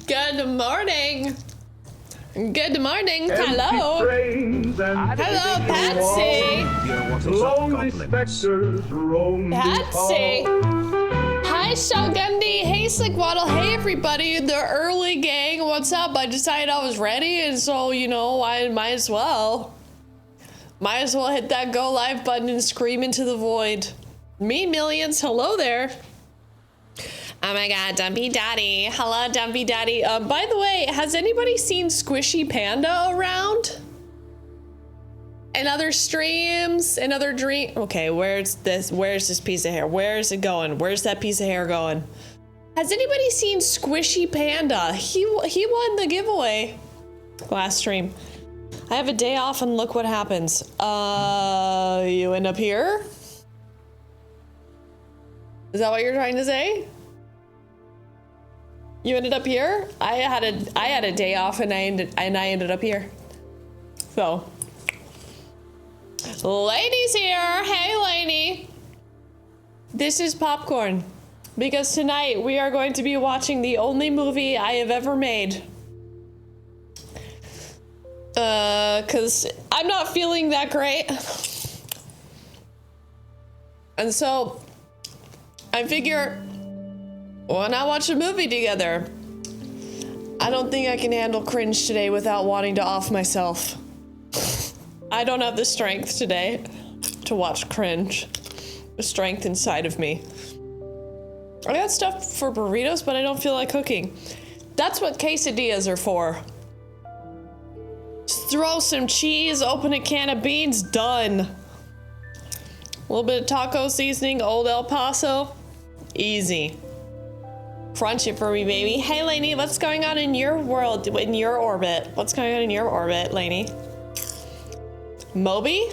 Good morning. Good morning. Hello. Hello, Patsy. Patsy. Hi, Shogundi. Hey, Slickwaddle. Hey, everybody. The early gang. What's up? I decided I was ready, and so, you know, I might as well hit that go live button and scream into the void. Me millions. Hello there. Oh my god, Dumpy Daddy. Hello, Dumpy Daddy. By the way, has anybody seen Squishy Panda around? And other streams? And other dream? Okay, where's this piece of hair? Where is it going? Where's that piece of hair going? Has anybody seen Squishy Panda? He won the giveaway last stream. I have a day off and look what happens. You end up here? Is that what you're trying to say? You ended up here? I had a day off and I ended up here. So, Lainey's here. Hey, Lainey. This is popcorn because tonight we are going to be watching the only movie I have ever made. Cause I'm not feeling that great. And so I figure, why not watch a movie together? I don't think I can handle cringe today without wanting to off myself. I don't have the strength today to watch cringe. The strength inside of me. I got stuff for burritos, but I don't feel like cooking. That's what quesadillas are for. Just throw some cheese, open a can of beans, done. A little bit of taco seasoning, Old El Paso. Easy. Crunch it for me, baby. Hey, Lainey, what's going on in your world, in your orbit? What's going on in your orbit, Lainey? Moby?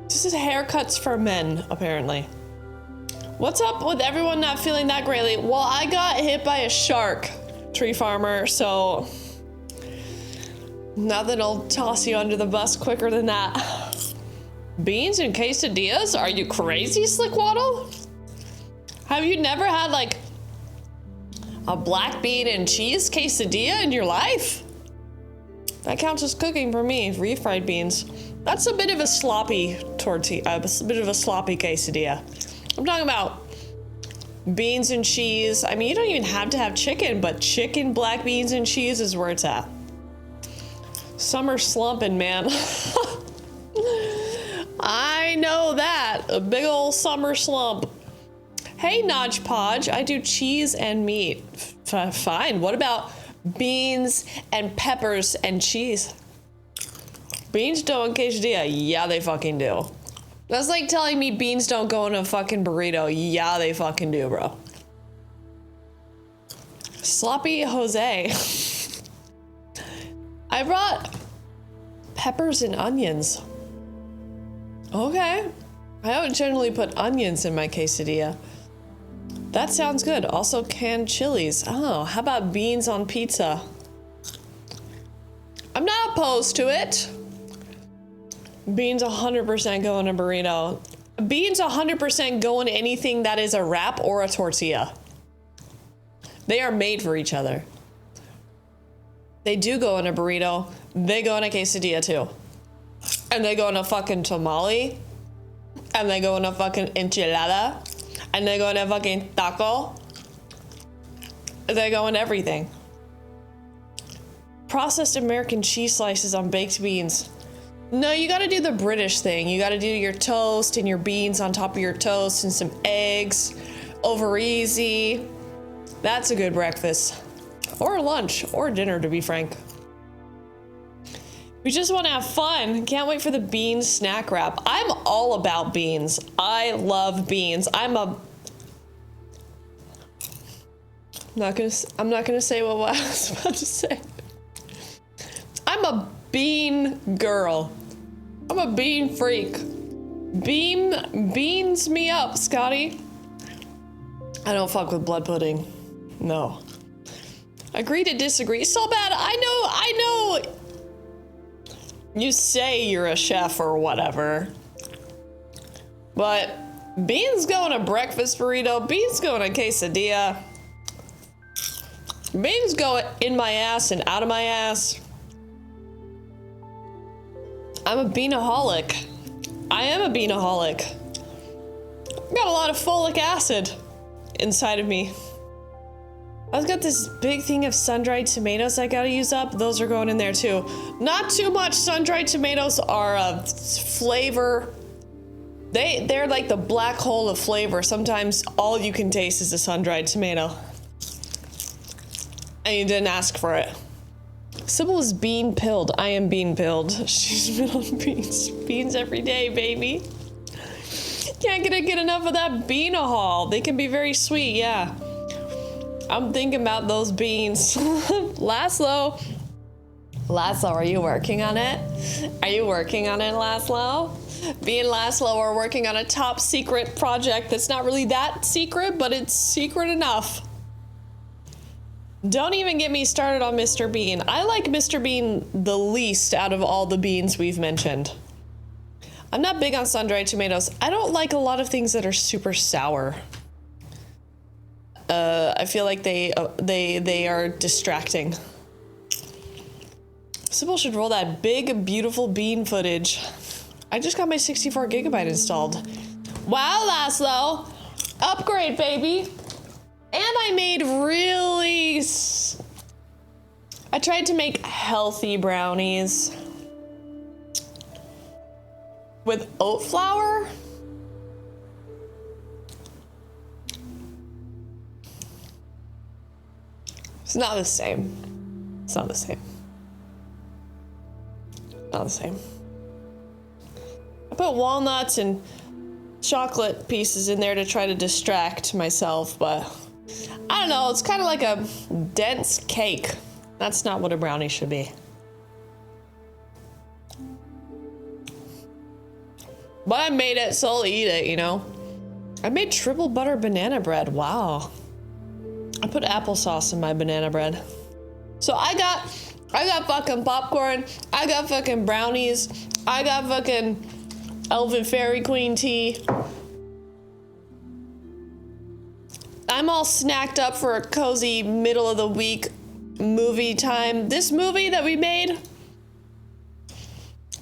This is haircuts for men, apparently. What's up with everyone not feeling that greatly? Well, I got hit by a shark, tree farmer, so nothing'll toss you under the bus quicker than that. Beans and quesadillas? Are you crazy, Slickwaddle? Have you never had, like, a black bean and cheese quesadilla in your life? That counts as cooking for me. Refried beans. That's a bit of a sloppy tortilla, a bit of a sloppy quesadilla. I'm talking about beans and cheese. I mean, you don't even have to have chicken, but chicken, black beans, and cheese is where it's at. Summer's slumping, man. I know that. A big old summer slump. Hey, Nodge Podge, I do cheese and meat. Fine. What about beans and peppers and cheese? Beans don't in quesadilla. Yeah, they fucking do. That's like telling me beans don't go in a fucking burrito. Yeah, they fucking do, bro. Sloppy Jose. I brought peppers and onions. Okay. I don't generally put onions in my quesadilla. That sounds good. Also canned chilies. Oh, how about beans on pizza? I'm not opposed to it. Beans 100% go in a burrito. Beans 100% go in anything that is a wrap or a tortilla. They are made for each other. They do go in a burrito. They go in a quesadilla too. And they go in a fucking tamale. And they go in a fucking enchilada. And they go in a fucking taco. They go in everything. Processed American cheese slices on baked beans. No, you gotta do the British thing. You gotta do your toast and your beans on top of your toast and some eggs. Over easy. That's a good breakfast. Or lunch. Or dinner, to be frank. We just want to have fun. Can't wait for the bean snack wrap. I'm all about beans. I love beans. I'm not gonna say what I was about to say. I'm a bean girl. I'm a bean freak. Beans me up, Scotty. I don't fuck with blood pudding. No. Agree to disagree. So bad. I know. You say you're a chef or whatever. But beans go in a breakfast burrito. Beans go in a quesadilla. Beans go in my ass and out of my ass. I'm a beanaholic. I am a beanaholic. Got a lot of folic acid inside of me. I've got this big thing of sun-dried tomatoes I gotta use up. Those are going in there too. Not too much. Sun-dried tomatoes are a flavor. They're like the black hole of flavor. Sometimes all you can taste is a sun-dried tomato. And you didn't ask for it. Sybil is bean-pilled. I am bean-pilled. She's been on beans. Beans every day, baby. Can't get enough of that beanahol. They can be very sweet, yeah. I'm thinking about those beans. Laszlo, are you working on it? Are you working on it, Laszlo? Me and Laszlo are working on a top secret project that's not really that secret, but it's secret enough. Don't even get me started on Mr. Bean. I like Mr. Bean the least out of all the beans we've mentioned. I'm not big on sun-dried tomatoes. I don't like a lot of things that are super sour. I feel like they are distracting. Sybil should roll that big, beautiful bean footage. I just got my 64 gigabyte installed. Wow, Laszlo. Upgrade, baby. And I made I tried to make healthy brownies with oat flour. It's not the same. It's not the same. Not the same. I put walnuts and chocolate pieces in there to try to distract myself, but I don't know. It's kind of like a dense cake. That's not what a brownie should be. But I made it, so I'll eat it, you know? I made triple butter banana bread. Wow. I put applesauce in my banana bread. So I got fucking popcorn. I got fucking brownies. I got fucking Elven Fairy Queen tea. I'm all snacked up for a cozy middle of the week movie time. This movie that we made,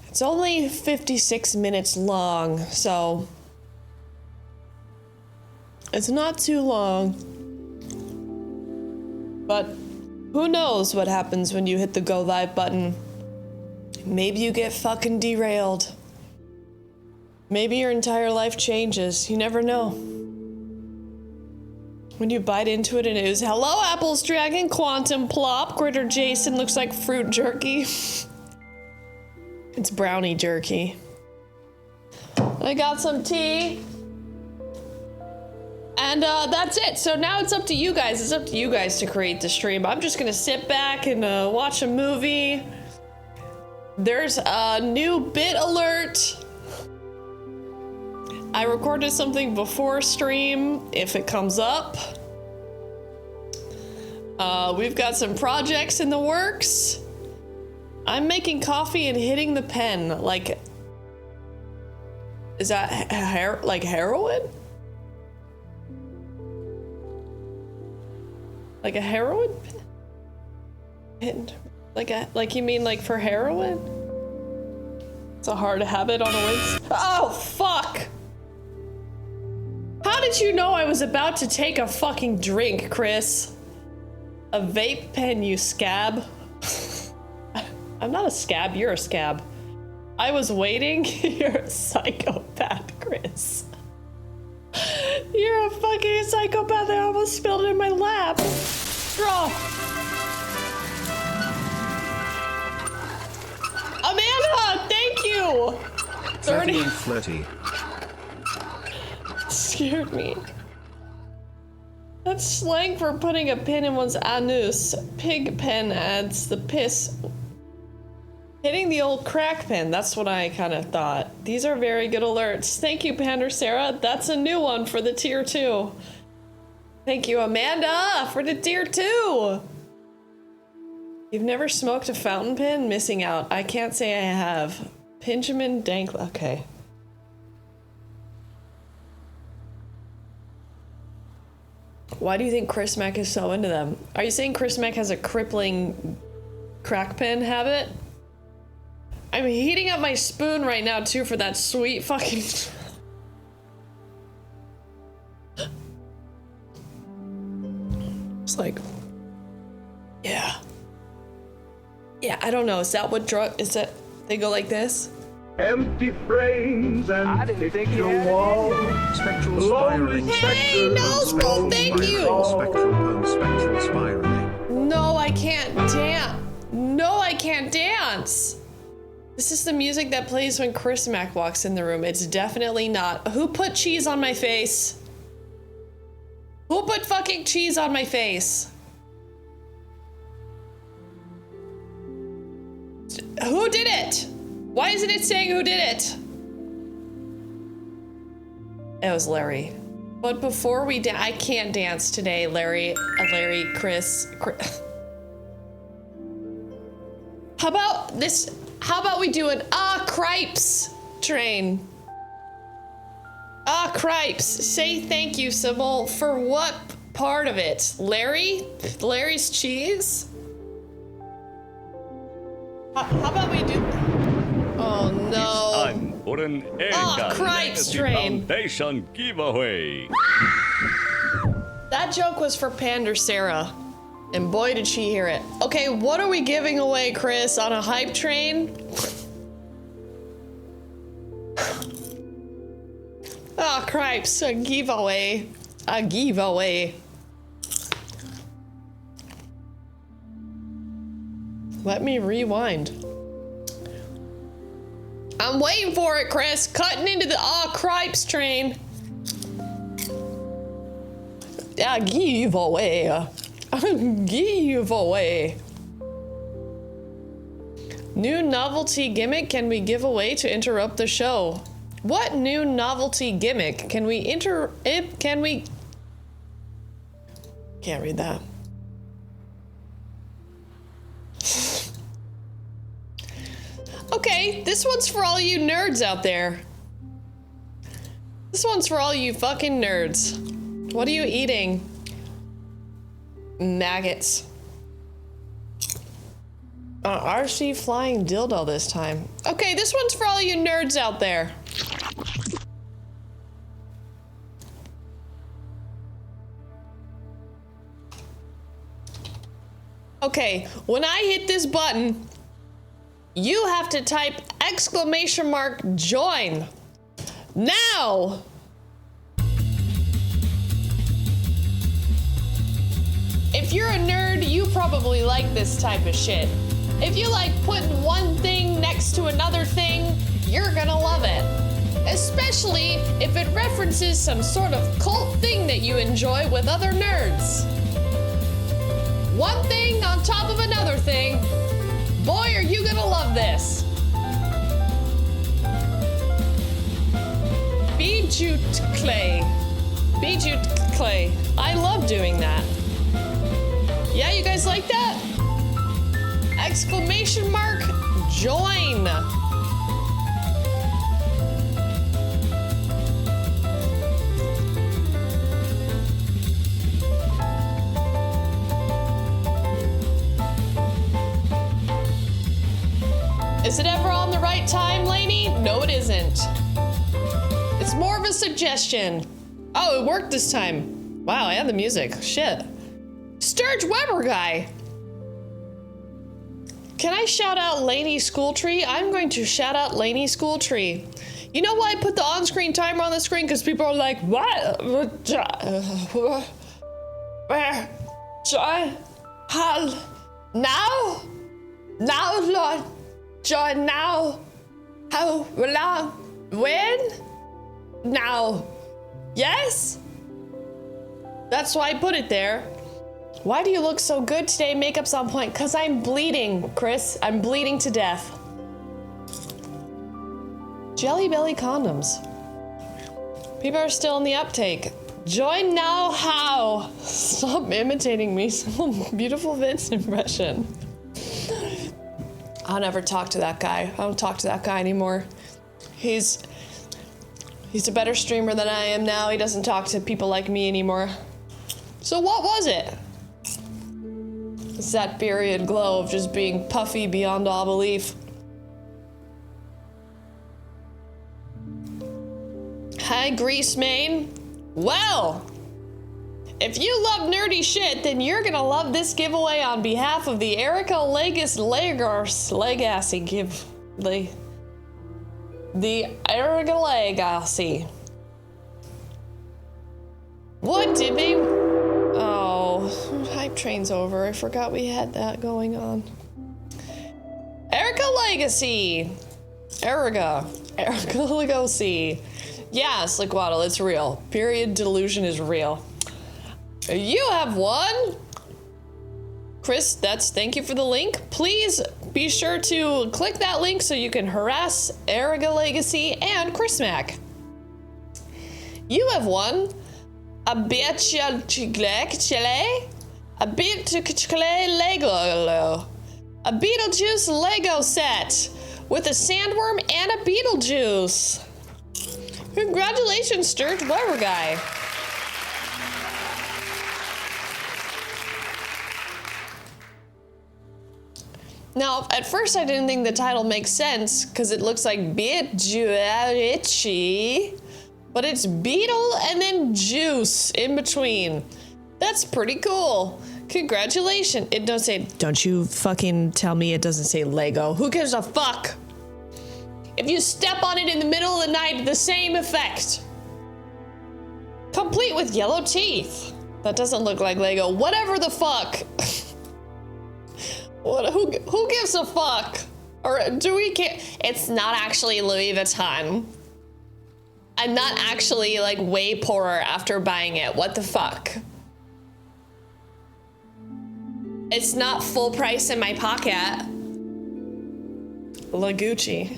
it's only 56 minutes long, so it's not too long. But who knows what happens when you hit the go live button? Maybe you get fucking derailed. Maybe your entire life changes. You never know. When you bite into it and it is, hello, Apple's Dragon, Quantum Plop, Critter Jason looks like fruit jerky. It's brownie jerky. I got some tea. And that's it. So now it's up to you guys. It's up to you guys to create the stream. I'm just gonna sit back and watch a movie. There's a new bit alert. I recorded something before stream, if it comes up. We've got some projects in the works. I'm making coffee and hitting the pen. Like, is that like heroin? Like a heroin pin? Like you mean like for heroin? It's a hard habit on a Wednesday. Oh, fuck! How did you know I was about to take a fucking drink, Chris? A vape pen, you scab. I'm not a scab, you're a scab. I was waiting. You're a psychopath, Chris. You're a fucking psychopath. I almost spilled it in my lap. Draw. Amanda, thank you. 30 and flirty. Scared me. That's slang for putting a pin in one's anus. Pig pen adds the piss. Hitting the old crack pin. That's what I kind of thought. These are very good alerts. Thank you, Pander Sarah. That's a new one for the tier 2. Thank you, Amanda, for the tier 2. You've never smoked a fountain pen? Missing out. I can't say I have. Benjamin Dank. Okay. Why do you think Chris Mack is so into them? Are you saying Chris Mack has a crippling crack pen habit? I'm heating up my spoon right now too for that sweet fucking... It's like... Yeah. Yeah, I don't know. Is that what drug... Is that... They go like this? Empty frames and picture walls. Spectral spiraling. Hey, Noseball, thank you! Spectral spiraling. No, I can't dance. No, I can't dance. This is the music that plays when Chris Mack walks in the room. It's definitely not. Who put cheese on my face? Who put fucking cheese on my face? Who did it? Why isn't it saying who did it? It was Larry. But before we I can't dance today, Larry, Chris. How about this? How about we do an cripes train? Cripes. Say thank you, Sybil. For what part of it? Larry? Larry's cheese? How about we do... Oh no. It's time for an cripes train. Foundation giveaway. That joke was for Pander Sarah. And boy did she hear it. Okay, what are we giving away, Chris, on a hype train? Cripes, a giveaway. A giveaway. Let me rewind. I'm waiting for it, Chris. Cutting into the cripes train. A giveaway. A giveaway. New novelty gimmick can we give away to interrupt the show? What new novelty gimmick can we can we... Can't read that. Okay, this one's for all you nerds out there. This one's for all you fucking nerds. What are you eating? Maggots. RC flying dildo this time. Okay, this one's for all you nerds out there. Okay, when I hit this button, you have to type !join. Now! If you're a nerd, you probably like this type of shit. If you like putting one thing next to another thing, you're gonna love it. Especially if it references some sort of cult thing that you enjoy with other nerds. One thing on top of another thing. Boy, are you gonna love this. Beadjute clay. Beadjute clay. I love doing that. Yeah, you guys like that? !join. Is it ever on the right time, Lainey? No, it isn't. It's more of a suggestion. Oh, it worked this time. Wow, I had the music. Shit. Sturge Weber guy. Can I shout out Lainey Schooltree? I'm going to shout out Lainey Schooltree. You know why I put the on-screen timer on the screen? Because people are like, what? Where? Now? Now, Lord? Join now? How long? When? Now? Yes? That's why I put it there. Why do you look so good today? Makeup's on point. Because I'm bleeding, Chris. I'm bleeding to death. Jelly Belly condoms. People are still in the uptake. Join now how? Stop imitating me. Some beautiful Vince impression. I'll never talk to that guy. I don't talk to that guy anymore. He's a better streamer than I am now. He doesn't talk to people like me anymore. So what was it? It's that period glow of just being puffy beyond all belief. Hi, Grease Main. Well, if you love nerdy shit, then you're gonna love this giveaway on behalf of the Erica Legacy give the Erica Legacy. What did they? Oh, hype train's over. I forgot we had that going on. Erica Legacy. Erica Legacy. Yeah, Slickwaddle, it's real. Period delusion is real. You have won. Chris, thank you for the link. Please be sure to click that link so you can harass Erica Legacy and Chris Mack. You have won a Beetlejuice Lego set with a sandworm and a Beetlejuice. Congratulations, Sturge Weber guy. Now, at first I didn't think the title makes sense because it looks like Beetlejuice, but it's Beetle and then Juice in between. That's pretty cool. Congratulations. It doesn't say, don't you fucking tell me it doesn't say Lego. Who gives a fuck? If you step on it in the middle of the night, the same effect. Complete with yellow teeth. That doesn't look like Lego. Whatever the fuck. Who gives a fuck? Or do we care? It's not actually Louis Vuitton. I'm not actually like way poorer after buying it. What the fuck? It's not full price in my pocket. La Gucci.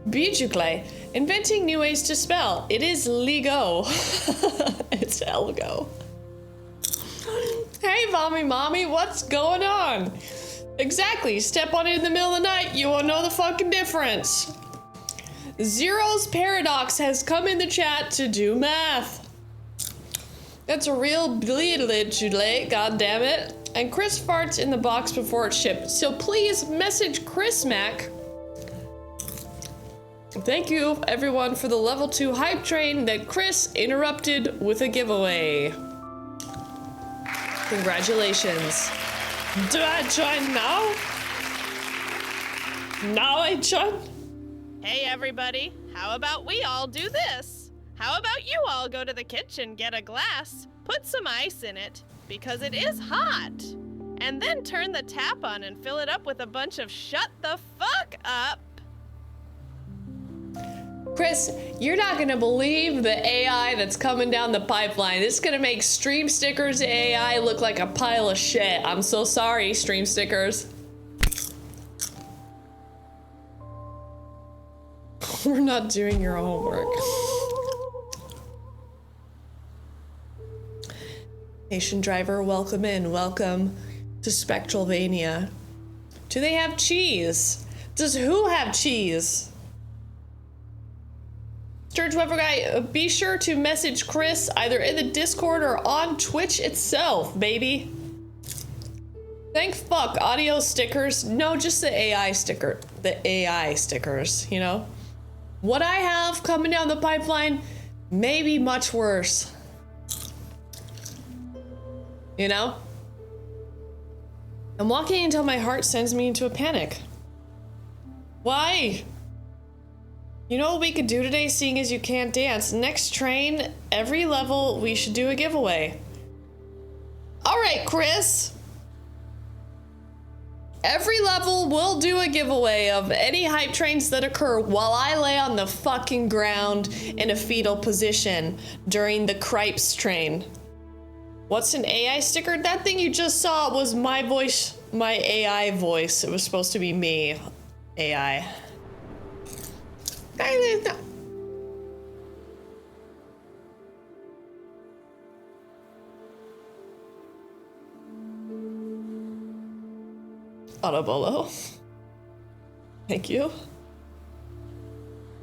Bijouclay. Inventing new ways to spell. It is Lego. It's Elgo. Hey, mommy, what's going on? Exactly. Step on it in the middle of the night. You won't know the fucking difference. Zero's Paradox has come in the chat to do math. That's a real bleedledge, god damn it. And Chris farts in the box before it's shipped. So please message Chris Mack. Thank you everyone for the level 2 hype train that Chris interrupted with a giveaway. Congratulations. Do I join now? Now I join? Hey everybody, how about we all do this? How about you all go to the kitchen, get a glass, put some ice in it, because it is hot, and then turn the tap on and fill it up with a bunch of shut the fuck up. Chris, you're not gonna believe the AI that's coming down the pipeline. It's gonna make Stream Stickers AI look like a pile of shit. I'm so sorry, Stream Stickers. We're not doing your homework. Nation Driver, welcome in. Welcome to Spectralvania. Do they have cheese? Does who have cheese? Sturge Weber guy, be sure to message Chris either in the Discord or on Twitch itself, baby. Thank fuck, audio stickers. No, just the AI sticker. The AI stickers, you know? What I have coming down the pipeline may be much worse. You know? I'm walking until my heart sends me into a panic. Why? You know what we could do today, seeing as you can't dance? Next train, every level, we should do a giveaway. All right, Chris. Every level, we'll do a giveaway of any hype trains that occur while I lay on the fucking ground in a fetal position during the Cripes train. What's an AI sticker? That thing you just saw was my voice, my AI voice. It was supposed to be me, AI. Autobolo. Thank you.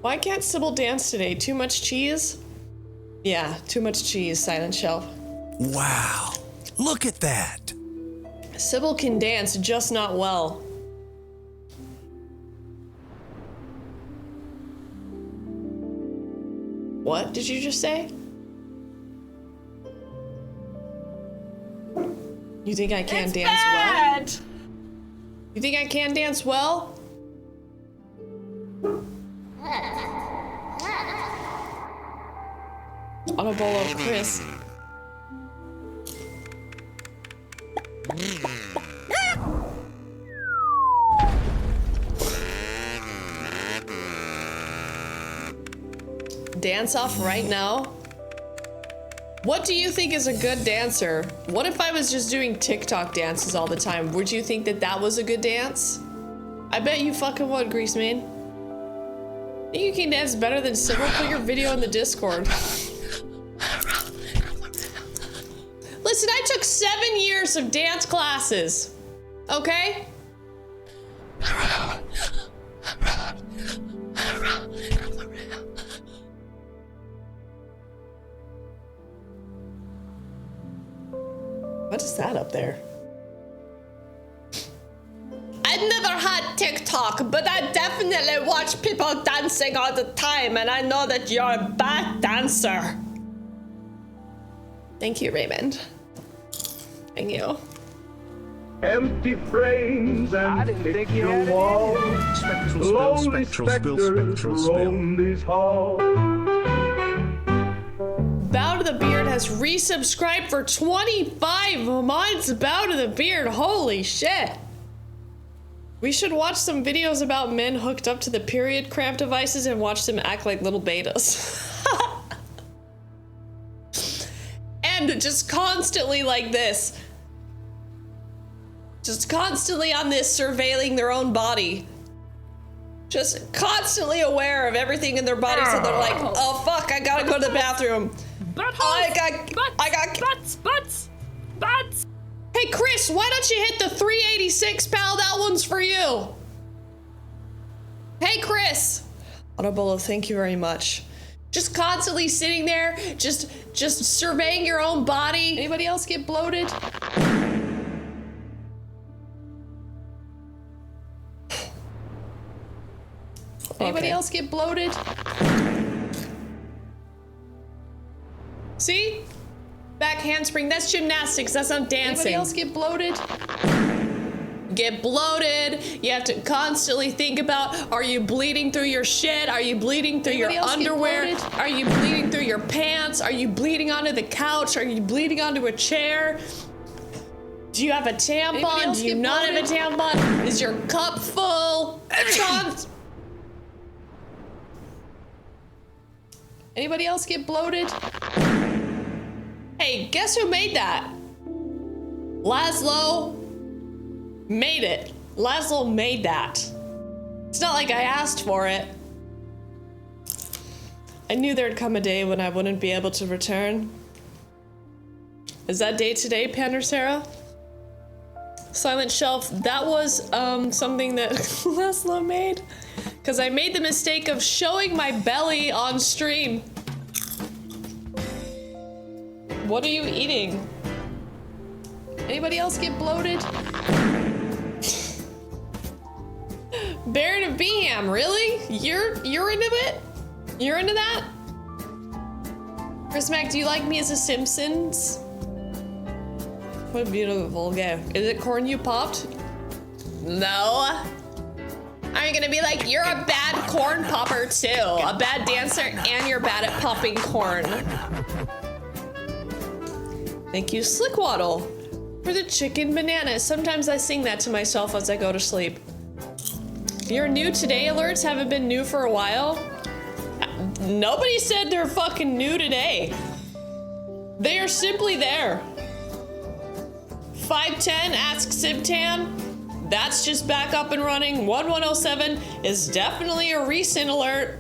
Why can't Sybil dance today? Too much cheese? Yeah, too much cheese, Silent Shell. Wow, look at that. Sybil can dance, just not well. What did you just say? You think I can dance well? You think I can dance well? On a bowl of Chris. Dance off right now? What do you think is a good dancer? What if I was just doing TikTok dances all the time? Would you think that that was a good dance? I bet you fucking would, Grease Man. Think you can dance better than Sybil? Put your video in the Discord. Listen, I took 7 years of dance classes. Okay? What is that up there? I never had TikTok, but I definitely watch people dancing all the time, and I know that you're a bad dancer. Thank you, Raymond. Thank you. Empty frames and picture walls. Spectral Spill, Lonely Spectral Spill, specters Spectral Spill. roam these halls. Bow to the Beard has resubscribed for 25 months. Bow to the Beard, holy shit. We should watch some videos about men hooked up to the period cramp devices and watch them act like little betas. And just constantly like this. Just constantly on this, surveilling their own body. Just constantly aware of everything in their body, so they're like, oh fuck, I gotta go to the bathroom. Butts. Hey Chris, why don't you hit the 386, pal? That one's for you. Hey Chris. Autobolo, thank you very much. Just constantly sitting there, just surveying your own body. Anybody else get bloated? Anybody else get bloated? See? Back handspring, that's gymnastics, that's not dancing. Anybody else get bloated? Get bloated. You have to constantly think about, are you bleeding through your shit? Are you bleeding through your underwear? Are you bleeding through your pants? Are you bleeding onto the couch? Are you bleeding onto a chair? Do you have a tampon? Do you not have a tampon? Is your cup full? Anybody else get bloated? Hey, guess who made that? Laszlo made it. Laszlo made that. It's not like I asked for it. I knew there'd come a day when I wouldn't be able to return. Is that day today, Pandersera? Silent Shelf, that was something that Laszlo made. Because I made the mistake of showing my belly on stream. What are you eating? Anybody else get bloated? Baron of Beham, really? You're into it? You're into that? Chris Mac, do you like me as a Simpsons? What a beautiful game. Is it corn you popped? No. Are you gonna be like, you're a bad corn popper too, a bad dancer, and you're bad at popping corn. Thank you, Slickwaddle, for the chicken banana. Sometimes I sing that to myself as I go to sleep. Your new today alerts haven't been new for a while. Nobody said they're fucking new today. They are simply there. 510 Ask Sibtan. That's just back up and running. 1107 is definitely a recent alert.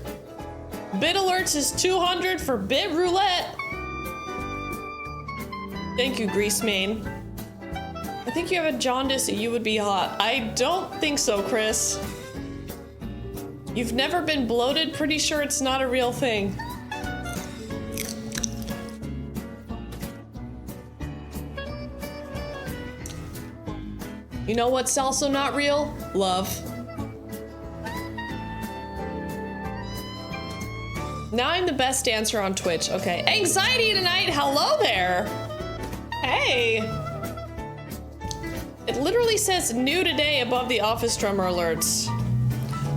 Bit alerts is 200 for bit roulette. Thank you, Grease Mane. I think you have a jaundice and you would be hot. I don't think so, Chris. You've never been bloated? Pretty sure it's not a real thing. You know what's also not real? Love. Now I'm the best dancer on Twitch. Okay. Anxiety tonight. Hello there. Hey. It literally says new today above the office drummer alerts.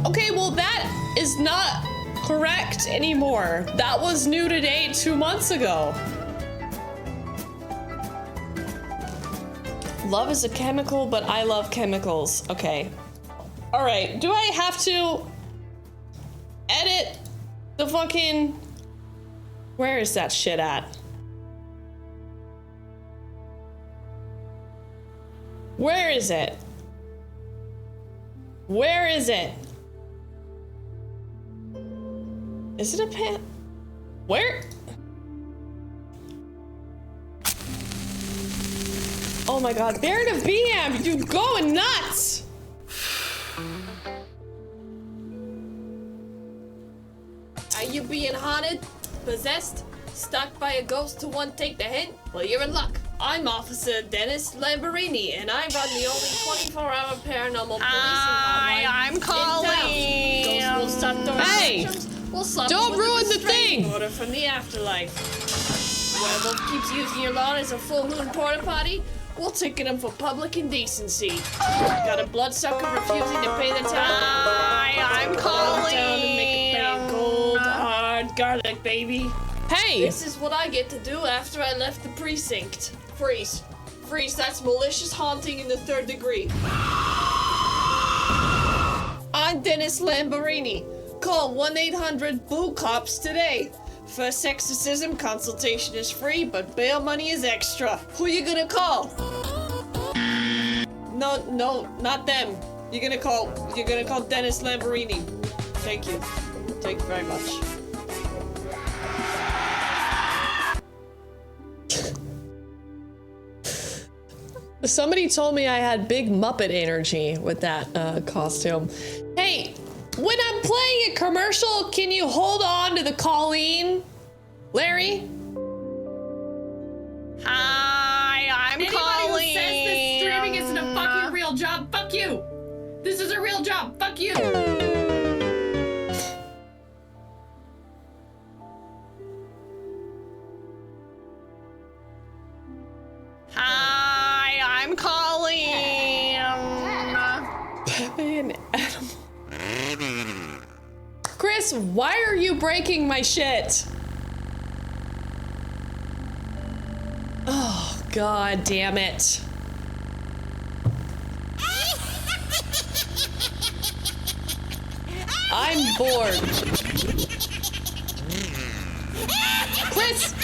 Okay, well that is not correct anymore. That was new today 2 months ago. Love is a chemical, but I love chemicals. Okay. All right. Do I have to edit the fucking... Where is that shit at? Where is it? Where is it? Is it a pan? Where? Oh my god, Baron of BM, you going nuts! Are you being haunted? Possessed? Stalked by a ghost who won't take the hint? Well, you're in luck. I'm Officer Dennis Lamborini, and I run the only 24-hour paranormal policing hotline. I'm calling. Ghosts will stop throwing tantrums. We'll slap Don't you with ruin a the restraining thing. order from the afterlife. Werewolf keeps using your lawn as a full moon porta potty. We'll ticket him for public indecency. Got a bloodsucker refusing to pay the town. I'm calling. Town to make it pay cold, hard garlic, baby. Hey! This is what I get to do after I left the precinct. Freeze. Freeze, that's malicious haunting in the 3rd degree. I'm Dennis Lamborini. Call 1-800-BOO-COPS today. First exorcism consultation is free, but bail money is extra. Who you gonna call? No, not them. You're gonna call Dennis Lamborini. Thank you. Thank you very much. Somebody told me I had big Muppet energy with that costume. Hey, when I'm playing a commercial, can you hold on to the Colleen? Larry? Hi, I'm Anybody calling. who says this streaming isn't a fucking real job, fuck you! This is a real job, fuck you! Hi, I'm calling. Batman animal. Chris, why are you breaking my shit? Oh, god damn it. I'm bored. Chris!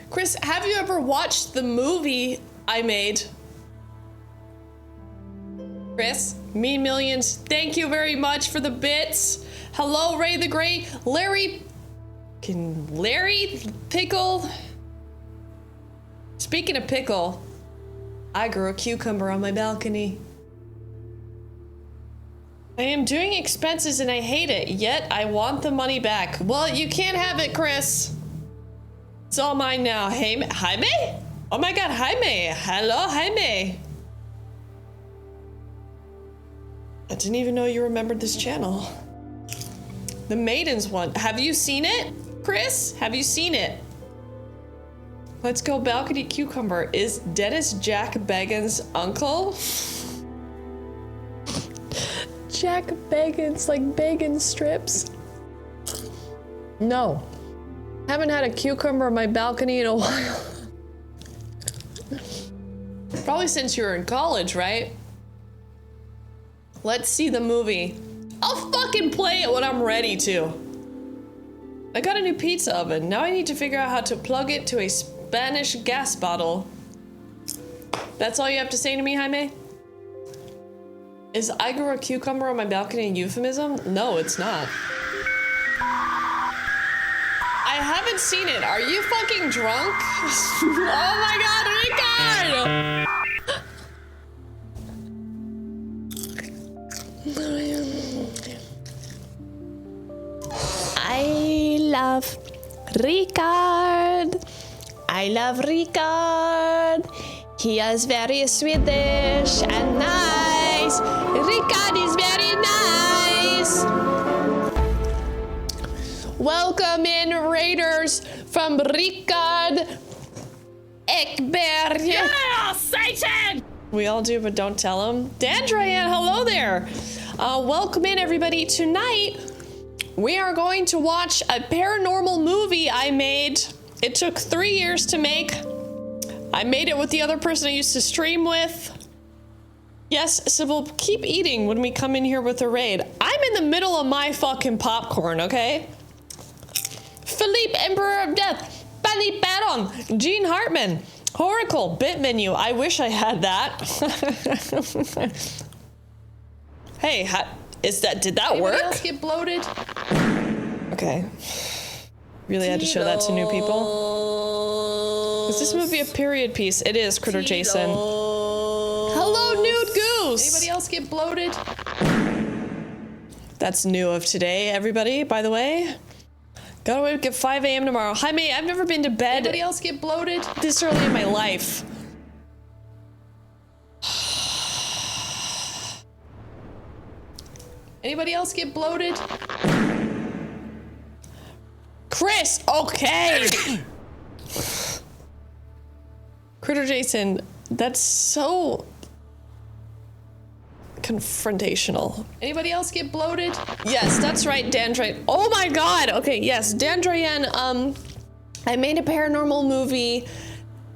Chris, have you ever watched the movie I made? Chris, Mean Millions, thank you very much for the bits. Hello, Ray the Great. Larry Pickle? Speaking of pickle, I grew a cucumber on my balcony. I am doing expenses and I hate it, yet I want the money back. Well, you can't have it, Chris. It's all mine now. Hey, Jaime? Oh my god, Jaime. Hello, Jaime. I didn't even know you remembered this channel. The Maidens one. Have you seen it? Chris, have you seen it? Let's go balcony cucumber. Is Dennis Jack Beggins' uncle? Jack Beggins, like bacon strips? No. Haven't had a cucumber on my balcony in a while. Probably since you were in college, right? Let's see the movie. I'll fucking play it when I'm ready to. I got a new pizza oven. Now I need to figure out how to plug it to a Spanish gas bottle. That's all you have to say to me, Jaime? Is I grew a cucumber on my balcony a euphemism? No, it's not. I haven't seen it. Are you fucking drunk? Oh my god, Rickard! I love Rickard. I love Ricard. He is very Swedish and nice. Ricard is very nice. Welcome in, Raiders, from Ricard Ekberg. Yeah, Satan! We all do, but don't tell him. Dandrian, hello there. Welcome in, everybody. Tonight, we are going to watch a paranormal movie I made. It took 3 years to make. I made it with the other person I used to stream with. Yes, Sybil, keep eating when we come in here with a raid. I'm in the middle of my fucking popcorn, okay? Philippe, Emperor of Death, Bali Baron, Gene Hartman, Oracle, Bit Menu. I wish I had that. Hey, did that work? Anybody else get bloated? Okay. Really had to show that to new people. Is this movie a period piece? It is, Critter Jason. Hello, Nude Goose! Anybody else get bloated? That's new of today, everybody, by the way. Gotta wake up 5 a.m. tomorrow. Hi, mate, I've never been to bed Anybody else get bloated? this early in my life. Anybody else get bloated? Chris, okay! Critter Jason, that's so confrontational. Anybody else get bloated? Yes, that's right, Dandrian. Oh my god! Okay, yes, Dandrian, I made a paranormal movie.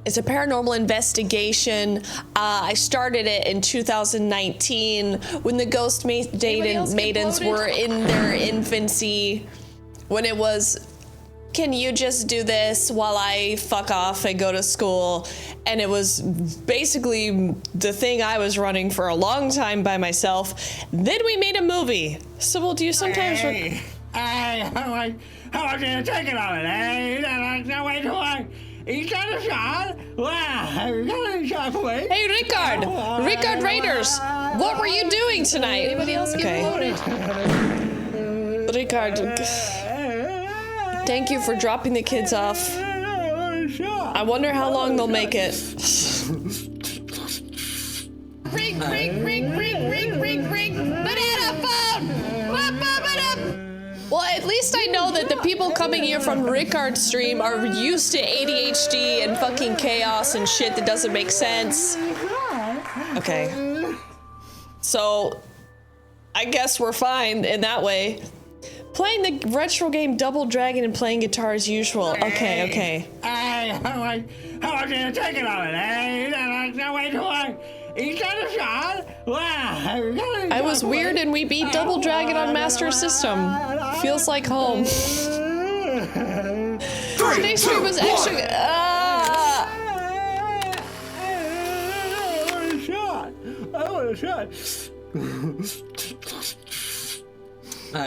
It's a paranormal investigation. I started it in 2019 when the Ghost Maidens were in their infancy. When it was, can you just do this while I fuck off and go to school? And it was basically the thing I was running for a long time by myself. Then we made a movie. Sybil, do you sometimes... How am I gonna take it on it, eh? No, wait, hold on. He's got a shot. Wow, you got a shot for me. Hey, Ricard! Ricard Raiders! What were you doing tonight? Anybody else get bloated? Ricard, thank you for dropping the kids off. I wonder how long they'll make it. Ring, ring, ring, ring, ring, ring, ring. Banana phone! Well, at least I know that the people coming here from Ricard's stream are used to ADHD and fucking chaos and shit that doesn't make sense. Okay. So, I guess we're fine in that way. Playing the retro game Double Dragon and playing guitar as usual. Okay, okay. How am I gonna take it on it, eh? No, wait, hold on. He's got a shot. Wow, you got a shot. I was weird and we beat Double Dragon on Master System. Feels like home. Today's stream was extra. I want a shot. I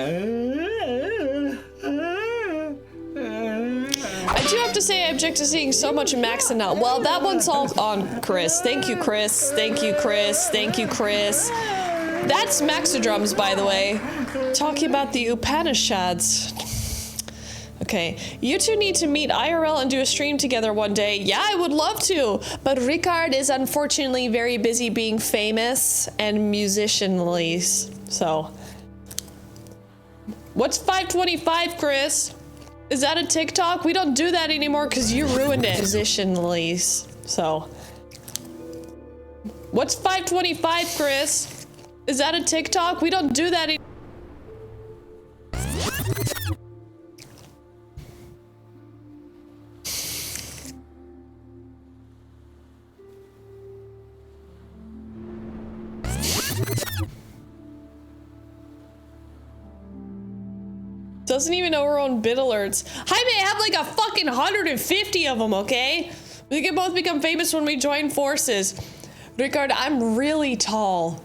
do have to say I object to seeing so much Max and now. Well, that one's all on Chris. Thank you, Chris. Thank you, Chris. Thank you, Chris. That's Maxodrums, by the way. Talking about the Upanishads. Okay, you two need to meet IRL and do a stream together one day. Yeah, I would love to, but Ricard is unfortunately very busy being famous and musicianly, so. What's 525, Chris? Is that a TikTok? We don't do that anymore because you ruined it. Musicianly, so. What's 525, Chris? Is that a TikTok? We don't do that anymore. Doesn't even know her own bit alerts. I may have like a fucking 150 of them, okay? We can both become famous when we join forces. Ricard, I'm really tall.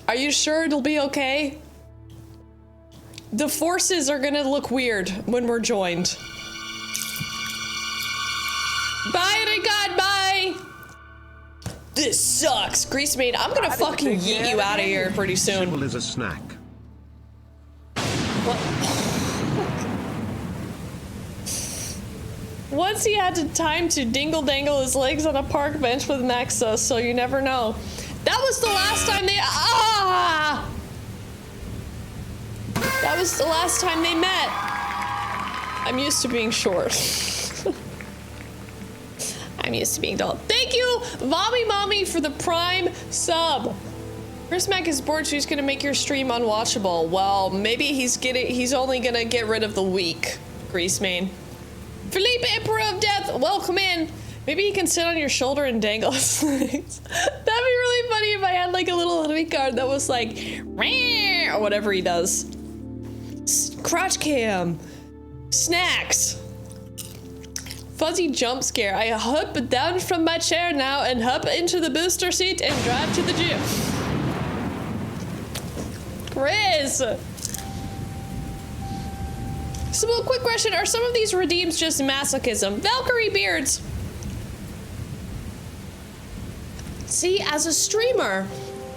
Are you sure it'll be okay? The forces are gonna look weird when we're joined. Bye, Ricard, bye! This sucks. Grease Maid, I'm gonna fucking yeet you out of here pretty soon. Sybil is a snack. What? Once he had time to dingle-dangle his legs on a park bench with Maxa, so you never know. That was the last time they... That was the last time they met. I'm used to being short. I'm used to being tall. Thank you, Mommy, for the Prime sub. Chris Mack is bored, so he's gonna make your stream unwatchable. Well, maybe he's only gonna get rid of the weak, Greasemane. Philippe, Emperor of Death, welcome in. Maybe he can sit on your shoulder and dangle his legs. That'd be really funny if I had like a little honey card that was like, or whatever he does. Crotch cam, snacks, fuzzy jump scare. I hop down from my chair now and hop into the booster seat and drive to the gym. Chris! So, a quick question, are some of these redeems just masochism? Valkyrie beards! See, as a streamer,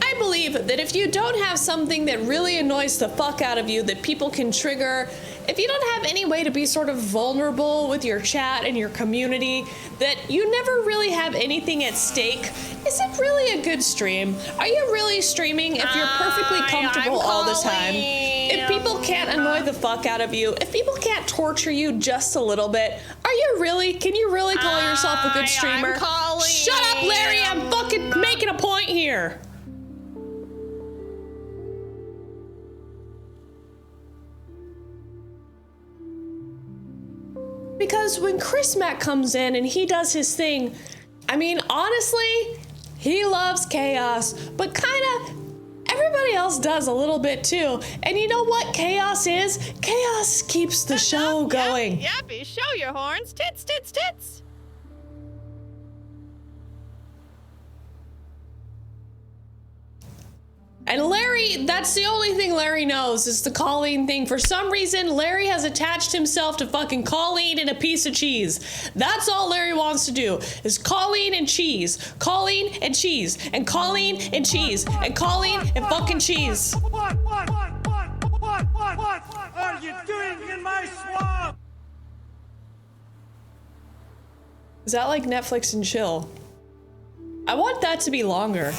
I believe that if you don't have something that really annoys the fuck out of you that people can trigger, if you don't have any way to be sort of vulnerable with your chat and your community, that you never really have anything at stake, is it really a good stream? Are you really streaming if you're perfectly comfortable all the time? If people can't annoy the fuck out of you, if people can't torture you just a little bit, are you really, can you really call yourself a good streamer? Shut up, Larry, I'm fucking making a point here. Because when Chris Mack comes in and he does his thing, I mean, honestly, he loves chaos, but kind of everybody else does a little bit too. And you know what chaos is? Chaos keeps the show going. Yappy, show your horns. Tits, tits, tits. And Larry, that's the only thing Larry knows is the Colleen thing. For some reason, Larry has attached himself to fucking Colleen and a piece of cheese. That's all Larry wants to do is Colleen and cheese. Colleen and cheese. And Colleen and cheese. And Colleen and fucking cheese. What are you doing in my swamp? Is that like Netflix and chill? I want that to be longer.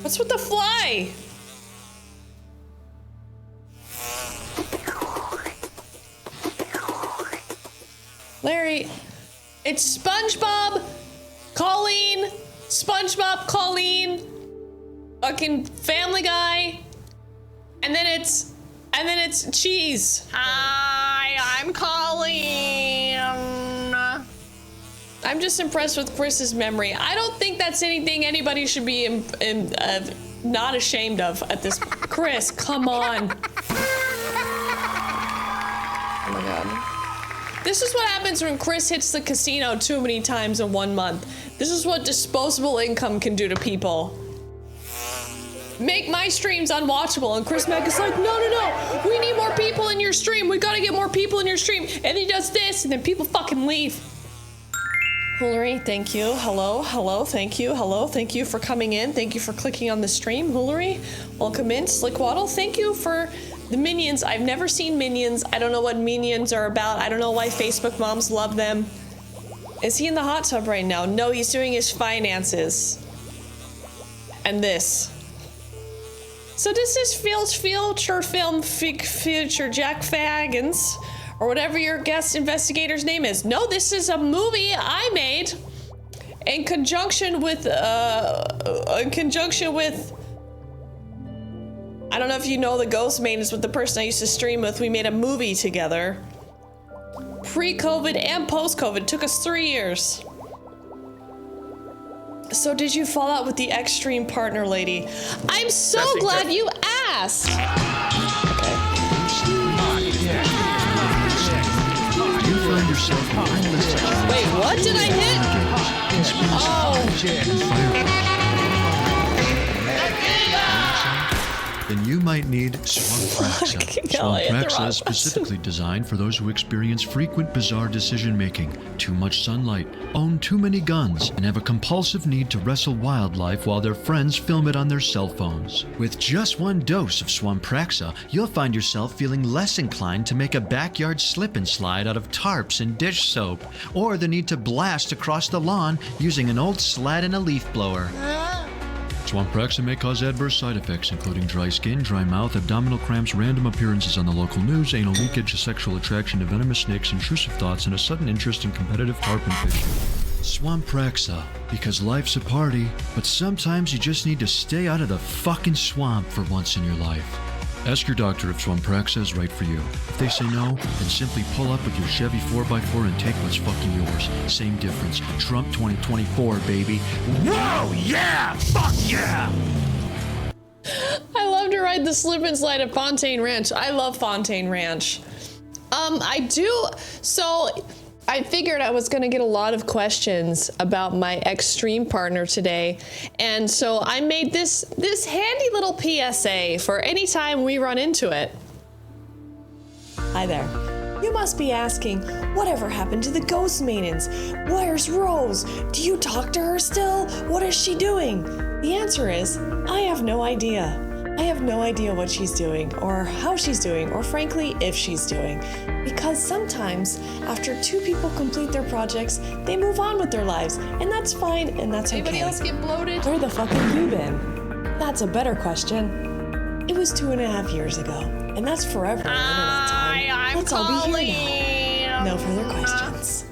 What's with the fly? Larry, it's SpongeBob, Colleen, SpongeBob, Colleen, fucking Family Guy, and then it's cheese. Hi, I'm Colleen. I'm just impressed with Chris's memory. I don't think that's anything anybody should be not ashamed of at this. Chris, come on. Oh my god. This is what happens when Chris hits the casino too many times in 1 month. This is what disposable income can do to people. Make my streams unwatchable. And Chris Mack is like, no, we need more people in your stream. We gotta get more people in your stream. And he does this, and then people fucking leave. Hoolery, thank you. Hello, thank you. Hello, thank you for coming in. Thank you for clicking on the stream. Hoolery, welcome in. Slickwaddle, thank you for the minions. I've never seen minions. I don't know what minions are about. I don't know why Facebook moms love them. Is he in the hot tub right now? No, he's doing his finances. And this. So this is future Jack Fagans. Or whatever your guest investigator's name is. No, this is a movie I made in conjunction with, I don't know if you know the Ghost Main is with the person I used to stream with. We made a movie together. Pre-COVID and post-COVID. It took us 3 years. So did you fall out with the extreme partner lady? I'm so glad you asked. Wait, what did I hit? Oh. then you might need Swampraxa. Swampraxa is button. specifically designed for those who experience frequent bizarre decision-making, too much sunlight, own too many guns, and have a compulsive need to wrestle wildlife while their friends film it on their cell phones. With just one dose of Swampraxa, you'll find yourself feeling less inclined to make a backyard slip and slide out of tarps and dish soap, or the need to blast across the lawn using an old slat and a leaf blower. Swampraxa may cause adverse side effects, including dry skin, dry mouth, abdominal cramps, random appearances on the local news, anal leakage, a sexual attraction to venomous snakes, intrusive thoughts, and a sudden interest in competitive tarpon fishing. Swampraxa, because life's a party, but sometimes you just need to stay out of the fucking swamp for once in your life. Ask your doctor if Swampraxa is right for you. If they say no, then simply pull up with your Chevy 4x4 and take what's fucking yours. Same difference. Trump 2024, baby. Whoa, yeah! Fuck yeah! I love to ride the slip and slide at Fontaine Ranch. I love Fontaine Ranch. I figured I was gonna get a lot of questions about my extreme partner today, and so I made this handy little PSA for any time we run into it. Hi there. You must be asking, whatever happened to the ghost maidens? Where's Rose? Do you talk to her still? What is she doing? The answer is, I have no idea. I have no idea what she's doing, or how she's doing, or frankly, if she's doing. Because sometimes, after two people complete their projects, they move on with their lives, and that's fine, and that's okay. Anybody else get bloated? Where the fuck have you been? That's a better question. It was 2.5 years ago, and that's forever in internet time. Let's all be here now. No further questions.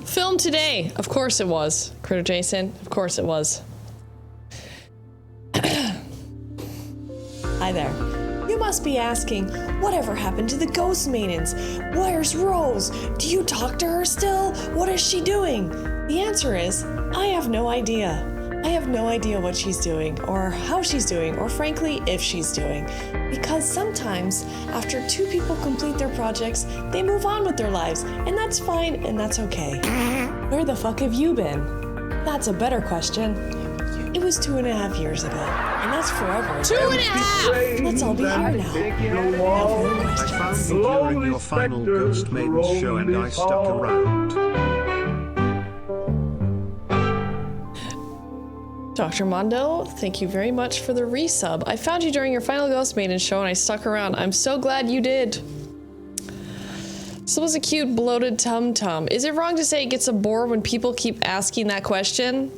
Filmed today. Of course it was. Critter Jason. Of course it was. Hi there. You must be asking, whatever happened to the ghost maidens? Where's Rose? Do you talk to her still? What is she doing? The answer is, I have no idea. I have no idea what she's doing, or how she's doing, or frankly, if she's doing. Because sometimes, after two people complete their projects, they move on with their lives, and that's fine, and that's okay. Where the fuck have you been? That's a better question. It was 2.5 years ago, and that's forever. 2.5! Let's all be here now. No further I found questions. you during your final Ghost Maidens show and I stuck around. Dr. Mondo, thank you very much for the resub. I found you during your final Ghost Maiden show and I stuck around. I'm so glad you did. This was a cute bloated tum-tum. Is it wrong to say it gets a bore when people keep asking that question?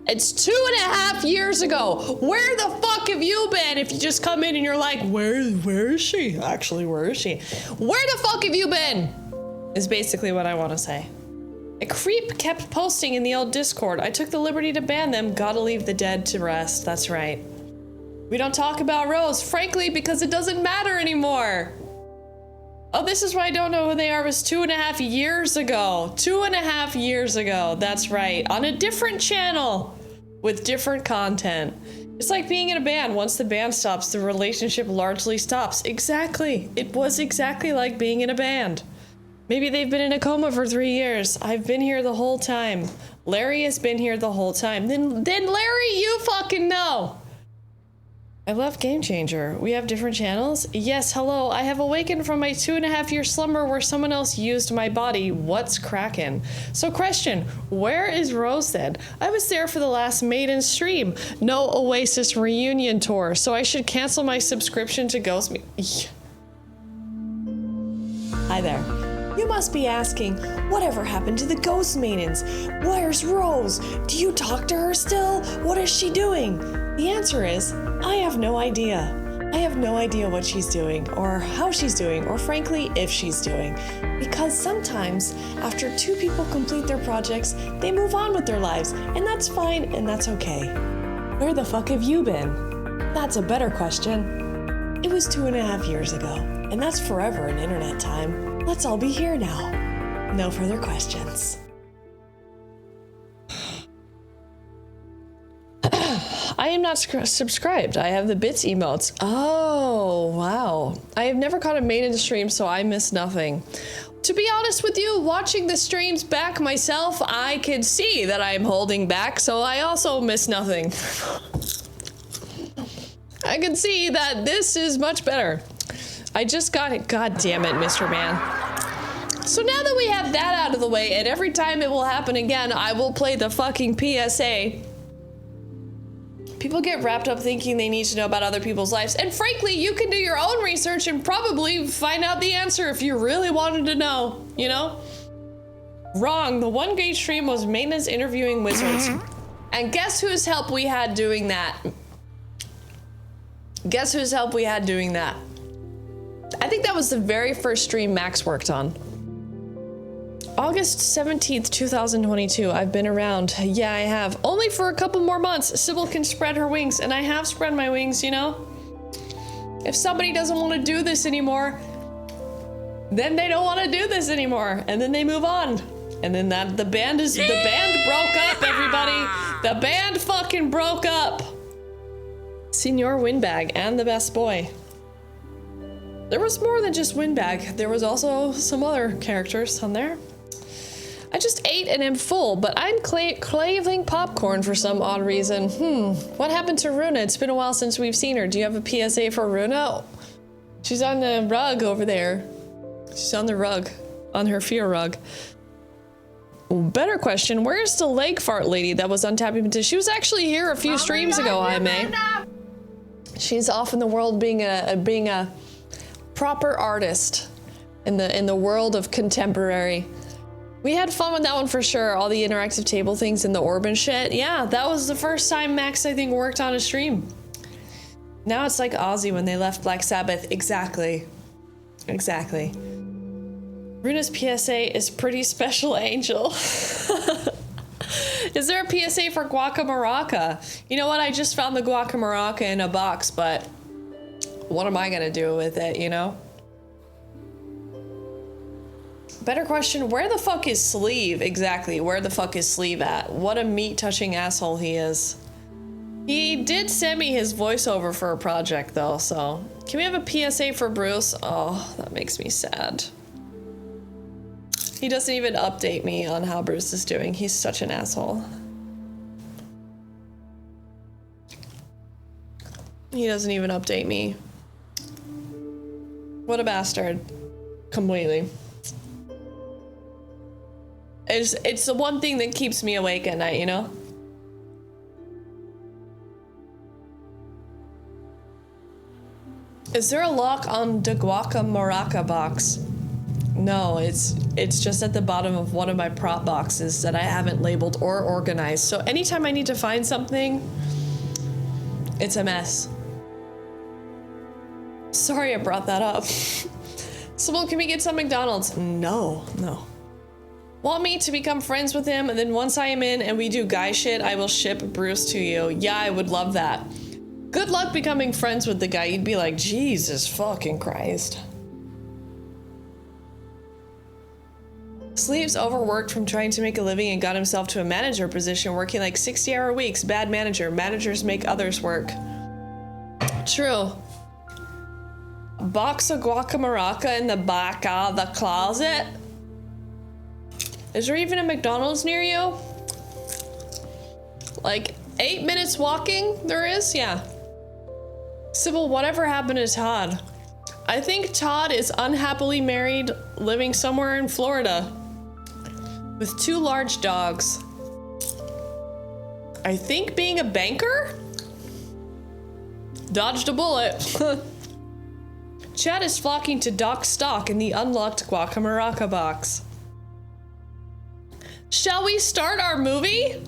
It's 2.5 years ago. Where the fuck have you been? If you just come in and you're like, where is she? Actually, where is she? Where the fuck have you been? Is basically what I want to say. A creep kept posting in the old Discord. I took the liberty to ban them. Gotta leave the dead to rest. That's right. We don't talk about Rose, frankly, because it doesn't matter anymore. Oh, this is why I don't know who they are. It was 2.5 years ago. 2.5 years ago. That's right. On a different channel with different content. It's like being in a band. Once the band stops, the relationship largely stops. Exactly. It was exactly like being in a band. Maybe they've been in a coma for 3 years. I've been here the whole time. Larry has been here the whole time. Then Larry, you fucking know. I love Game Changer. We have different channels. Yes, hello. I have awakened from my 2.5-year slumber where someone else used my body. What's crackin'? So question, where is Rose then? I was there for the last Maiden stream. No Oasis reunion tour, so I should cancel my subscription to Ghost Hi there. You must be asking, whatever happened to the ghost maidens? Where's Rose? Do you talk to her still? What is she doing? The answer is, I have no idea. I have no idea what she's doing, or how she's doing, or frankly, if she's doing. Because sometimes, after two people complete their projects, they move on with their lives, and that's fine, and that's okay. Where the fuck have you been? That's a better question. It was 2.5 years ago, and that's forever in internet time. Let's all be here now. No further questions. I am not subscribed. I have the bits emotes. Oh, wow. I have never caught a maiden stream, so I miss nothing. To be honest with you, watching the streams back myself, I can see that I'm holding back, so I also miss nothing. I can see that this is much better. I just got it. God damn it, Mr. Man. So now that we have that out of the way, and every time it will happen again, I will play the fucking PSA. People get wrapped up thinking they need to know about other people's lives, and frankly, you can do your own research and probably find out the answer if you really wanted to know, you know? Wrong. The one great stream was maintenance interviewing wizards. And guess whose help we had doing that? Guess whose help we had doing that? I think that was the very first stream Max worked on. August 17th, 2022. I've been around. Yeah, I have. Only for a couple more months. Sybil can spread her wings, and I have spread my wings, you know? If somebody doesn't want to do this anymore, then they don't want to do this anymore, and then they move on. And then the band broke up, everybody. The band fucking broke up. Senior Windbag and the best boy. There was more than just Windbag. There was also some other characters on there. I just ate and am full, but I'm craving popcorn for some odd reason. What happened to Runa? It's been a while since we've seen her. Do you have a PSA for Runa? She's on the rug over there. She's on the rug. On her fear rug. Better question, where's the leg fart lady that was on Tappy Petition? She was actually here a few streams ago, I may. She's off in the world being a proper artist in the world of contemporary. We had fun with that one for sure. All the interactive table things and the orb and shit. Yeah, that was the first time Max, I think, worked on a stream. Now it's like Ozzy when they left Black Sabbath. Exactly. Exactly. Runa's PSA is pretty special angel. Is there a PSA for Guacamaraca? You know what? I just found the Guacamaraca in a box, but what am I gonna do with it, you know? Better question, where the fuck is Sleeve? Exactly, where the fuck is Sleeve at? What a meat-touching asshole he is. He did send me his voiceover for a project though, so. Can we have a PSA for Bruce? Oh, that makes me sad. He doesn't even update me on how Bruce is doing. He's such an asshole. He doesn't even update me. What a bastard. Completely. It's the one thing that keeps me awake at night, you know? Is there a lock on the Guacamaraca box? No, it's just at the bottom of one of my prop boxes that I haven't labeled or organized. So anytime I need to find something, it's a mess. Sorry I brought that up. Sybil, can we get some McDonald's? No. Want me to become friends with him, and then once I am in and we do guy shit, I will ship Bruce to you. Yeah, I would love that. Good luck becoming friends with the guy. You'd be like, Jesus fucking Christ. Sleeves overworked from trying to make a living and got himself to a manager position, working like 60-hour weeks. Bad manager. Managers make others work. True. A box of Guacamaraca in the back of the closet. Is there even a McDonald's near you? Like 8 minutes walking? There is? Yeah. Sybil, whatever happened to Todd? I think Todd is unhappily married, living somewhere in Florida with 2 large dogs. I think being a banker? Dodged a bullet. Chat is flocking to dock stock in the unlocked Guacamaraca box. Shall we start our movie?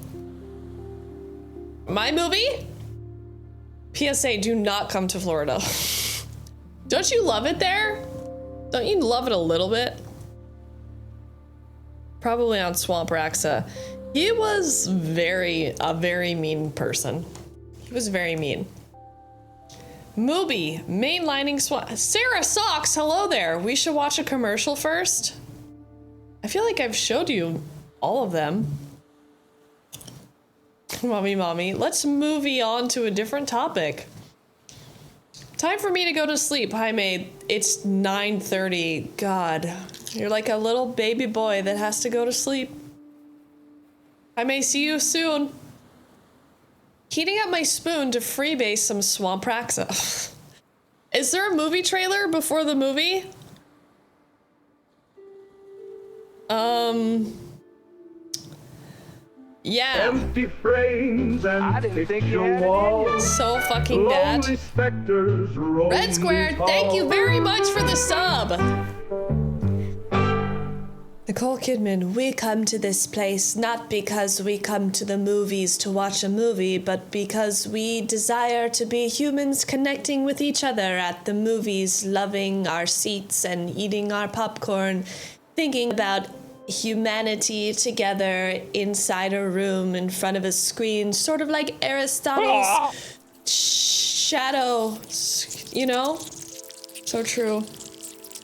My movie? PSA, do not come to Florida. Don't you love it there? Don't you love it a little bit? Probably on Swamp Raxa. He was a very mean person. He was very mean. Mooby, mainlining Swamp. Sarah Socks, hello there. We should watch a commercial first. I feel like I've showed you all of them. Mommy. Let's move on to a different topic. Time for me to go to sleep. Hi, Maid. It's 9:30. God, you're like a little baby boy that has to go to sleep. I may see you soon. Heating up my spoon to freebase some Swampraxa. Is there a movie trailer before the movie? Yeah. Empty frames and picture walls. So fucking bad. Lonely specters roam Red Square, these thank you halls. very much for the sub. Nicole Kidman, we come to this place not because we come to the movies to watch a movie, but because we desire to be humans connecting with each other at the movies, loving our seats and eating our popcorn, thinking about humanity together inside a room in front of a screen, sort of like Aristotle's shadow, you know? So true.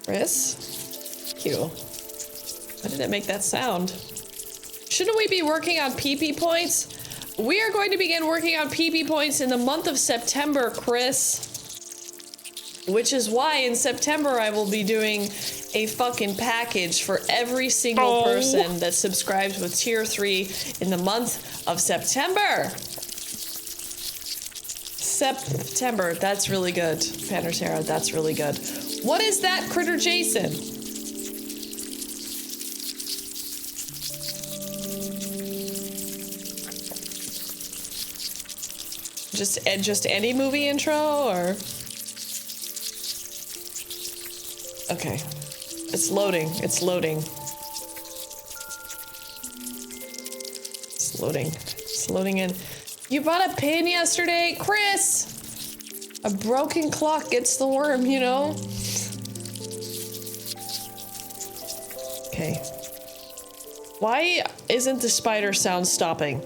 Chris? Cute. Why did it make that sound? Shouldn't we be working on PP points? We are going to begin working on PP points in the month of September, Chris. Which is why in September I will be doing a fucking package for every single person that subscribes with tier 3 in the month of September. September, that's really good. Panterterra, that's really good. What is that, Critter Jason? Just any movie intro, or? Okay. It's loading. It's loading. It's loading. It's loading in. You bought a pin yesterday? Chris! A broken clock gets the worm, you know? Okay. Why isn't the spider sound stopping?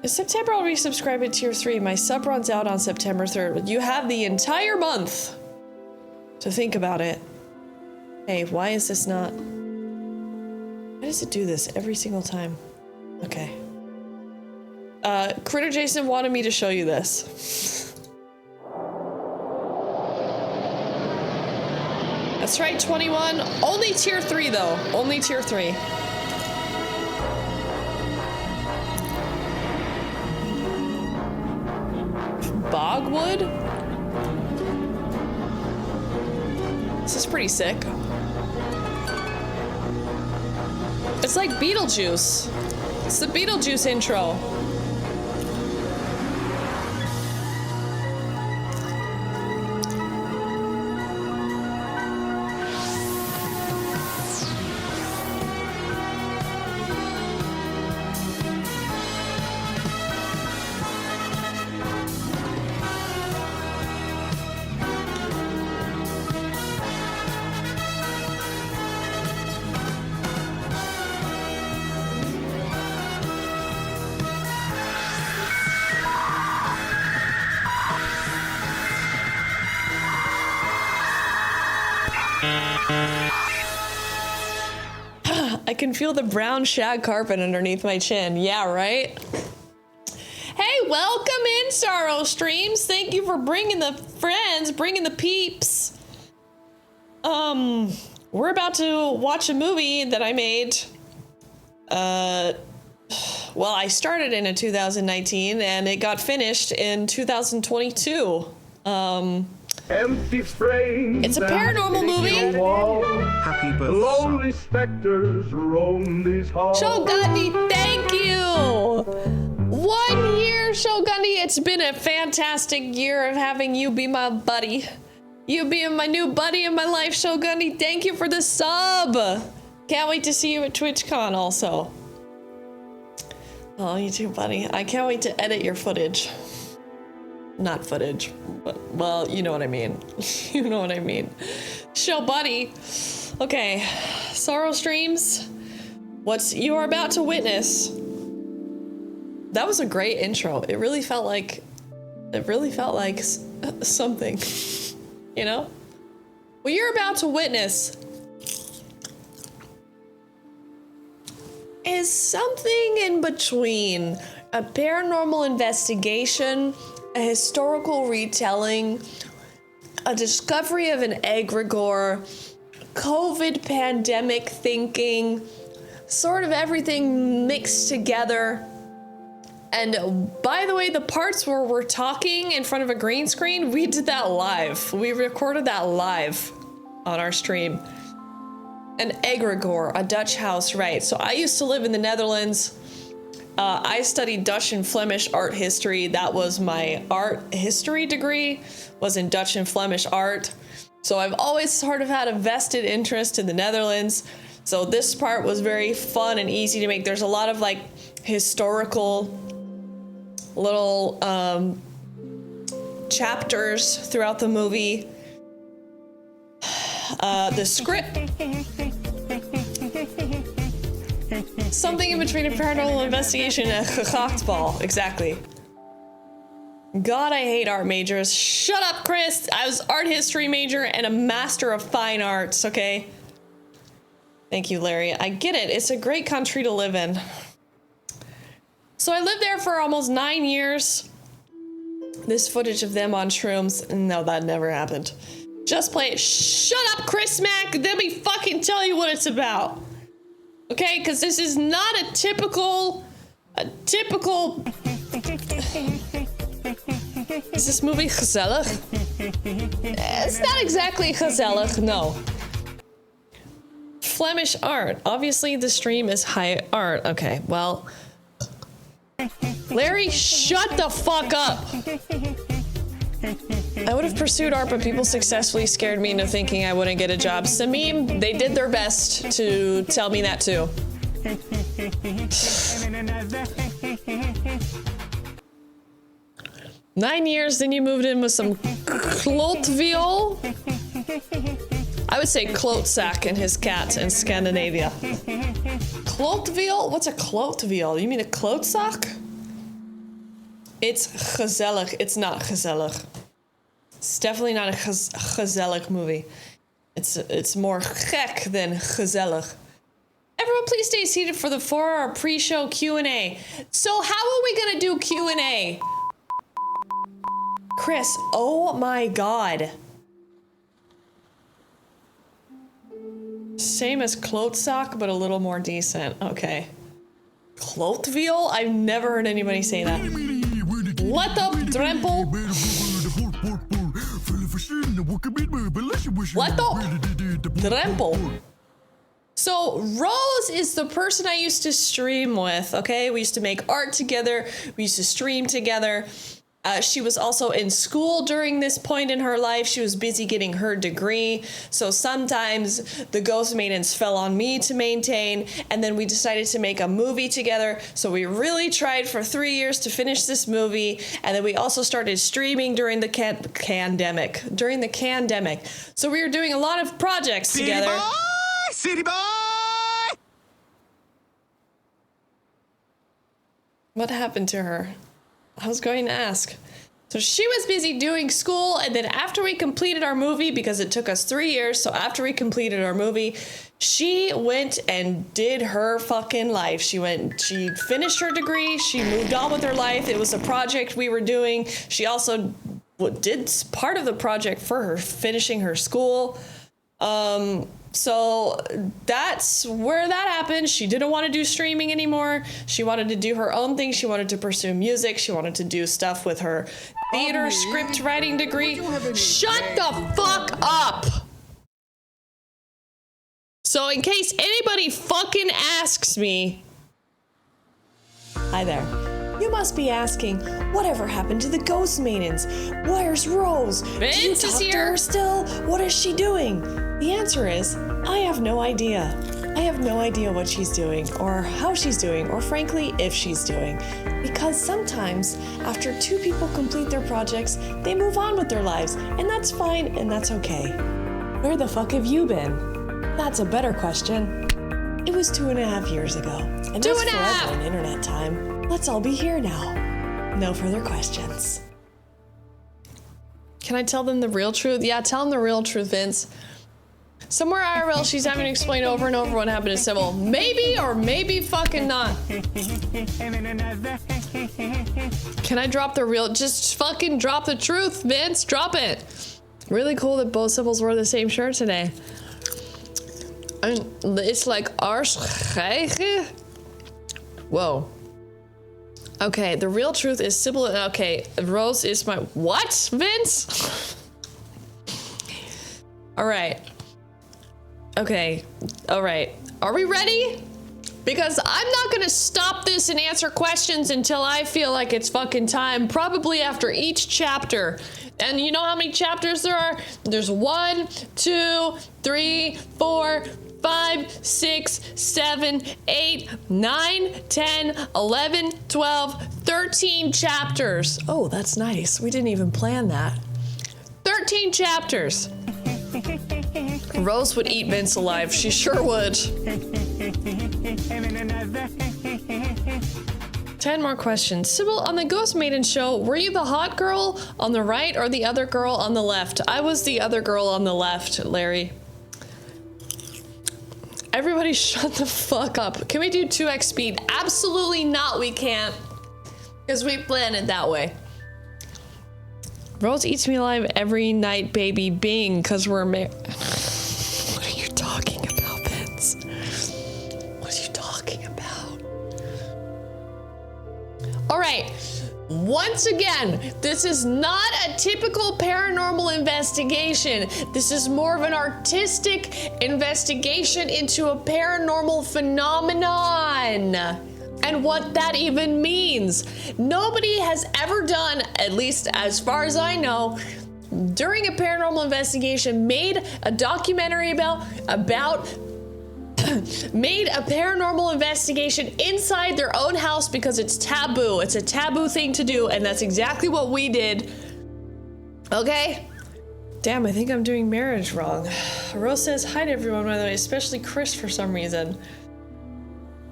In September, I'll resubscribe at tier 3. My sub runs out on September 3rd. You have the entire month to think about it. Hey, why is this not? Why does it do this every single time? Okay. Critter Jason wanted me to show you this. That's right, 21. Only tier 3 though. Only tier 3. Bogwood? This is pretty sick. It's like Beetlejuice. It's the Beetlejuice intro. I can feel the brown shag carpet underneath my chin. Yeah, right? Hey, welcome in, Sorrow Streams. Thank you for bringing the friends, bringing the peeps. We're about to watch a movie that I made. Well, I started in 2019 and it got finished in 2022. Empty frames. It's a paranormal movie. Happy birthday. Lonely specters roam these halls. Shogundi, thank you! 1 year, Shogundi. It's been a fantastic year of having you be my buddy. You being my new buddy in my life, Shogundi. Thank you for the sub. Can't wait to see you at TwitchCon also. Oh, you too, buddy. I can't wait to edit your footage. Not footage, but, well, you know what I mean. You know what I mean. Show buddy. Okay, Sorrow Streams. What you are about to witness. That was a great intro. It really felt like something, you know? What you're about to witness is something in between a paranormal investigation a historical retelling, a discovery of an egregore, COVID pandemic thinking, sort of everything mixed together. And by the way, the parts where we're talking in front of a green screen, we did that live. We recorded that live on our stream. An egregore, a Dutch house, right. So I used to live in the Netherlands. I studied Dutch and Flemish art history. That was my art history degree, was in Dutch and Flemish art. So I've always sort of had a vested interest in the Netherlands. So this part was very fun and easy to make. There's a lot of like historical little chapters throughout the movie. The script, something in between a paranormal investigation and a gegachtbal, exactly. God, I hate art majors. Shut up, Chris. I was art history major and a master of fine arts, okay? Thank you, Larry. I get it. It's a great country to live in. So I lived there for almost 9 years. This footage of them on shrooms, no, that never happened. Just play it. Shut up, Chris Mack. Let me fucking tell you what it's about. Okay, because this is not a typical... Is this movie gezellig? It's not exactly gezellig, no. Flemish art. Obviously, the stream is high art. Okay, well... Larry, shut the fuck up! I would have pursued art, but people successfully scared me into thinking I wouldn't get a job. Samim, they did their best to tell me that too. 9 years, then you moved in with some klotviol? I would say klotsack and his cat in Scandinavia. Klotviol? What's a klotviol? You mean a klotsack? It's gezellig. It's not gezellig. It's definitely not a gezellig movie. It's more gek than gezellig. Everyone, please stay seated for the 4-hour pre-show Q&A. So how are we gonna do Q&A? Chris, oh my god. Same as klotsack, but a little more decent. Okay. Klotviol? I've never heard anybody say that. What up, Drempel? What up, Drempel? So, Rose is the person I used to stream with, okay? We used to make art together. We used to stream together. She was also in school during this point in her life. She was busy getting her degree. So sometimes the Ghost Maidens fell on me to maintain, and then we decided to make a movie together. So we really tried for 3 years to finish this movie, and then we also started streaming during the pandemic. During the pandemic. So we were doing a lot of projects together. City boy! What happened to her? I was going to ask. So she was busy doing school, and then after we completed our movie, because it took us 3 years, so after we completed our movie, she went and did her fucking life. She finished her degree, she moved on with her life. It was a project we were doing. She also did part of the project for her finishing her school. So that's where that happened. She didn't want to do streaming anymore. She wanted to do her own thing. She wanted to pursue music. She wanted to do stuff with her theater script writing degree. Shut the fuck up! So in case anybody fucking asks me... Hi there. You must be asking, whatever happened to the Ghost Maidens? Where's Rose? Vince Do you talk is to here. her still? What is she doing? The answer is, I have no idea. I have no idea what she's doing, or how she's doing, or frankly, if she's doing. Because sometimes, after two people complete their projects, they move on with their lives, and that's fine, and that's okay. Where the fuck have you been? That's a better question. It was 2.5 years ago. And that's forever in internet time. Let's all be here now. No further questions. Can I tell them the real truth? Yeah, tell them the real truth, Vince. Somewhere IRL, she's having to explain over and over what happened to Sybil. Maybe or maybe fucking not. Can I drop the real? Just fucking drop the truth, Vince. Drop it. Really cool that both Sybils wore the same shirt today. And it's like ours. Whoa. Okay, the real truth is Sybil. Okay, Rose is my what, Vince? All right. Okay. All right. Are we ready? Because I'm not gonna stop this and answer questions until I feel like it's fucking time. Probably after each chapter. And you know how many chapters there are? There's 1, 2, 3, 4, 5, 6, 7, 8, 9, 10, 11, 12, 13 chapters. Oh, that's nice. We didn't even plan that. 13 chapters. Rose would eat Vince alive. She sure would. 10 more questions. Sybil, on the Ghost Maiden show, were you the hot girl on the right or the other girl on the left? I was the other girl on the left, Larry. Everybody shut the fuck up. Can we do 2x speed? Absolutely not, we can't. Because we planned it that way. Rose eats me alive every night, baby. Bing, because we're married. What are you talking about, Vince? What are you talking about? All right. Once again, this is not a typical paranormal investigation. This is more of an artistic investigation into a paranormal phenomenon. And what that even means. Nobody has ever done, at least as far as I know, during a paranormal investigation, made a documentary about made a paranormal investigation inside their own house because it's taboo. It's a taboo thing to do, and that's exactly what we did. Okay? Damn, I think I'm doing marriage wrong. Rose says hi to everyone, by the way, especially Chris for some reason.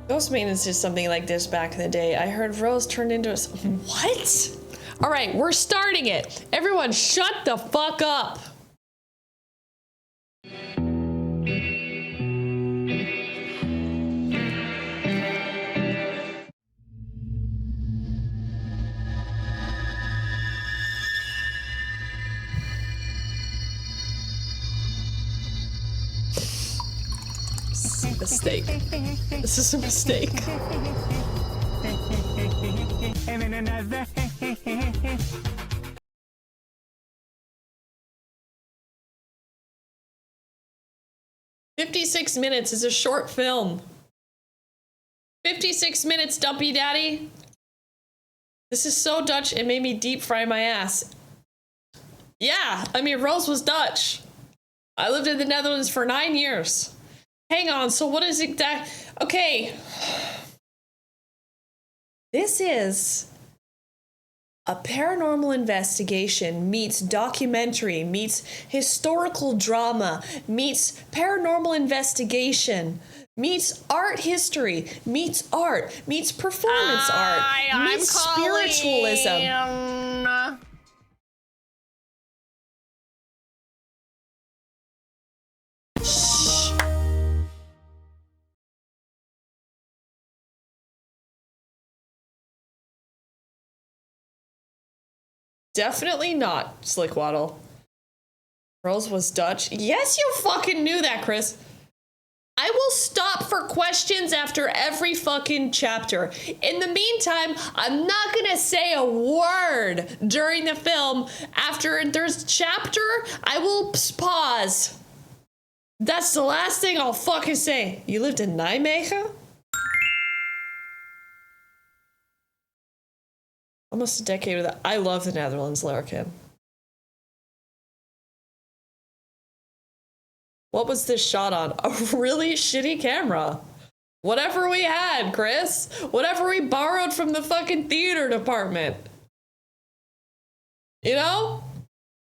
Ghost Maintenance did something like this back in the day. I heard Rose turned into a... What? All right, we're starting it. Everyone shut the fuck up. Mistake. This is a mistake. "56 minutes is a short film. 56 minutes, Dumpy Daddy. This is so Dutch, it made me deep fry my ass. Yeah, I mean, Rose was Dutch. I lived in the Netherlands for 9 years. Hang on, so what is it that... Okay. This is a paranormal investigation meets documentary, meets historical drama, meets paranormal investigation, meets art history, meets art, meets performance art, meets spiritualism. Definitely not, Slickwaddle. Rose was Dutch. Yes, you fucking knew that, Chris. I will stop for questions after every fucking chapter. In the meantime, I'm not gonna say a word during the film. After there's chapter, I will pause. That's the last thing I'll fucking say. You lived in Nijmegen? Almost a decade of that. I love the Netherlands, Larkin. What was this shot on? A really shitty camera. Whatever we had, Chris. Whatever we borrowed from the fucking theater department. You know?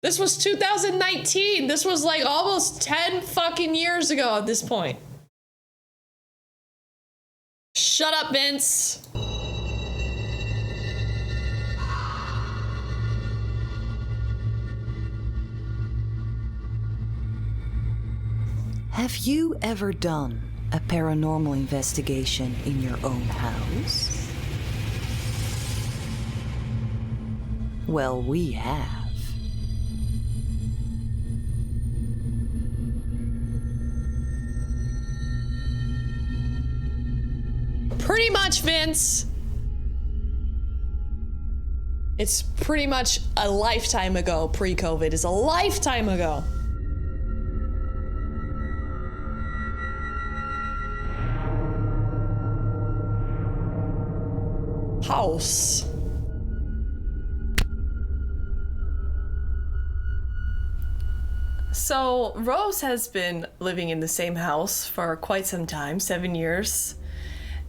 This was 2019. This was like almost 10 fucking years ago at this point. Shut up, Vince. Have you ever done a paranormal investigation in your own house? Well, we have. Pretty much, Vince. It's pretty much a lifetime ago, pre-COVID. It's a lifetime ago. House. So, Rose has been living in the same house for quite some time, 7 years,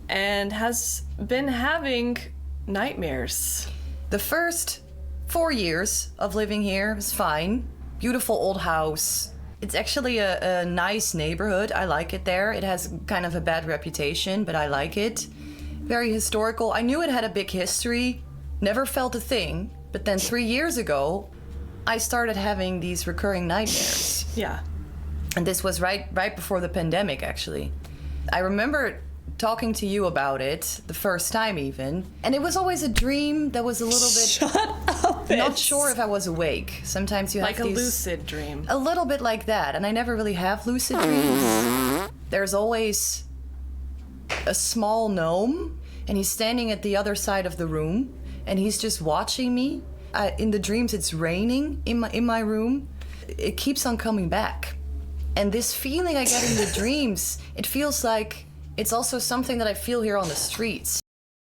and has been having nightmares. The first 4 years of living here was fine. Beautiful old house. It's actually a nice neighborhood. I like it there. It has kind of a bad reputation, but I like it. Very historical. I knew it had a big history. Never felt a thing. But then 3 years ago, I started having these recurring nightmares. Yeah. And this was right before the pandemic, actually. I remember talking to you about it the first time even, and it was always a dream that was a little bit... Shut up, not sure if I was awake. Sometimes you have like a these... lucid dream. A little bit like that, and I never really have lucid dreams. There's always a small gnome, and he's standing at the other side of the room, and he's just watching me. In the dreams, it's raining in my room. It keeps on coming back. And this feeling I get in the dreams, it feels like it's also something that I feel here on the streets.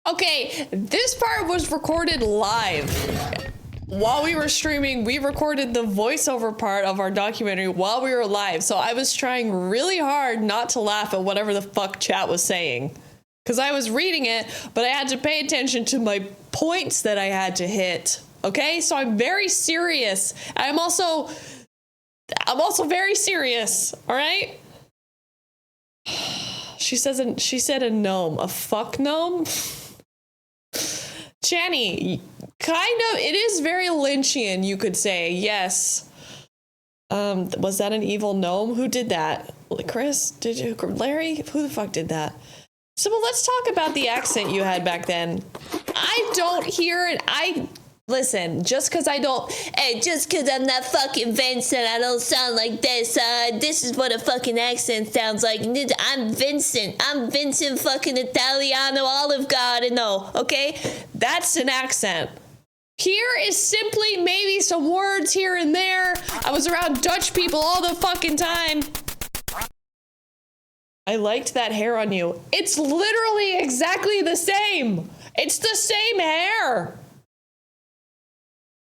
Okay, this part was recorded live. While we were streaming, we recorded the voiceover part of our documentary while we were live. So I was trying really hard not to laugh at whatever the fuck chat was saying. Because I was reading it, but I had to pay attention to my points that I had to hit. Okay, so I'm very serious. I'm also very serious. All right. She said a gnome, a fuck gnome. Channy, kind of. It is very Lynchian, you could say. Yes. Was that an evil gnome? Who did that? Chris? Did you? Larry? Who the fuck did that? So, well, let's talk about the accent you had back then. I don't hear it. Listen, just because I'm not fucking Vincent, I don't sound like this. This is what a fucking accent sounds like. I'm Vincent. I'm Vincent fucking Italiano Olive Gardeno, okay? That's an accent. Here is simply maybe some words here and there. I was around Dutch people all the fucking time. I liked that hair on you. It's literally exactly the same. It's the same hair.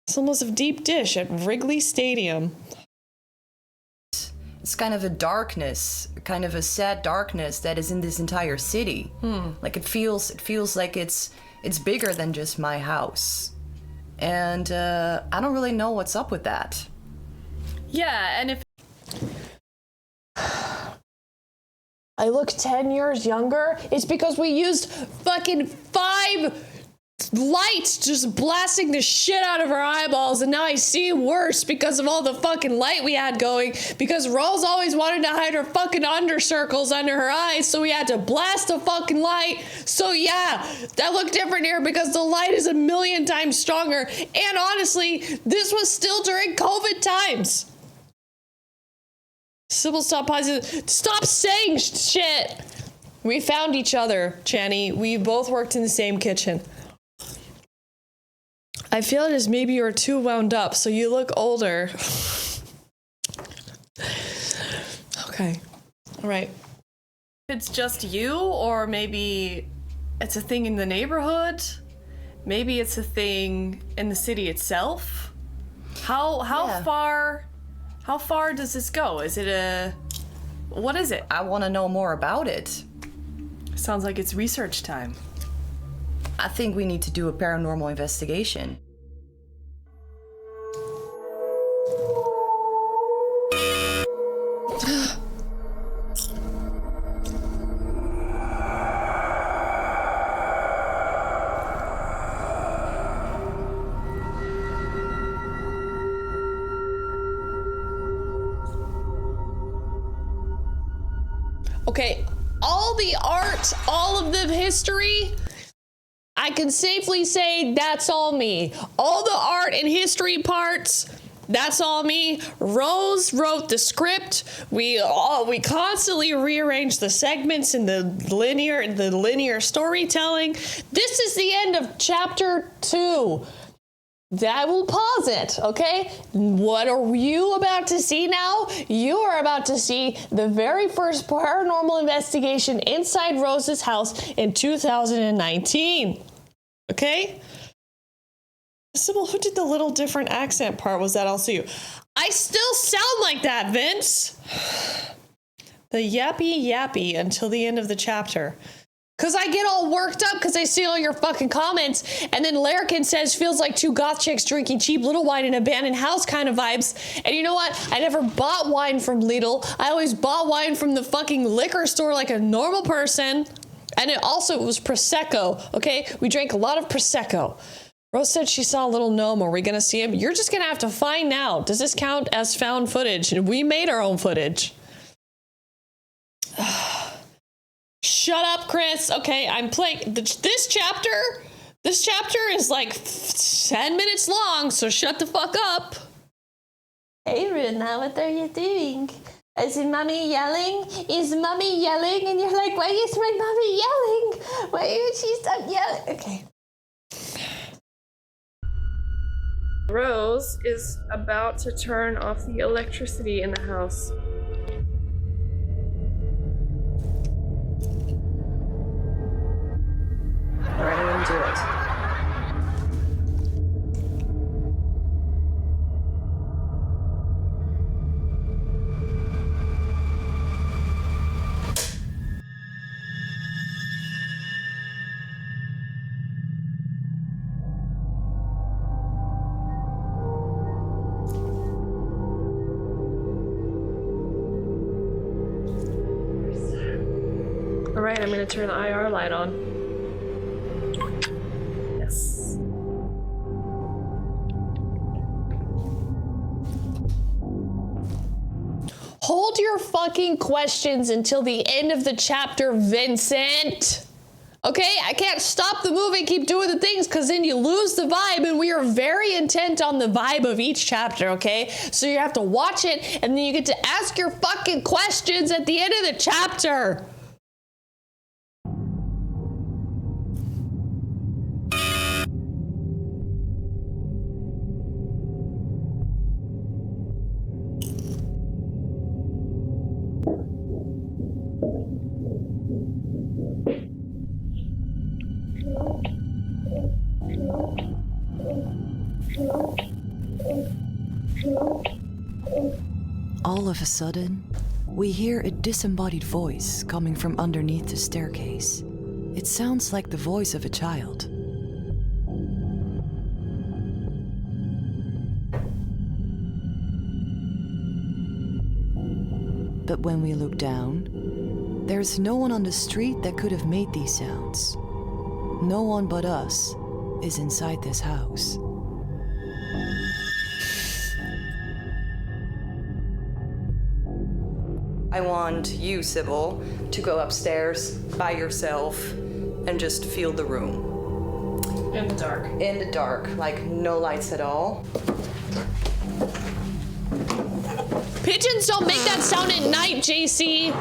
It's almost a deep dish at Wrigley Stadium. It's kind of a darkness, kind of a sad darkness that is in this entire city. Like it feels like it's bigger than just my house. And I don't really know what's up with that. Yeah, and if I look 10 years younger, it's because we used fucking 5 lights just blasting the shit out of our eyeballs, and now I see worse because of all the fucking light we had going, because Rose always wanted to hide her fucking under circles under her eyes, so we had to blast the fucking light. So yeah, that looked different here because the light is 1,000,000 times stronger, and honestly, this was still during COVID times. Sybil, stop pausing. Stop saying shit. We found each other, Channy. We both worked in the same kitchen. I feel it as maybe you're too wound up, so you look older. Okay. All right. It's just you, or maybe it's a thing in the neighborhood. Maybe it's a thing in the city itself. How far does this go? Is it what is it? I want to know more about it. Sounds like it's research time. I think we need to do a paranormal investigation. Okay, all the art, all of the history, I can safely say that's all me. All the art and history parts, that's all me. Rose wrote the script. We constantly rearrange the segments in the linear storytelling. This is the end of chapter 2. I will pause it, okay? What are you about to see now? You are about to see the very first paranormal investigation inside Rose's house in 2019. Okay? Sybil, who did the little different accent part? Was that also you? I still sound like that, Vince. The yappy until the end of the chapter. Because I get all worked up because I see all your fucking comments. And then Larrikin says, feels like two goth chicks drinking cheap little wine in an abandoned house kind of vibes. And you know what? I never bought wine from Lidl. I always bought wine from the fucking liquor store like a normal person. And it was Prosecco, okay? We drank a lot of Prosecco. Rose said she saw a little gnome. Are we going to see him? You're just going to have to find out. Does this count as found footage? And we made our own footage. Shut up, Chris. Okay, I'm playing this chapter. This chapter is like 10 minutes long, so shut the fuck up. Hey, Runa, what are you doing? Is mommy yelling? Is mommy yelling? And you're like, why is my mommy yelling? Why would she stop yelling? Okay. Rose is about to turn off the electricity in the house. Alright, I'm gonna do it. Alright, I'm gonna turn the IR light on. Yes. Hold your fucking questions until the end of the chapter, Vincent. Okay, I can't stop the movie, keep doing the things, because then you lose the vibe, and we are very intent on the vibe of each chapter, okay? So you have to watch it, and then you get to ask your fucking questions at the end of the chapter. All of a sudden, we hear a disembodied voice coming from underneath the staircase. It sounds like the voice of a child. But when we look down, there's no one on the street that could have made these sounds. No one but us is inside this house. I want you, Sybil, to go upstairs by yourself and just feel the room. In the dark. In the dark, like no lights at all. Pigeons don't make that sound at night, JC.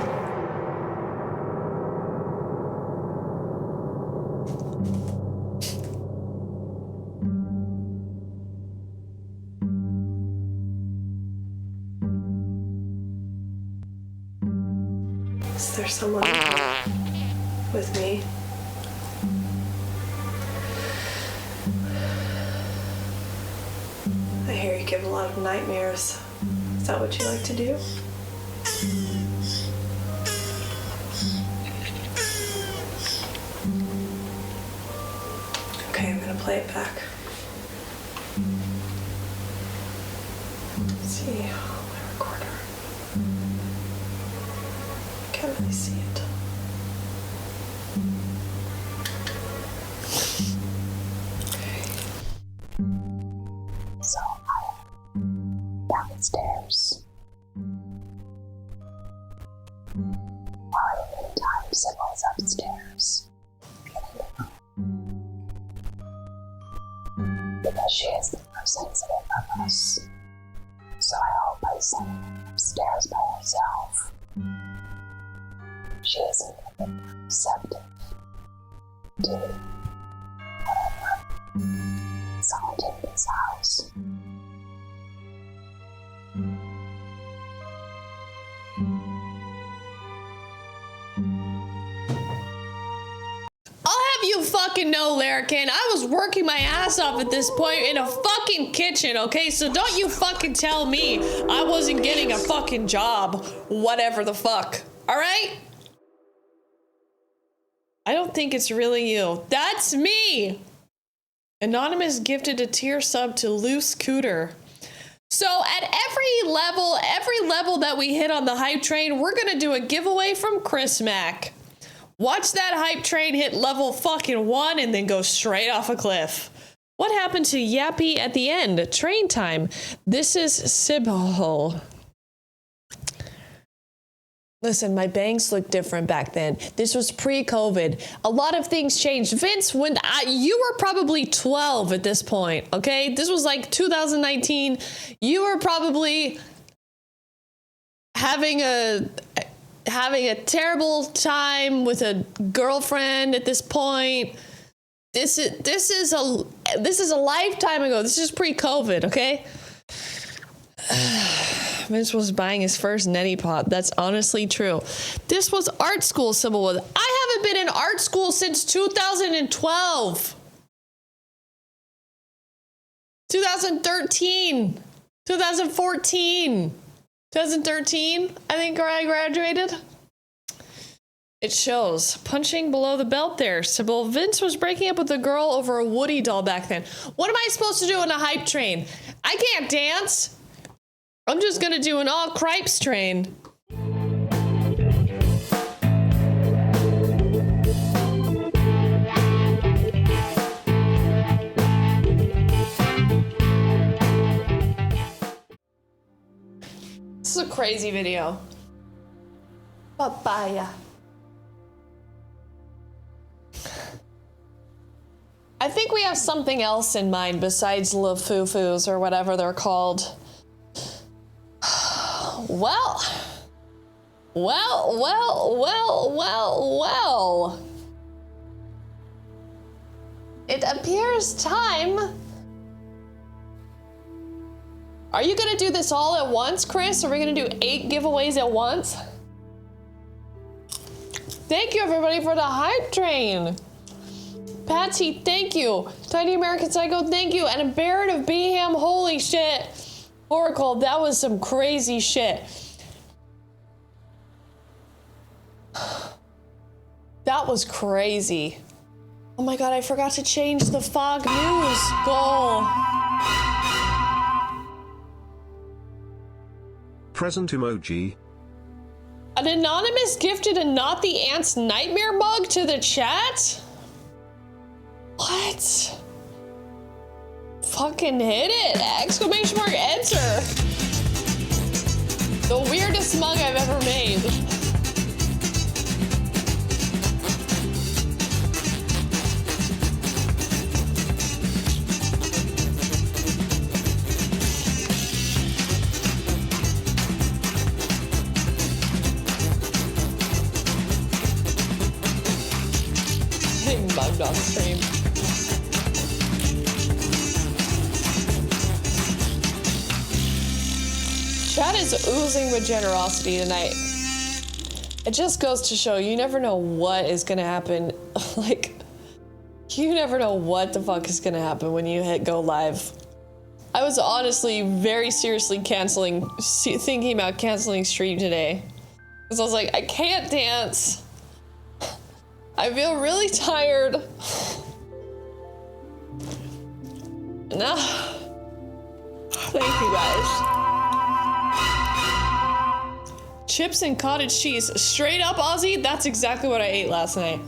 Is there someone with me? I hear you give a lot of nightmares. Is that what you like to do? Okay, I'm gonna play it back. Let's see my recorder. Can't really see it. Okay. So I'm downstairs. While Sybil's upstairs, because she is the most sensitive of us. So I hope by sending her upstairs by herself, she isn't even receptive to whatever is haunting this house. I'll have you fucking know, Larrikin, I was working my ass off at this point in a fucking kitchen, okay? So don't you fucking tell me I wasn't getting a fucking job, whatever the fuck, alright? I don't think it's really you. That's me! Anonymous gifted a tier sub to Loose Cooter. So at every level that we hit on the hype train, we're gonna do a giveaway from Chris Mack. Watch that hype train hit level fucking 1 and then go straight off a cliff. What happened to Yappy at the end? Train time. This is Sybil. Listen, my bangs looked different back then. This was pre-COVID. A lot of things changed. Vince, you were probably 12 at this point, okay? This was like 2019. You were probably having a terrible time with a girlfriend at this point. This is a lifetime ago. This is pre-COVID, okay? Vince was buying his first neti pot. That's honestly true. This was art school, Sybil was. I haven't been in art school since 2012. 2013. 2014. 2013, I think, where I graduated. It shows. Punching below the belt there, Sybil. Vince was breaking up with a girl over a Woody doll back then. What am I supposed to do in a hype train? I can't dance. I'm just gonna do an all cripes train. This is a crazy video. Papaya. I think we have something else in mind besides Lafufus or whatever they're called. Well. It appears time. Are you gonna do this all at once, Chris? Are we gonna do 8 giveaways at once? Thank you, everybody, for the hype train. Patsy, thank you. Tiny American Psycho, thank you. And a Barrett of Beham, holy shit. Oracle, that was some crazy shit. That was crazy. Oh my god, I forgot to change the fog news goal. Present emoji. An anonymous gifted a Not the Ants nightmare mug to the chat? What? Fucking hit it! Exclamation mark enter! The weirdest mug I've ever made. Getting bugged on stream. Chat is oozing with generosity tonight. It just goes to show you never know what is gonna happen. Like, you never know what the fuck is gonna happen when you hit go live. I was honestly very seriously thinking about canceling stream today. Because I was like, I can't dance. I feel really tired. No. Thank you guys. Chips and cottage cheese. Straight up, Aussie, that's exactly what I ate last night.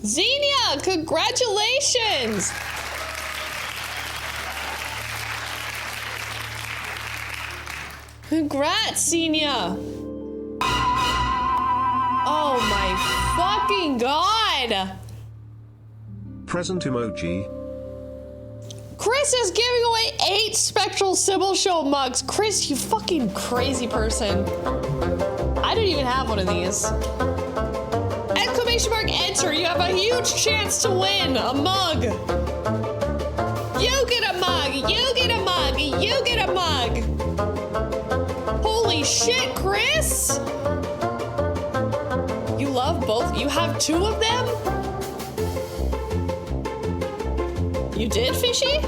Xenia, congratulations! Congrats, Senior. Oh my fucking god. Present emoji. Chris is giving away 8 Spectral Sybil Show mugs. Chris, you fucking crazy person. I don't even have one of these. Exclamation mark enter. You have a huge chance to win a mug. You get a mug. You get a mug. You get a mug. Holy shit, Chris. You love both. You have 2 of them? You did, Fishy?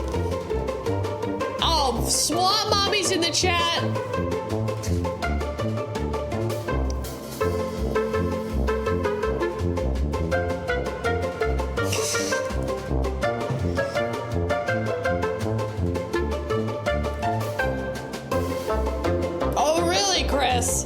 Oh, Swamp Mommy's in the chat. Oh, really, Chris?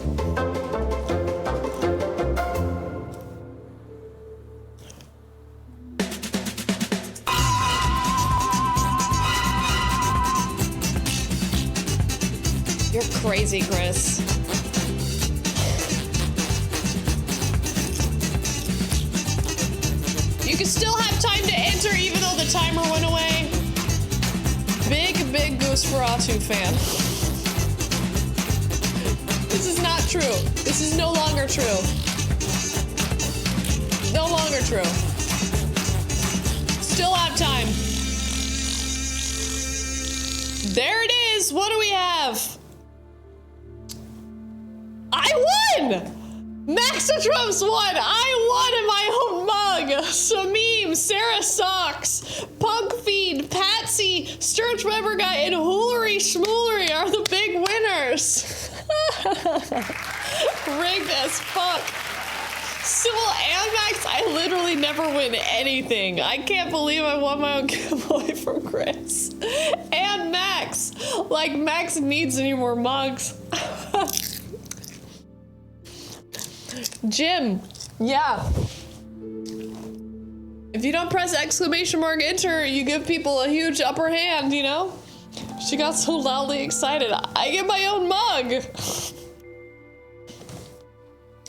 You're crazy, Chris. You can still have time to enter even though the timer went away. Big Goose Ferratu fan. This is not true. This is no longer true. No longer true. Still have time. There it is. What do we have? I won! Maxa Trumps won! I won in my own mug! Samim, Sarah Socks, Punk Fiend, Patsy, Sturge Weber Guy, and Hoolery Schmoolery are the big winners. Rigged as fuck. Sybil and Max, I literally never win anything. I can't believe I won my own giveaway from Chris. And Max. Like, Max needs any more mugs. Jim, yeah. If you don't press exclamation mark enter, you give people a huge upper hand, you know? She got so loudly excited. I get my own mug.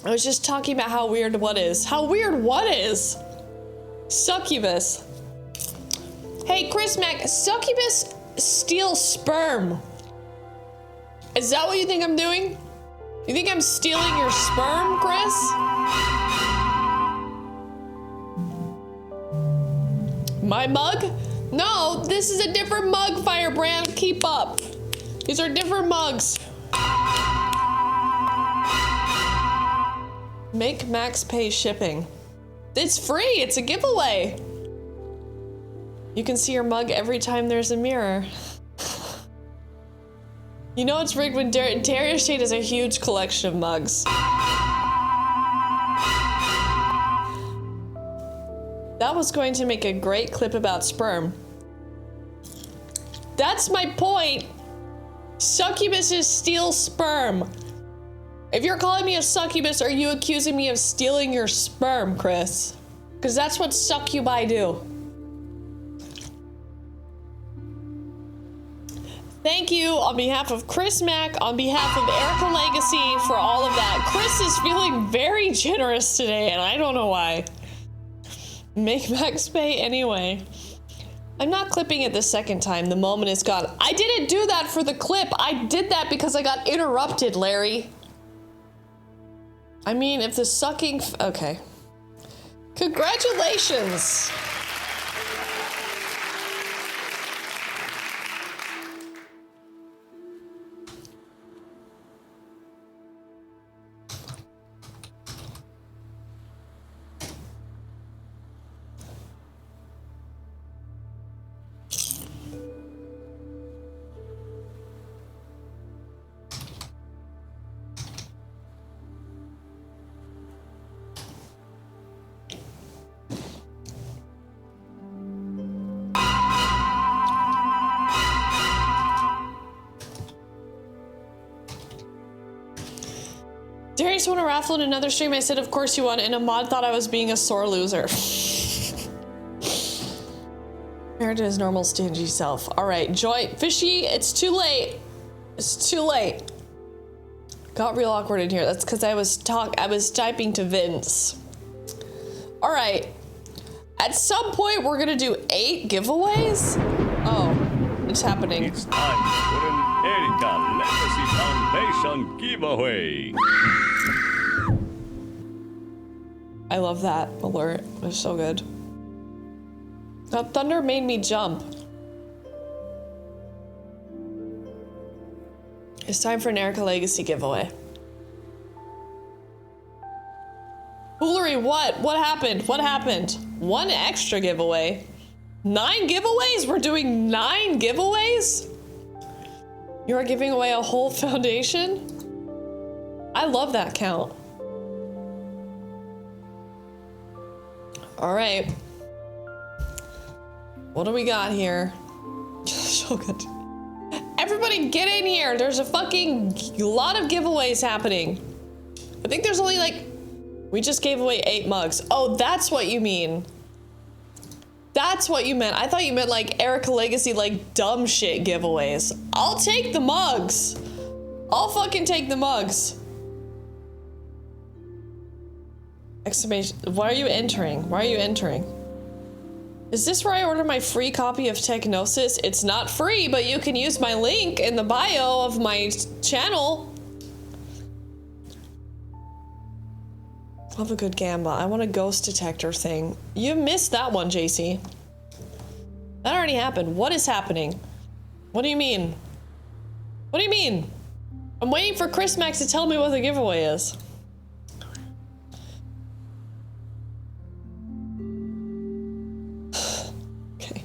I was just talking about how weird what is. How weird what is? Succubus. Hey, Chris Mac, succubus steals sperm. Is that what you think I'm doing? You think I'm stealing your sperm, Chris? My mug? No, this is a different mug, Firebrand. Keep up. These are different mugs. Make Max pay shipping. It's free. It's a giveaway. You can see your mug every time there's a mirror. You know it's rigged when Daria Shade has a huge collection of mugs. That was going to make a great clip about sperm. That's my point. Succubuses steal sperm. If you're calling me a succubus, are you accusing me of stealing your sperm, Chris? Because that's what succubi do. Thank you on behalf of Chris Mack, on behalf of Erica Legacy for all of that. Chris is feeling very generous today, and I don't know why. Make Max pay anyway. I'm not clipping it the second time. The moment is gone. I didn't do that for the clip. I did that because I got interrupted, Larry. I mean, if the sucking... Okay. Congratulations. Darius won a raffle in another stream. I said, of course you won, and a mod thought I was being a sore loser. Compared to his normal stingy self. All right, Joy, Fishy, it's too late. It's too late. Got real awkward in here. That's because I was typing to Vince. All right. At some point, we're gonna do 8 giveaways. Oh, it's happening. It's time for an Erika Legacy Foundation giveaway. I love that alert. It's so good. That thunder made me jump. It's time for an Erika Legacy giveaway. Foolery, what? What happened? What happened? 1 extra giveaway. 9 giveaways? We're doing 9 giveaways? You are giving away a whole foundation? I love that count. All right. What do we got here? So good. Everybody get in here. There's a fucking lot of giveaways happening. I think there's only like, we just gave away 8 mugs. Oh, that's what you mean. That's what you meant. I thought you meant like Erika Legacy, like dumb shit giveaways. I'll take the mugs. I'll fucking take the mugs. Exclamation. Why are you entering? Why are you entering? Is this where I order my free copy of Technosis? It's not free, but you can use my link in the bio of my channel. Love a good gamba. I want a ghost detector thing. You missed that one, JC. That already happened. What is happening? What do you mean? What do you mean? I'm waiting for Chris Max to tell me what the giveaway is. Okay.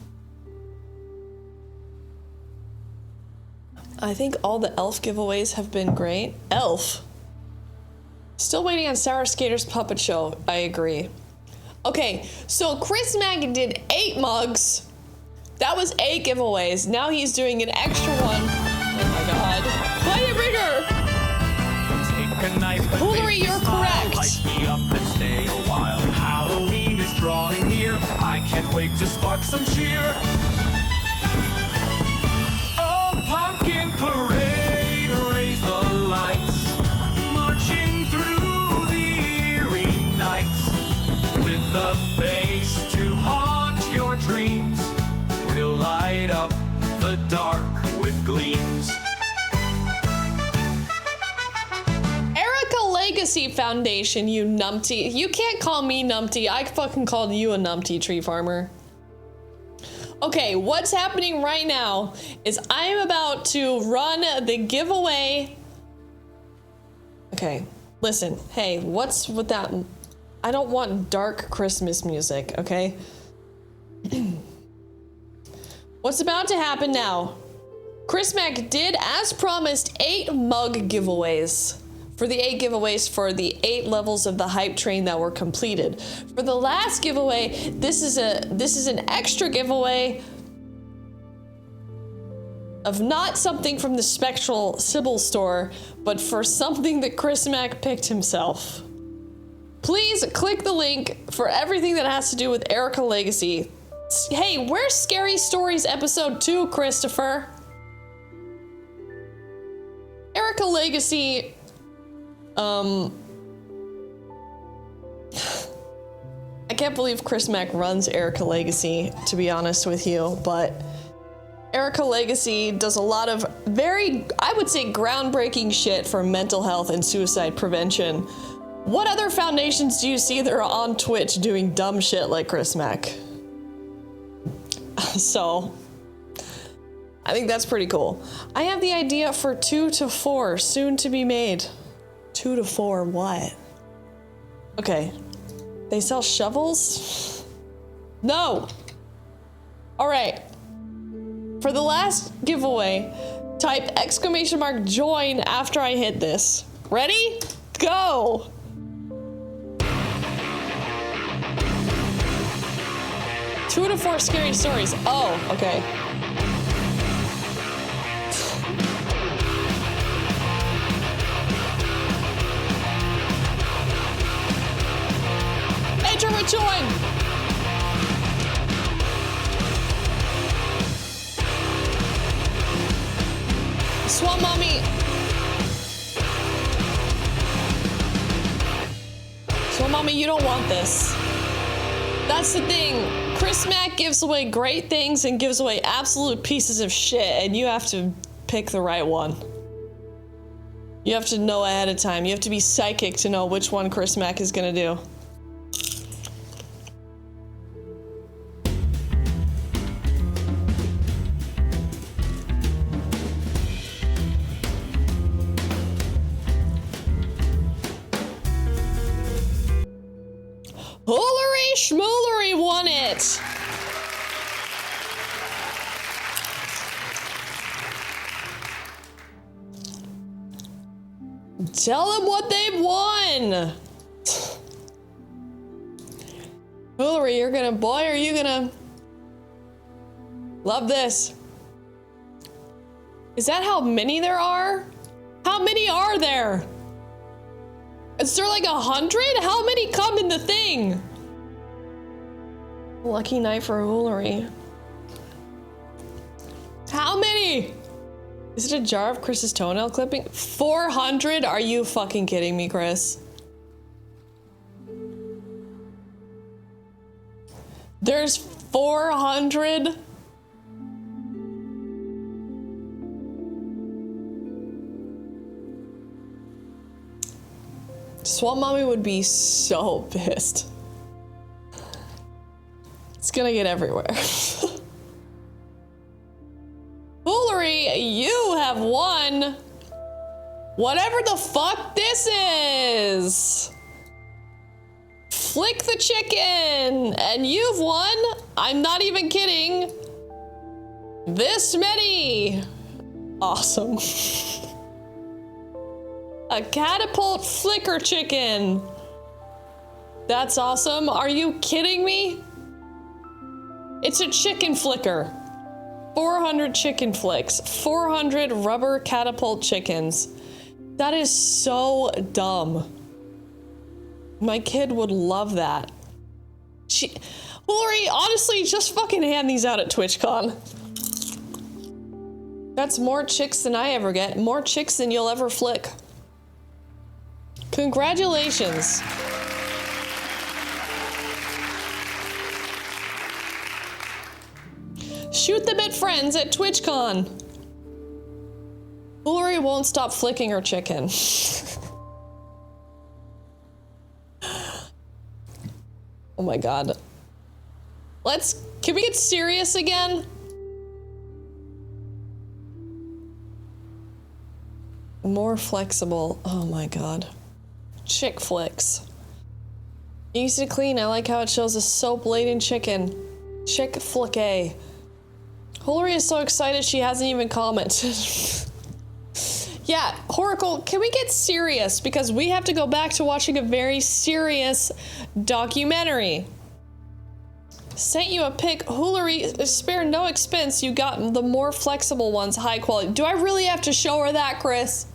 I think all the elf giveaways have been great. Elf? Still waiting on Sarah Skater's puppet show. I agree. Okay, so Chris Mack did 8 mugs. That was 8 giveaways. Now he's doing an extra one. Oh my god. Play it bigger! Foolery, you're correct. Light me up and stay a while. Halloween is drawing near. I can't wait to spark some cheer. Oh, pumpkin parade, raise the lights. Marching through the eerie nights. With a face to haunt your dreams. We'll light up the dark with gleams. Erika Legacy Foundation, you numpty. You can't call me numpty. I fucking called you a numpty, tree farmer. Okay, what's happening right now is I'm about to run the giveaway. Okay, listen. Hey, what's with that? I don't want dark Christmas music, okay? What's about to happen now? Chris Mack did, as promised, 8 mug giveaways. For the 8 giveaways for the 8 levels of the hype train that were completed. For the last giveaway, this is an extra giveaway of not something from the Spectral Sybil store, but for something that Chris Mack picked himself. Please click the link for everything that has to do with Erika Legacy. Hey, where's Scary Stories episode 2, Christopher? Erika Legacy, I can't believe Chris Mack runs Erika Legacy, to be honest with you, but Erika Legacy does a lot of very, I would say, groundbreaking shit for mental health and suicide prevention. What other foundations do you see that are on Twitch doing dumb shit like Chris Mack? So, I think that's pretty cool. I have the idea for 2 to 4 soon to be made. 2 to 4 what? Okay. They sell shovels? No! Alright. For the last giveaway, type !join after I hit this. Ready? Go! Two to 4 scary stories. Oh, okay. Enter a join. Swamp Mommy. Mommy, you don't want this. That's the thing. Chris Mack gives away great things and gives away absolute pieces of shit, and you have to pick the right one. You have to know ahead of time. You have to be psychic to know which one Chris Mack is gonna do. Hoolery Schmoolery won it! Tell them what they've won! Hoolery, you're gonna, boy, are you gonna love this. Is that how many there are? How many are there? Is there like 100? How many come in the thing? Lucky night for Hoolery. How many? Is it a jar of Chris's toenail clipping? 400? Are you fucking kidding me, Chris? There's 400? Swamp Mommy would be so pissed. It's gonna get everywhere. Foolery, you have won whatever the fuck this is. Flick the chicken, and you've won, I'm not even kidding, this many. Awesome. A catapult flicker chicken. That's awesome. Are you kidding me? It's a chicken flicker. 400 chicken flicks. 400 rubber catapult chickens. That is so dumb. My kid would love that. Hillary, honestly, just fucking hand these out at TwitchCon. That's more chicks than I ever get. More chicks than you'll ever flick. Congratulations. Shoot them at friends at TwitchCon. Hillary won't stop flicking her chicken. Oh my god. Can we get serious again? More flexible. Oh my god. Chick flicks. Easy to clean. I like how it shows a soap-laden chicken. Chick flick-a. Hillary is so excited she hasn't even commented. Yeah, Horacle, can we get serious? Because we have to go back to watching a very serious documentary. Sent you a pic. Hillary, spare no expense. You got the more flexible ones, high quality. Do I really have to show her that, Chris?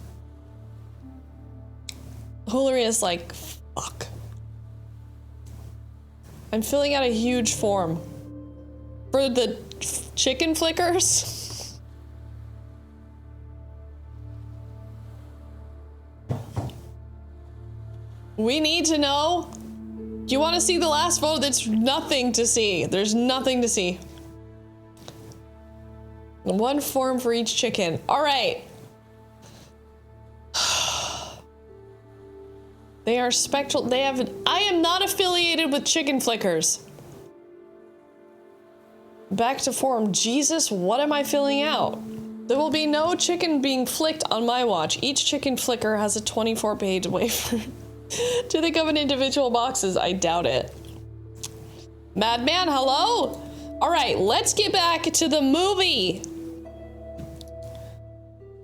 Hillary is like, fuck. I'm filling out a huge form. For the chicken flickers? We need to know. Do you want to see the last photo? That's nothing to see. There's nothing to see. One form for each chicken. All right. They are spectral. I am not affiliated with chicken flickers. Back to form. Jesus, what am I filling out? There will be no chicken being flicked on my watch. Each chicken flicker has a 24-page waiver. Do they come in individual boxes? I doubt it. Madman, hello? All right, let's get back to the movie.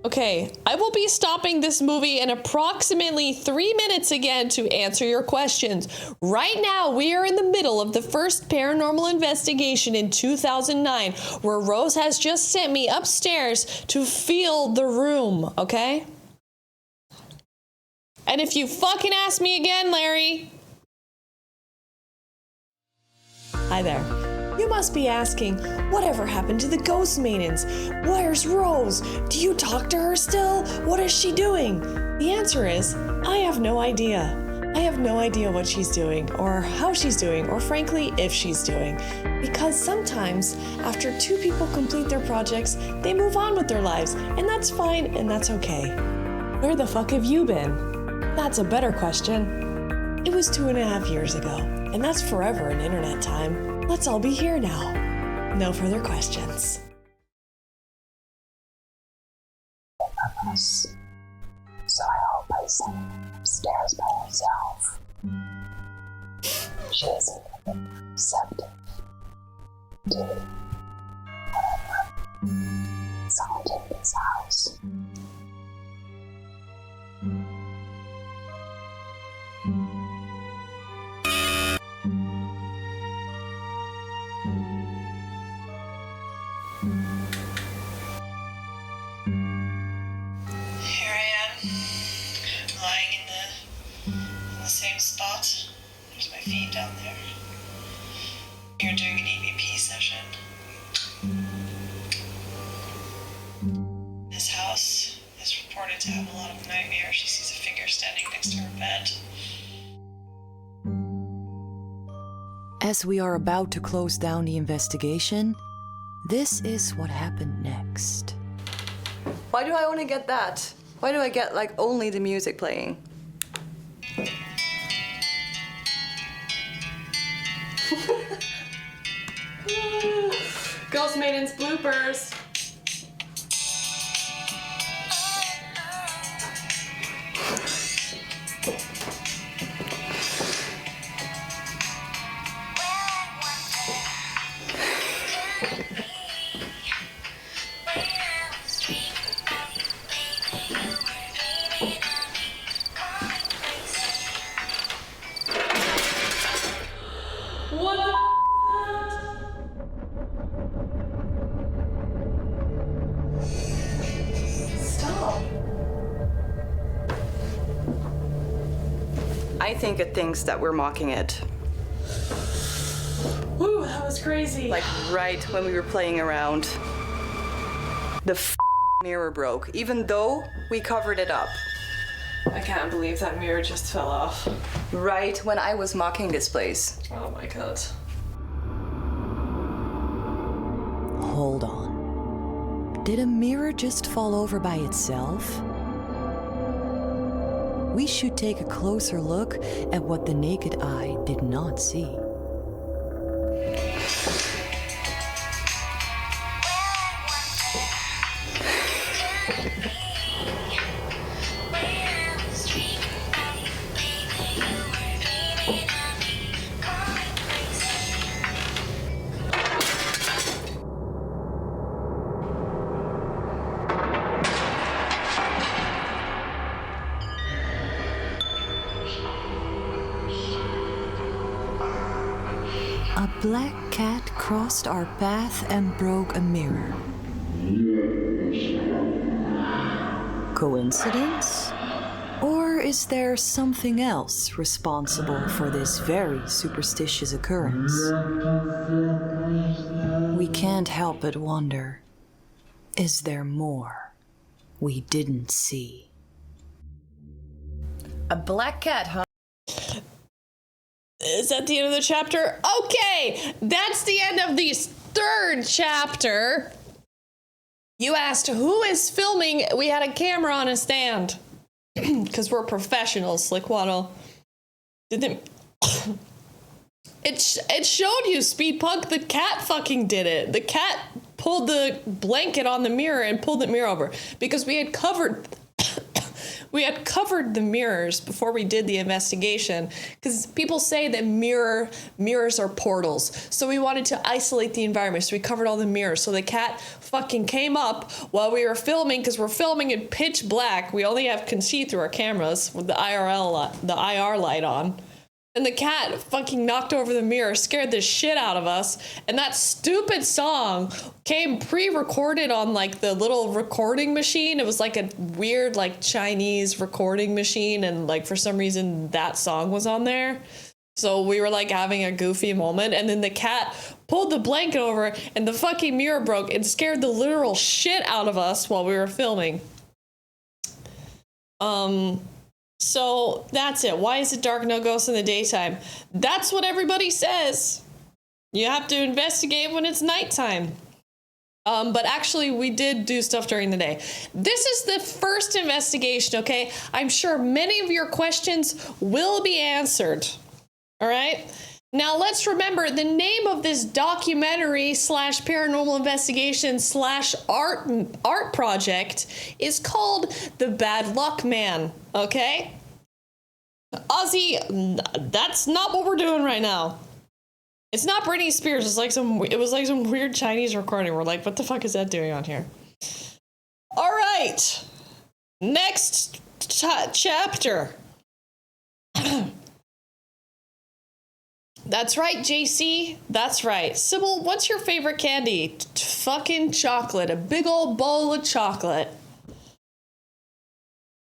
Okay, I will be stopping this movie in approximately 3 minutes again to answer your questions. Right now, we are in the middle of the first paranormal investigation in 2009, where Rose has just sent me upstairs to feel the room, okay? And if you fucking ask me again, Larry. Hi there. You must be asking, whatever happened to the ghost maidens? Where's Rose? Do you talk to her still? What is she doing? The answer is, I have no idea. I have no idea what she's doing, or how she's doing, or frankly, if she's doing. Because sometimes, after two people complete their projects, they move on with their lives, and that's fine, and that's okay. Where the fuck have you been? That's a better question. It was 2.5 years ago, and that's forever in internet time. Let's all be here now. No further questions. Purpose. So I hope by sending her upstairs by herself. She isn't receptive to whatever is haunting this house. Here I am, lying in the same spot. There's my feet down there. You're doing an EVP session. This house is reported to have a lot of nightmares. She sees a figure standing next to her bed. As we are about to close down the investigation, this is what happened next. Why do I only get that? Why do I get, like, only the music playing? Ghost Maiden's bloopers. I think it thinks that we're mocking it. Woo, that was crazy. Like right when we were playing around. The mirror broke, even though we covered it up. I can't believe that mirror just fell off. Right when I was mocking this place. Oh my god. Hold on. Did a mirror just fall over by itself? We should take a closer look at what the naked eye did not see. A black cat crossed our path and broke a mirror. Coincidence? Or is there something else responsible for this very superstitious occurrence? We can't help but wonder, is there more we didn't see? A black cat, huh? Is that the end of the chapter? Okay, that's the end of the third chapter. You asked who is filming. We had a camera on a stand. Because we're professionals, Slickwaddle. It showed you, Speed Punk. The cat fucking did it. The cat pulled the blanket on the mirror and pulled the mirror over. Because we had covered the mirrors before we did the investigation, because people say that mirrors are portals. So we wanted to isolate the environment, so we covered all the mirrors. So the cat fucking came up while we were filming, because we're filming in pitch black. We only can see through our cameras with the IR light on. And the cat fucking knocked over the mirror, scared the shit out of us. And that stupid song came pre-recorded on like the little recording machine. It was like a weird like Chinese recording machine. And like for some reason that song was on there. So we were like having a goofy moment. And then the cat pulled the blanket over and the fucking mirror broke and scared the literal shit out of us while we were filming. So that's it. Why is it dark, no ghosts in the daytime? That's what everybody says. You have to investigate when it's nighttime. But actually, we did do stuff during the day. This is the first investigation, okay? I'm sure many of your questions will be answered. All right? Now, let's remember the name of this documentary / paranormal investigation / art project is called The Bad Luck Man, okay? Ozzy, that's not what we're doing right now. It's not Britney Spears. It was like some weird Chinese recording. We're like, what the fuck is that doing on here? All right. Next chapter. That's right, JC. That's right. Sybil, what's your favorite candy? Fucking chocolate. A big old bowl of chocolate.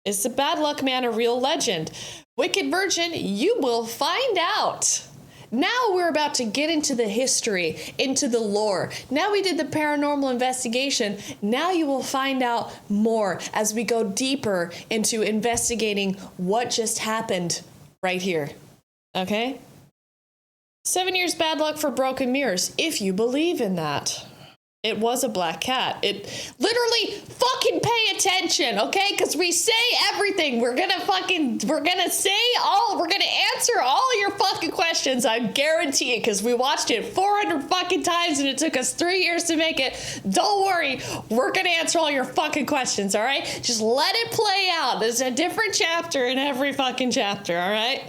Is the Bad Luck Man a real legend? Wicked Virgin, you will find out. Now we're about to get into the history, into the lore. Now we did the paranormal investigation. Now you will find out more as we go deeper into investigating what just happened right here. Okay? 7 years bad luck for broken mirrors, if you believe in that. It was a black cat. It literally fucking pay attention, okay? Because we say everything. We're gonna answer all your fucking questions. I guarantee it, because we watched it 400 fucking times and it took us 3 years to make it. Don't worry, we're gonna answer all your fucking questions, all right? Just let it play out. There's a different chapter in every fucking chapter, all right?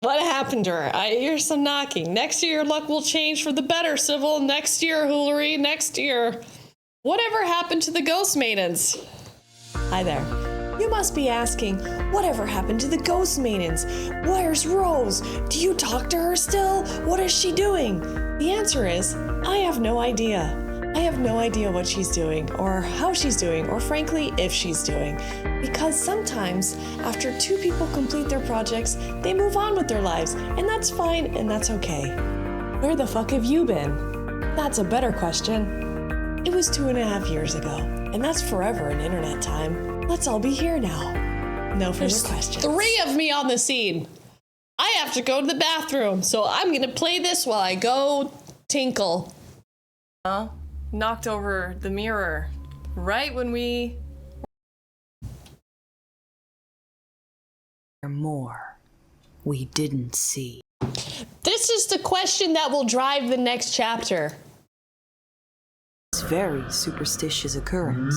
What happened to her? I hear some knocking. Next year, your luck will change for the better, Sybil. Next year, Hoolery. Next year. Whatever happened to the Ghost Maidens? Hi there. You must be asking, whatever happened to the Ghost Maidens? Where's Rose? Do you talk to her still? What is she doing? The answer is, I have no idea. I have no idea what she's doing, or how she's doing, or frankly, if she's doing. Because sometimes, after two people complete their projects, they move on with their lives, and that's fine, and that's okay. Where the fuck have you been? That's a better question. It was 2.5 years ago, and that's forever in internet time. Let's all be here now. No further questions. 3 of me on the scene. I have to go to the bathroom, so I'm gonna play this while I go tinkle. Knocked over the mirror right when we... More we didn't see. This is the question that will drive the next chapter. It's a very superstitious occurrence.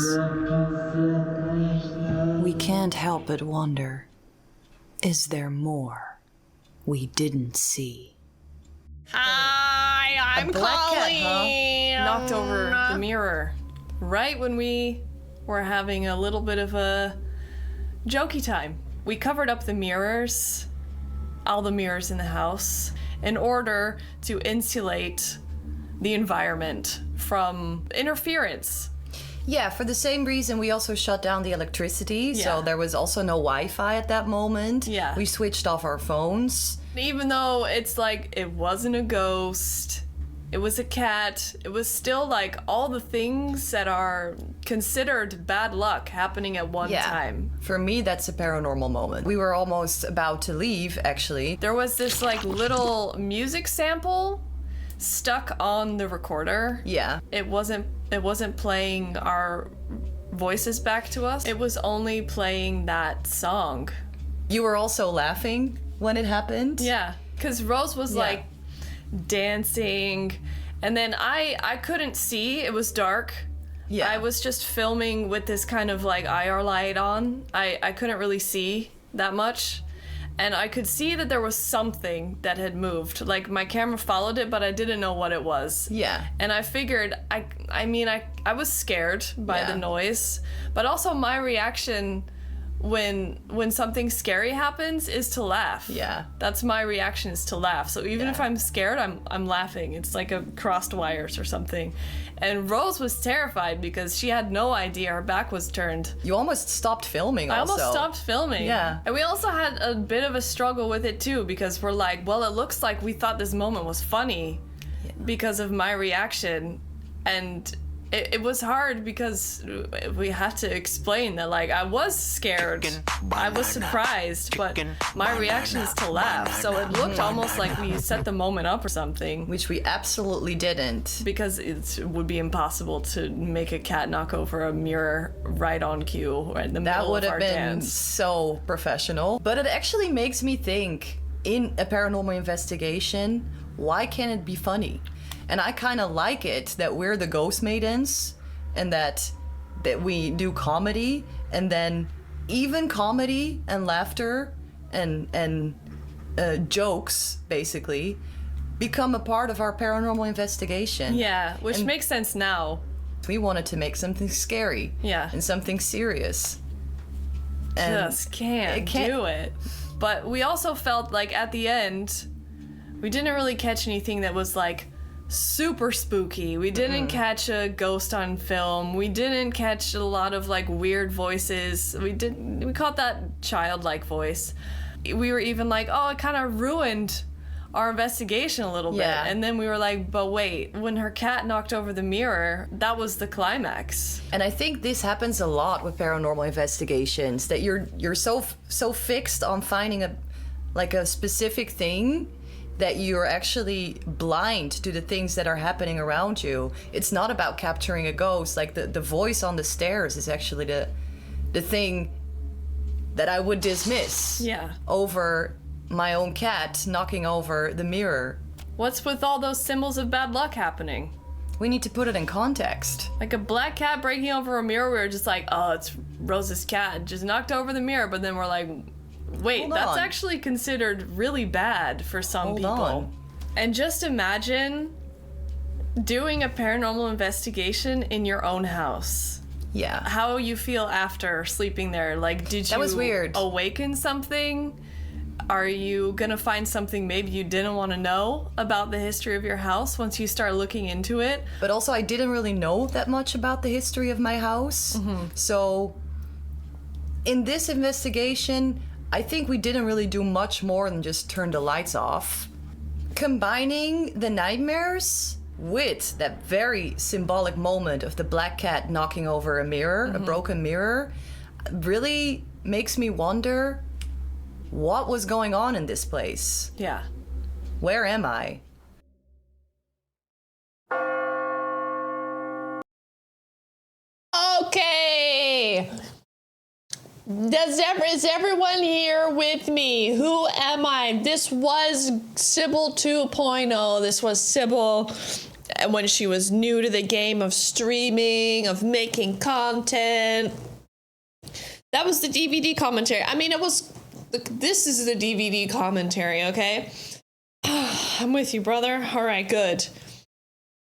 We can't help but wonder, is there more we didn't see? Hi, I'm calling. Knocked over the mirror right when we were having a little bit of a jokey time. We covered up the mirrors, all the mirrors in the house, in order to insulate the environment from interference. Yeah, for the same reason we also shut down the electricity, so there was also no Wi-Fi at that moment. Yeah. We switched off our phones. Even though it's like, it wasn't a ghost, it was a cat, it was still like all the things that are considered bad luck happening at one time. For me, that's a paranormal moment. We were almost about to leave, actually. There was this like little music sample stuck on the recorder. Yeah. It wasn't playing our voices back to us. It was only playing that song. You were also laughing when it happened? Yeah, because Rose was like dancing, and then I couldn't see. It was dark. Yeah. I was just filming with this kind of like IR light on. I couldn't really see that much. And I could see that there was something that had moved. Like, my camera followed it, but I didn't know what it was. Yeah. And I figured, I was scared by the noise, but also my reaction when something scary happens is to laugh. Yeah. That's my reaction, is to laugh. So even if I'm scared, I'm laughing. It's like a crossed wires or something. And Rose was terrified because she had no idea her back was turned. You almost stopped filming also. I almost stopped filming. Yeah. And we also had a bit of a struggle with it too, because we're like, well, it looks like we thought this moment was funny because of my reaction. And it was hard because we had to explain that, like, I was scared. I was surprised, but my reaction is to laugh. So it looked almost like we set the moment up or something. Which we absolutely didn't. Because it would be impossible to make a cat knock over a mirror right on cue in the middle of our dance. That would have been so professional. But it actually makes me think, in a paranormal investigation, why can't it be funny? And I kind of like it that we're the ghost maidens and that we do comedy, and then even comedy and laughter and jokes basically become a part of our paranormal investigation. Yeah, which makes sense now. We wanted to make something scary. Yeah. And something serious. And just can't do it. But we also felt like at the end, we didn't really catch anything that was like super spooky. We didn't catch a ghost on film. We didn't catch a lot of like weird voices. We caught that childlike voice. We were even like, oh, it kind of ruined our investigation a little bit. And then we were like, but wait, when her cat knocked over the mirror, that was the climax. And I think this happens a lot with paranormal investigations, that you're so fixed on finding a specific thing that you're actually blind to the things that are happening around you. It's not about capturing a ghost. Like the voice on the stairs is actually the thing that I would dismiss over my own cat knocking over the mirror. What's with all those symbols of bad luck happening? We need to put it in context. Like a black cat breaking over a mirror, we were just like, oh, it's Rose's cat. Just knocked over the mirror, but then we're like, wait, that's actually considered really bad for some people. And just imagine doing a paranormal investigation in your own house. Yeah. How you feel after sleeping there. Like, did you that was weird. Awaken something? Are you gonna find something maybe you didn't want to know about the history of your house once you start looking into it? But also, I didn't really know that much about the history of my house. So in this investigation, I think we didn't really do much more than just turn the lights off. Combining the nightmares with that very symbolic moment of the black cat knocking over a mirror, a broken mirror, really makes me wonder what was going on in this place. Yeah. Where am I? Okay. Is everyone here with me? Who am I? This was Sybil 2.0. This was Sybil when she was new to the game of streaming, of making content. That was the DVD commentary. I mean, this is the DVD commentary, okay? I'm with you, brother. All right, good.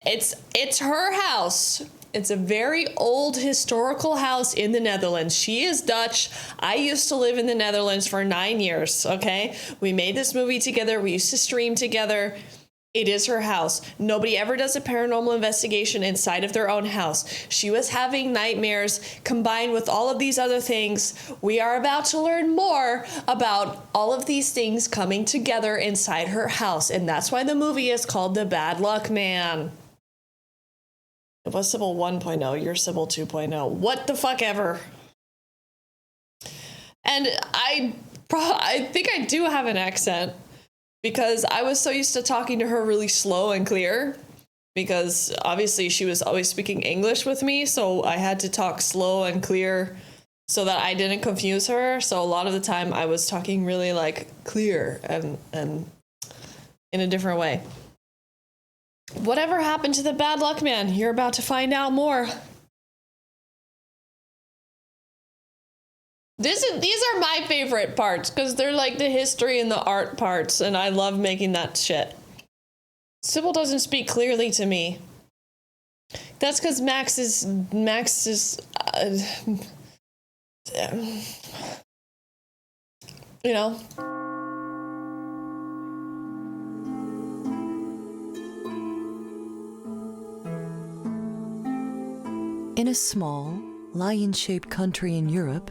It's her house. It's a very old historical house in the Netherlands. She is Dutch. I used to live in the Netherlands for 9 years, okay? We made this movie together. We used to stream together. It is her house. Nobody ever does a paranormal investigation inside of their own house. She was having nightmares combined with all of these other things. We are about to learn more about all of these things coming together inside her house. And that's why the movie is called The Bad Luck Man. It was Sybil 1.0, you're Sybil 2.0. What the fuck ever. And I think I do have an accent because I was so used to talking to her really slow and clear because obviously she was always speaking English with me, so I had to talk slow and clear so that I didn't confuse her. So a lot of the time I was talking really like clear and in a different way. Whatever happened to the bad luck man? You're about to find out more. These are my favorite parts because they're like the history and the art parts, and I love making that shit. Sybil doesn't speak clearly to me. That's because Max is you know. In a small, lion-shaped country in Europe,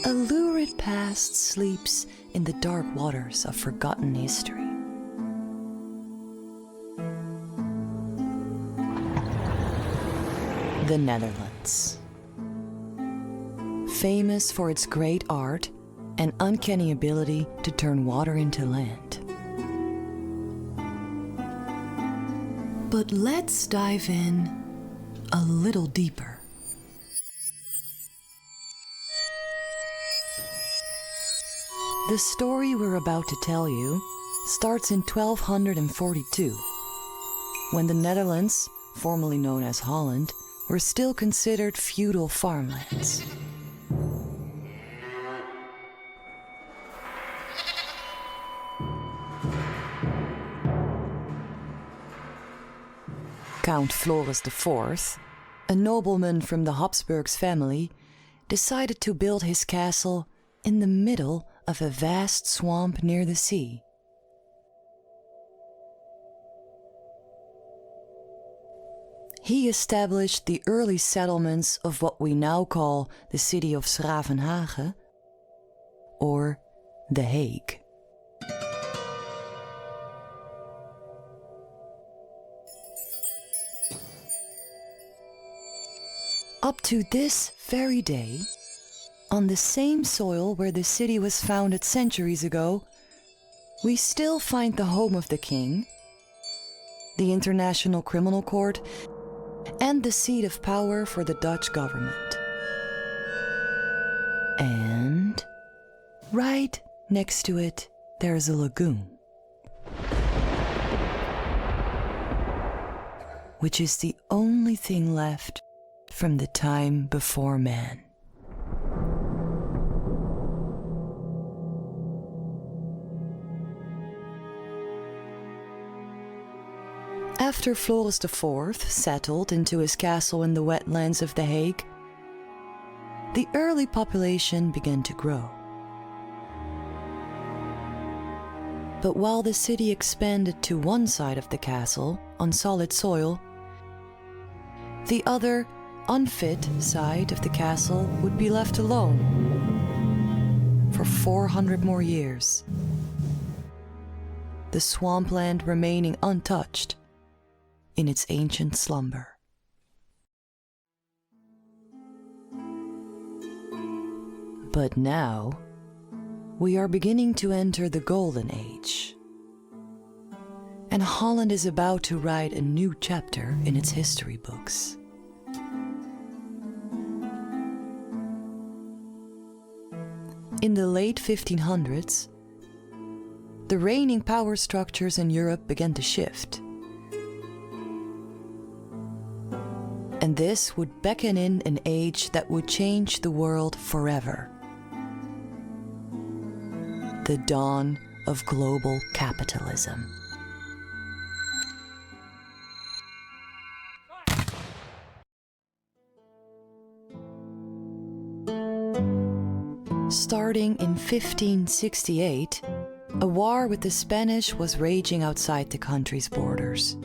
a lurid past sleeps in the dark waters of forgotten history. the Netherlands. Famous for its great art and uncanny ability to turn water into land. But let's dive in a little deeper. The story we're about to tell you starts in 1242, when the Netherlands, formerly known as Holland, were still considered feudal farmlands. Count Floris IV, a nobleman from the Habsburgs family, decided to build his castle in the middle of a vast swamp near the sea. He established the early settlements of what we now call the city of 's-Gravenhage, or The Hague. Up to this very day, on the same soil where the city was founded centuries ago, we still find the home of the king, the International Criminal Court, and the seat of power for the Dutch government. And right next to it, there's a lagoon, which is the only thing left from the time before man. After Floris IV settled into his castle in the wetlands of The Hague, the early population began to grow. But while the city expanded to one side of the castle on solid soil, the other, unfit side of the castle would be left alone for 400 more years, the swampland remaining untouched in its ancient slumber. But now, we are beginning to enter the Golden Age, and Holland is about to write a new chapter in its history books. In the late 1500s, the reigning power structures in Europe began to shift. And this would beckon in an age that would change the world forever. The dawn of global capitalism. Starting in 1568, a war with the Spanish was raging outside the country's borders,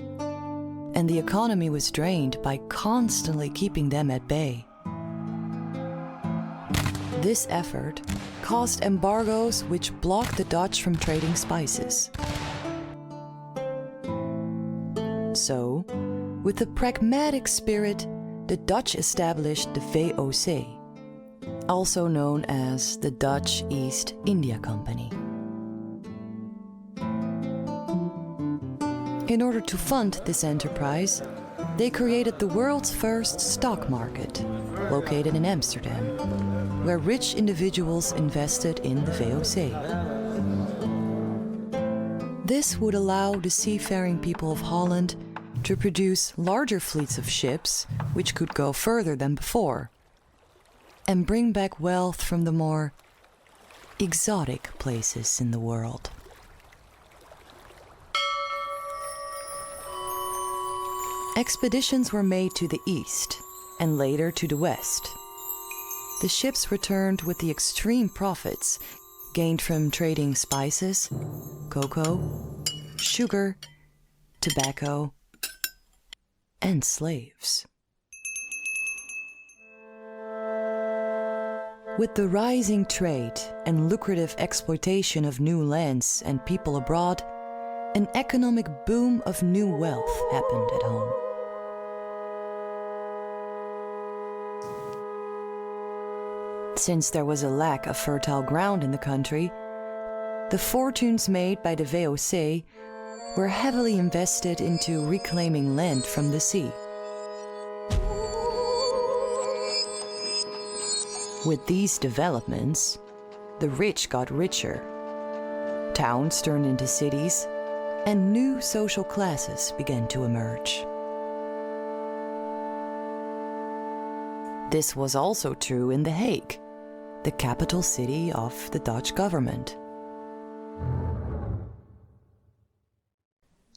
and the economy was drained by constantly keeping them at bay. This effort caused embargoes which blocked the Dutch from trading spices. So, with a pragmatic spirit, the Dutch established the VOC, also known as the Dutch East India Company. In order to fund this enterprise, they created the world's first stock market, located in Amsterdam, where rich individuals invested in the VOC. This would allow the seafaring people of Holland to produce larger fleets of ships, which could go further than before, and bring back wealth from the more exotic places in the world. Expeditions were made to the east and later to the west. The ships returned with the extreme profits gained from trading spices, cocoa, sugar, tobacco, and slaves. With the rising trade and lucrative exploitation of new lands and people abroad, an economic boom of new wealth happened at home. Since there was a lack of fertile ground in the country, the fortunes made by the VOC were heavily invested into reclaiming land from the sea. With these developments, the rich got richer, towns turned into cities, and new social classes began to emerge. This was also true in The Hague, the capital city of the Dutch government.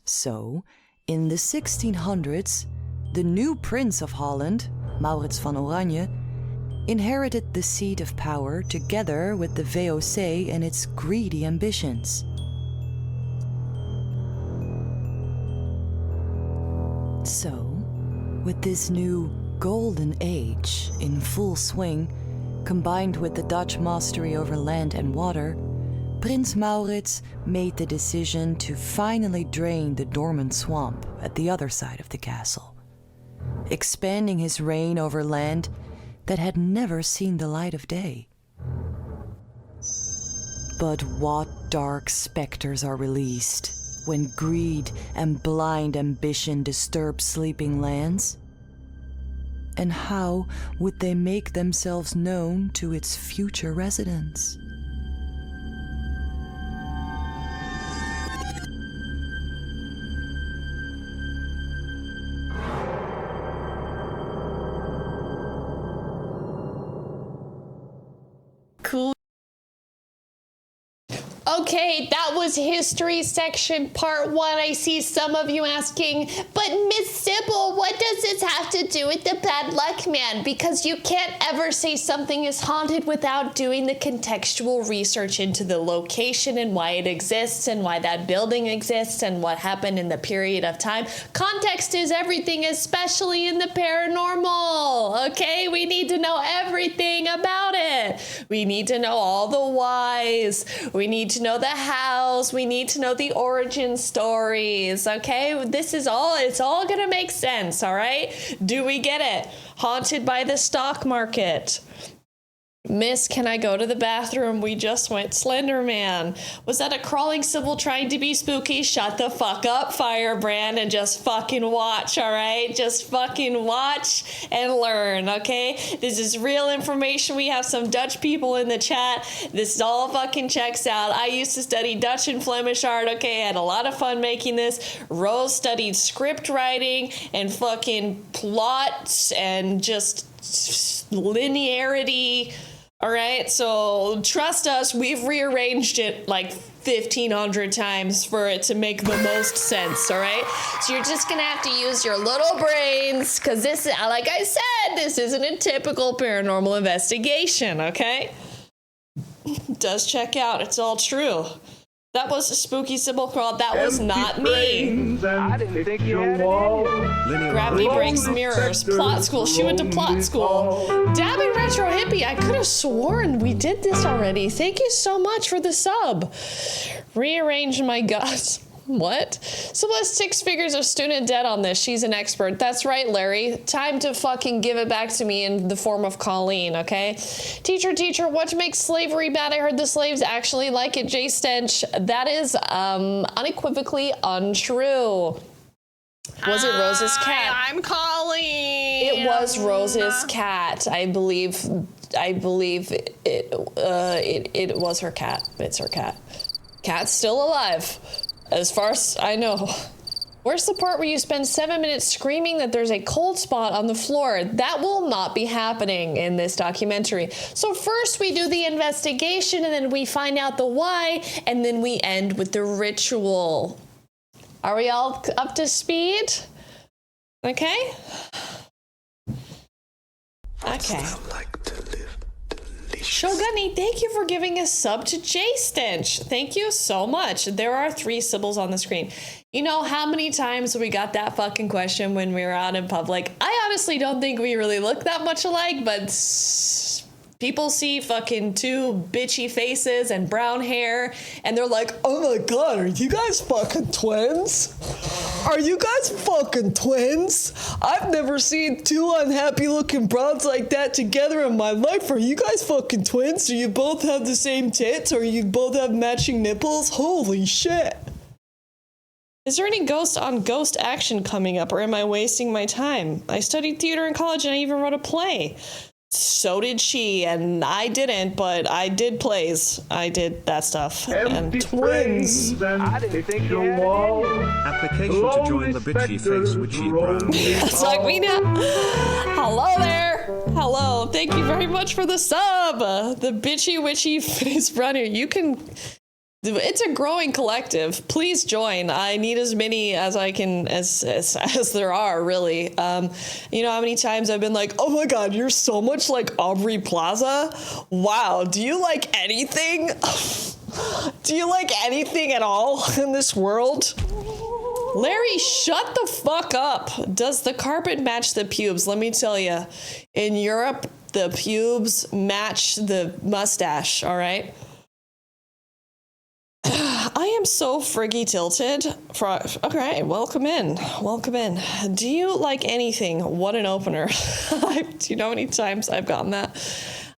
So, in the 1600s, the new Prince of Holland, Maurits van Oranje, inherited the seat of power together with the VOC and its greedy ambitions. So, with this new golden age in full swing, combined with the Dutch mastery over land and water, Prince Maurits made the decision to finally drain the dormant swamp at the other side of the castle, expanding his reign over land that had never seen the light of day. But what dark specters are released when greed and blind ambition disturb sleeping lands? And how would they make themselves known to its future residents? Cool. Okay, that was history section part 1. I see some of you asking, but Miss Sybil, what does this have to do with the bad luck man? Because you can't ever say something is haunted without doing the contextual research into the location and why it exists and why that building exists and what happened in the period of time. Context is everything, especially in the paranormal, okay? We need to know everything about it. We need to know all the whys. We need to know the hows. We need to know the origin stories, okay? This is all, it's all gonna make sense, all right? Do we get it? Haunted by the stock market. Miss, can I go to the bathroom? We just went Slender Man. Was that a crawling Sybil trying to be spooky? Shut the fuck up, Firebrand, and just fucking watch, all right? Just fucking watch and learn, okay? This is real information. We have some Dutch people in the chat. This all fucking checks out. I used to study Dutch and Flemish art, okay? I had a lot of fun making this. Rose studied script writing and fucking plots and just linearity. All right, so trust us, we've rearranged it like 1,500 times for it to make the most sense, all right? So you're just gonna have to use your little brains, because this, like I said, this isn't a typical paranormal investigation, okay? It does check out, it's all true. That was a spooky Sybil crawl. That was not me. I didn't think you had it. Gravity breaks mirrors. Plot school. She went to plot school. Dabbing retro hippie. I could have sworn we did this already. Thank you so much for the sub. Rearrange my guts. What? So let's 6 figures of student debt on this. She's an expert. That's right, Larry. Time to fucking give it back to me in the form of Colleen, okay? Teacher, what makes slavery bad? I heard the slaves actually like it. Jay Stench. That is unequivocally untrue. Was it Rose's cat? I'm Colleen. It was Rose's cat. I believe it was her cat. It's her cat. Cat's still alive. As far as I know. Where's the part where you spend 7 minutes screaming that there's a cold spot on the floor? That will not be happening in this documentary. So first we do the investigation and then we find out the why and then we end with the ritual. Are we all up to speed? Okay? Okay. Shogunny, thank you for giving a sub to J Stench. Thank you so much. There are 3 Sybil's on the screen. You know how many times we got that fucking question when we were out in public? I honestly don't think we really look that much alike, but people see fucking 2 bitchy faces and brown hair, and they're like, oh my god, are you guys fucking twins? Are you guys fucking twins? I've never seen two unhappy looking broads like that together in my life. Are you guys fucking twins? Do you both have the same tits? Or you both have matching nipples? Holy shit. Is there any ghost on ghost action coming up, or am I wasting my time? I studied theater in college and I even wrote a play. So did she, and I didn't, but I did plays. I did that stuff. And twins. I didn't think you had Application to join the bitchy face witchy brown. It's like me now. Hello there. Hello. Thank you very much for the sub. The bitchy witchy face runner. You can. It's a growing collective. Please join. I need as many as I can, as there are, really. You know how many times I've been like, oh my god, you're so much like Aubrey Plaza? Wow, do you like anything? Do you like anything at all in this world? Larry, shut the fuck up. Does the carpet match the pubes? Let me tell you, in Europe, the pubes match the mustache, all right? I am so friggy tilted. Okay, welcome in. Welcome in. Do you like anything? What an opener. Do you know how many times I've gotten that?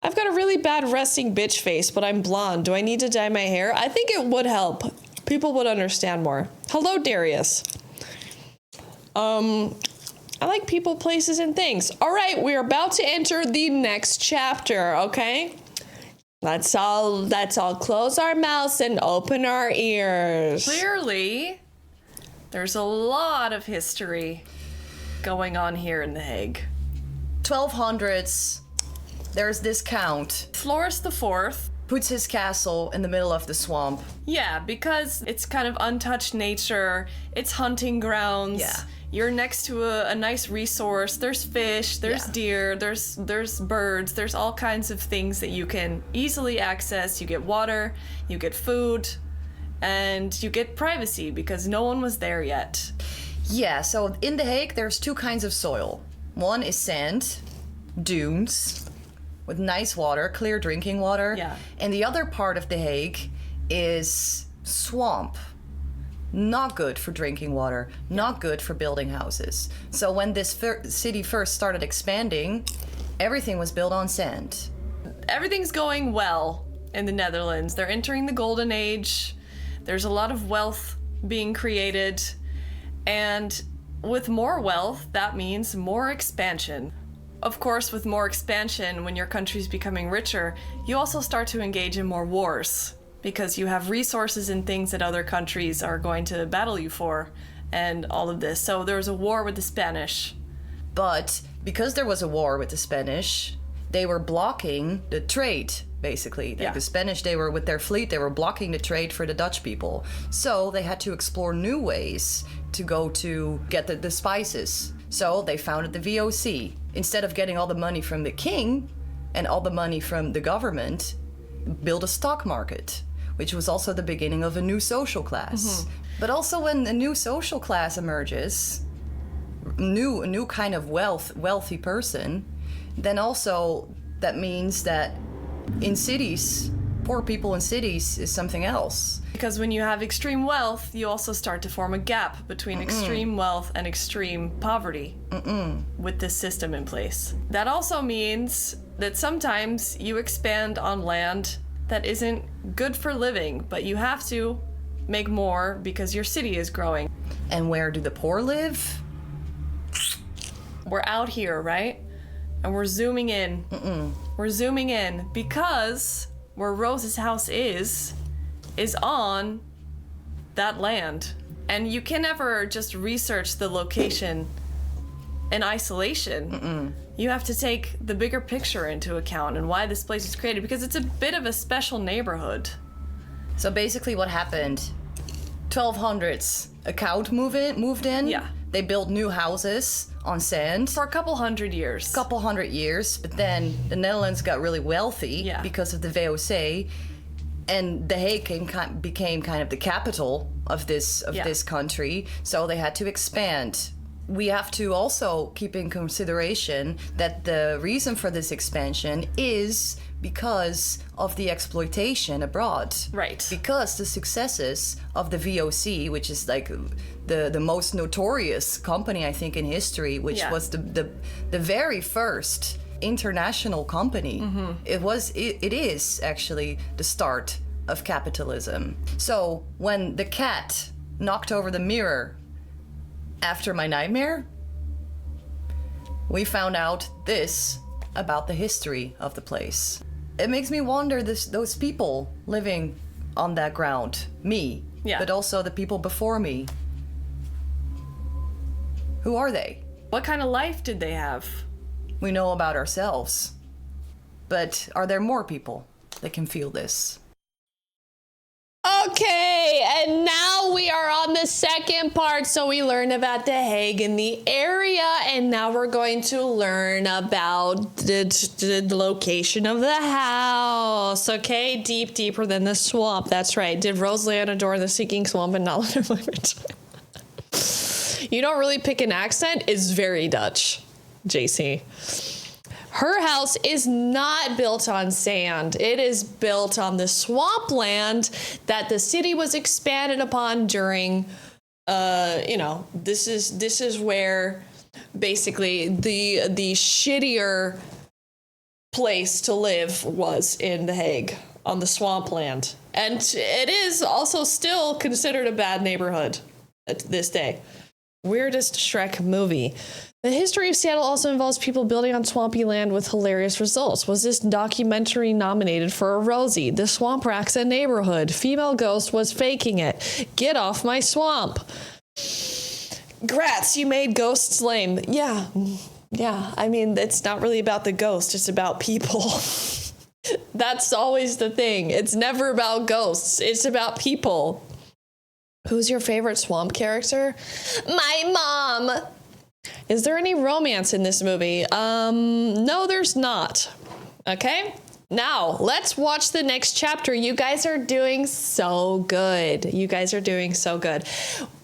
I've got a really bad resting bitch face, but I'm blonde. Do I need to dye my hair? I think it would help. People would understand more. Hello, Darius. I like people, places, and things. All right, we're about to enter the next chapter, okay? Let's all close our mouths and open our ears. Clearly, there's a lot of history going on here in The Hague. 1200s, there's this count. Floris IV puts his castle in the middle of the swamp. Yeah, because it's kind of untouched nature, it's hunting grounds. Yeah. You're next to a nice resource. There's fish, there's deer, there's birds, there's all kinds of things that you can easily access. You get water, you get food, and you get privacy because no one was there yet. Yeah, so in The Hague, there's two kinds of soil. One is sand, dunes, with nice water, clear drinking water. Yeah. And the other part of The Hague is swamp. Not good for drinking water, not good for building houses. So when this city first started expanding, everything was built on sand. Everything's going well in the Netherlands. They're entering the golden age. There's a lot of wealth being created. And with more wealth, that means more expansion. Of course, with more expansion, when your country's becoming richer, you also start to engage in more wars. Because you have resources and things that other countries are going to battle you for, and all of this. So there was a war with the Spanish. But because there was a war with the Spanish, they were blocking the trade, basically. Yeah. The Spanish, they were with their fleet, they were blocking the trade for the Dutch people. So they had to explore new ways to go to get the spices. So they founded the VOC. Instead of getting all the money from the king and all the money from the government, build a stock market, which was also the beginning of a new social class. Mm-hmm. But also when a new social class emerges, a new kind of wealthy person, then also that means that in cities, poor people in cities is something else. Because when you have extreme wealth, you also start to form a gap between extreme wealth and extreme poverty with this system in place. That also means that sometimes you expand on land that isn't good for living, but you have to make more because your city is growing. And where do the poor live? We're out here, right? And we're zooming in. We're zooming in because where Rose's house is on that land. And you can never just research the location in isolation. You have to take the bigger picture into account and why this place was created, because it's a bit of a special neighborhood. So basically what happened, 1200s, a count moved in. Yeah. They built new houses on sand. For a couple hundred years. But then the Netherlands got really wealthy because of the VOC. And The Hague became kind of the capital of this country. So they had to expand we have to also keep in consideration that the reason for this expansion is because of the exploitation abroad. Right. Because the successes of the VOC, which is like the most notorious company, I think, in history, which was the very first international company. It is actually the start of capitalism. So when the cat knocked over the mirror after my nightmare, we found out this about the history of the place. It makes me wonder those people living on that ground, me, but also the people before me. Who are they? What kind of life did they have? We know about ourselves. But are there more people that can feel this? Okay, and now we are on the second part. So we learned about the Hague and the area, and now we're going to learn about the location of the house. Okay, deeper than the swamp. That's right. Did Rose land a door in the Seeking Swamp and not let her live it? You don't really pick an accent. It's very Dutch, JC. Her house is not built on sand. It is built on the swampland that the city was expanded upon during, this is where basically the shittier place to live was in The Hague, on the swampland. And it is also still considered a bad neighborhood to this day. Weirdest Shrek movie. The history of Seattle also involves people building on swampy land with hilarious results. Was this documentary nominated for a Rosie? The Swamp Rats a neighborhood. Female ghost was faking it. Get off my swamp. Grats, you made ghosts lame. Yeah. I mean, it's not really about the ghost. It's about people. That's always the thing. It's never about ghosts. It's about people. Who's your favorite swamp character? My mom. Is there any romance in this movie? No, there's not. Okay? Now, let's watch the next chapter. You guys are doing so good.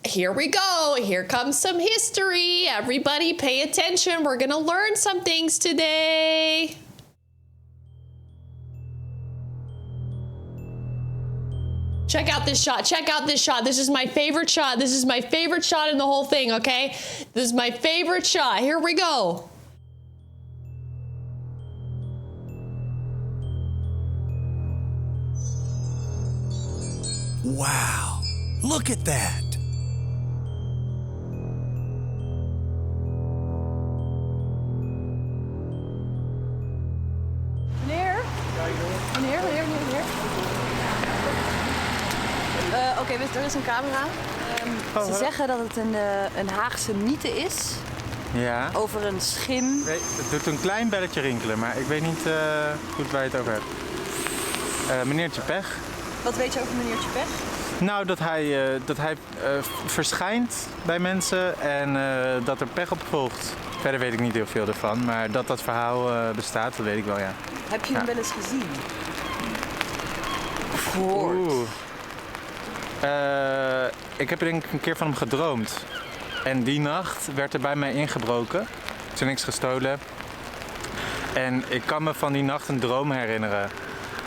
Here we go. Here comes some history. Everybody pay attention. We're going to learn some things today. Check out this shot. This is my favorite shot. This is my favorite shot in the whole thing, okay? This is my favorite shot. Here we go. Wow, look at that. Oké, er is een camera. Ze zeggen dat het een Haagse mythe is. Ja. Over een schim. Nee, het doet een klein belletje rinkelen, maar ik weet niet goed waar je het over hebt. Meneertje Pech. Wat weet je over meneertje Pech? Nou, dat hij verschijnt bij mensen en dat er pech op volgt. Verder weet ik niet heel veel ervan, maar dat verhaal bestaat, dat weet ik wel, ja. Heb je hem wel eens gezien? Of gehoord? Ik heb denk ik een keer van hem gedroomd. En die nacht werd er bij mij ingebroken. Er is niks gestolen. En ik kan me van die nacht een droom herinneren.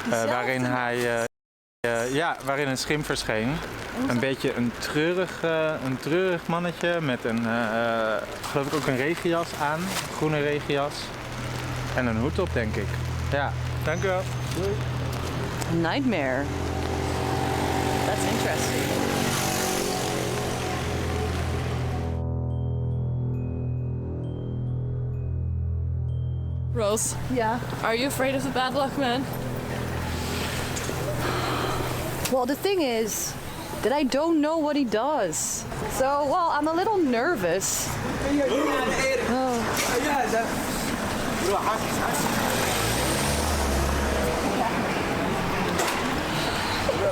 Waarin hij... waarin een schim verscheen. Een beetje een treurig mannetje met een, geloof ik ook een regenjas aan. Een groene regenjas. En een hoed op, denk ik. Ja, dank u wel. Doei. Nightmare. That's interesting. Rose. Yeah? Are you afraid of the bad luck man? Well, the thing is that I don't know what he does. So, well, I'm a little nervous.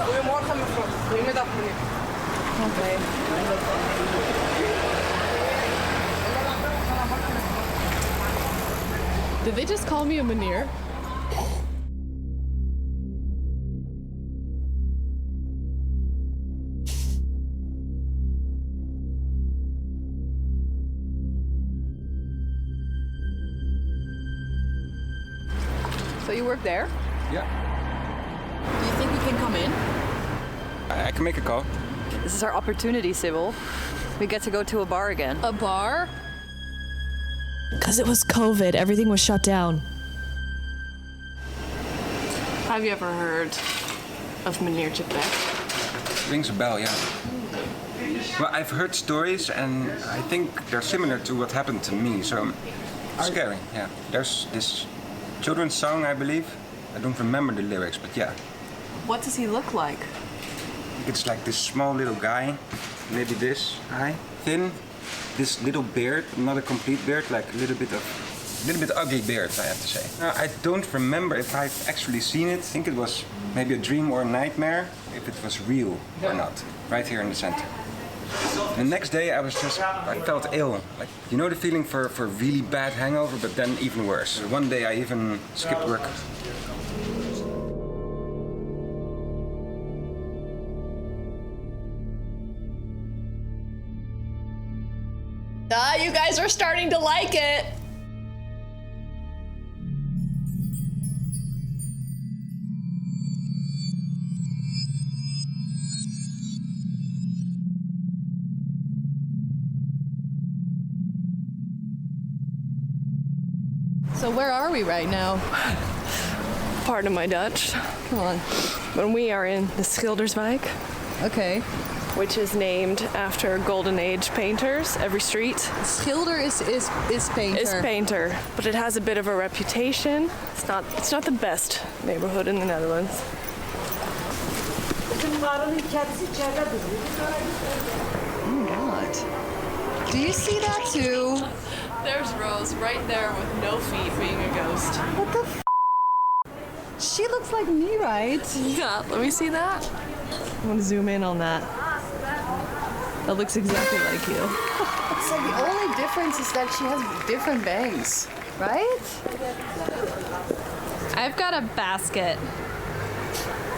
Goedemorgen mevrouw. Goedemiddag meneer. Oké. Did they just call me a meneer? So you work there? Yeah. Do you think we can come in? I can make a call. This is our opportunity, Sybil. We get to go to a bar again. A bar? Because it was COVID, everything was shut down. Have you ever heard of Meneer Chapek? Rings a bell, yeah. Well, I've heard stories, and I think they're similar to what happened to me, so scary, yeah. There's this children's song, I believe. I don't remember the lyrics, but yeah. What does he look like? It's like this small little guy, maybe this high, thin, this little beard, not a complete beard, like a little bit ugly beard, I have to say. I don't remember if I've actually seen it. I think it was maybe a dream or a nightmare, if it was real or not, right here in the center. The next day I felt ill. Like, you know the feeling for really bad hangover, but then even worse. One day I even skipped work. You guys are starting to like it. So where are we right now? Pardon my Dutch. Come on. But we are in the Schilderswijk. Okay. Which is named after Golden Age painters, every street. Schilder is painter. Is painter, but it has a bit of a reputation. It's not the best neighborhood in the Netherlands. Oh God. Do you see that too? There's Rose right there with no feet being a ghost. What the f? She looks like me, right? Yeah, let me see that. I want to zoom in on that. That looks exactly like you. It's like the only difference is that she has different bangs, right? I've got a basket.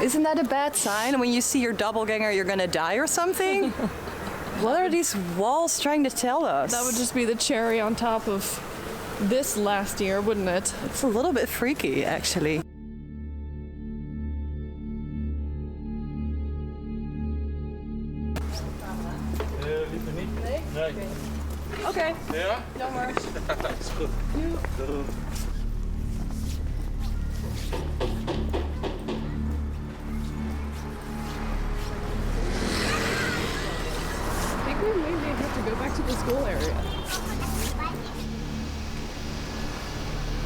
Isn't that a bad sign? When you see your doppelganger, you're gonna die or something? What are these walls trying to tell us? That would just be the cherry on top of this last year, wouldn't it? It's a little bit freaky, actually. Okay. Ja? Jammer. Is goed. I think we maybe have to go back to the school area.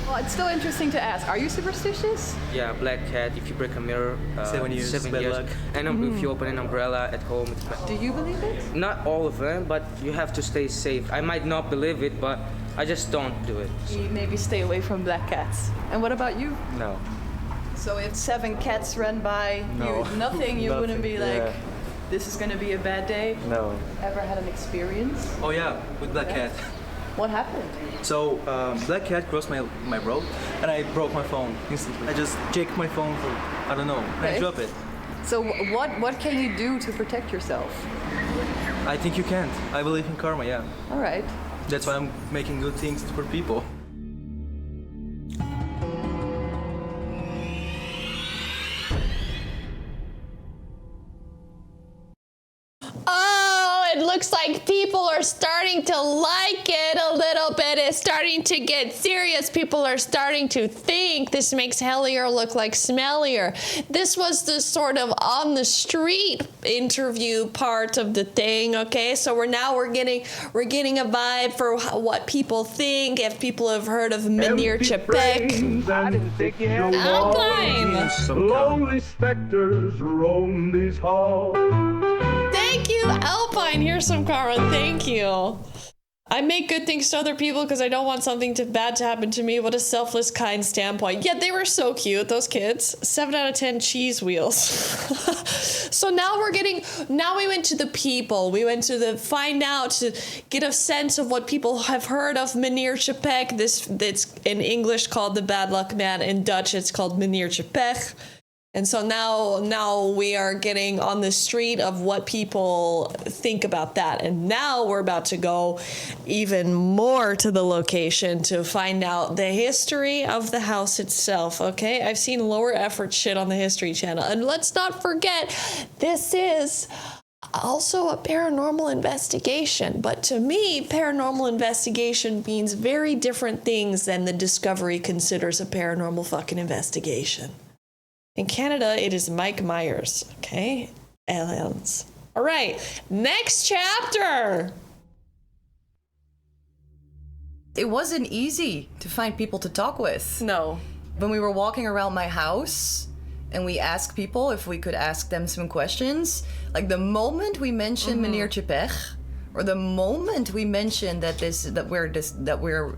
Well, it's still interesting to ask. Are you superstitious? Yeah, black cat. If you break a mirror, 7 years. 7 Bad years. luck. And if you open an umbrella at home, it's bad. Do you believe it? Not all of them, but you have to stay safe. I might not believe it, but I just don't do it. You maybe stay away from black cats. And what about you? No. So if 7 cats ran by No. you, nothing, you wouldn't be like, yeah. this is gonna be a bad day? No. Ever had an experience? Oh yeah, with Black Cat. What happened? So Black Cat crossed my road and I broke my phone instantly. I just jacked my phone for, I don't know, and I dropped it. So what can you do to protect yourself? I think you can't. I believe in karma, yeah. All right. That's why I'm making good things for people. It looks like people are starting to like it a little bit. It's starting to get serious. People are starting to think. This makes Hellier look like Smellier. This was the sort of on the street interview part of the thing, okay? So we're getting a vibe for what people think, if people have heard of Meneer Chapek. I didn't think you had Alpine. Lonely specters roam these halls. Thank you, Alpine. Here's some karma. Thank you. I make good things to other people because I don't want something bad to happen to me. What a selfless, kind standpoint. Yeah, they were so cute, those kids. 7 out of 10 cheese wheels. So now we went to the people. We went to find out, to get a sense of what people have heard of Meneer Chapek. It's in English called the Bad Luck Man. In Dutch, it's called Meneer Chapek. And so now we are getting on the street of what people think about that. And now we're about to go even more to the location to find out the history of the house itself, okay? I've seen lower effort shit on the History Channel. And let's not forget, this is also a paranormal investigation. But to me, paranormal investigation means very different things than the Discovery considers a paranormal fucking investigation. In Canada, it is Mike Myers, okay? Aliens. All right, next chapter. It wasn't easy to find people to talk with. No. When we were walking around my house and we asked people if we could ask them some questions, like the moment we mentioned Meneertje Pech, or the moment we mentioned that we're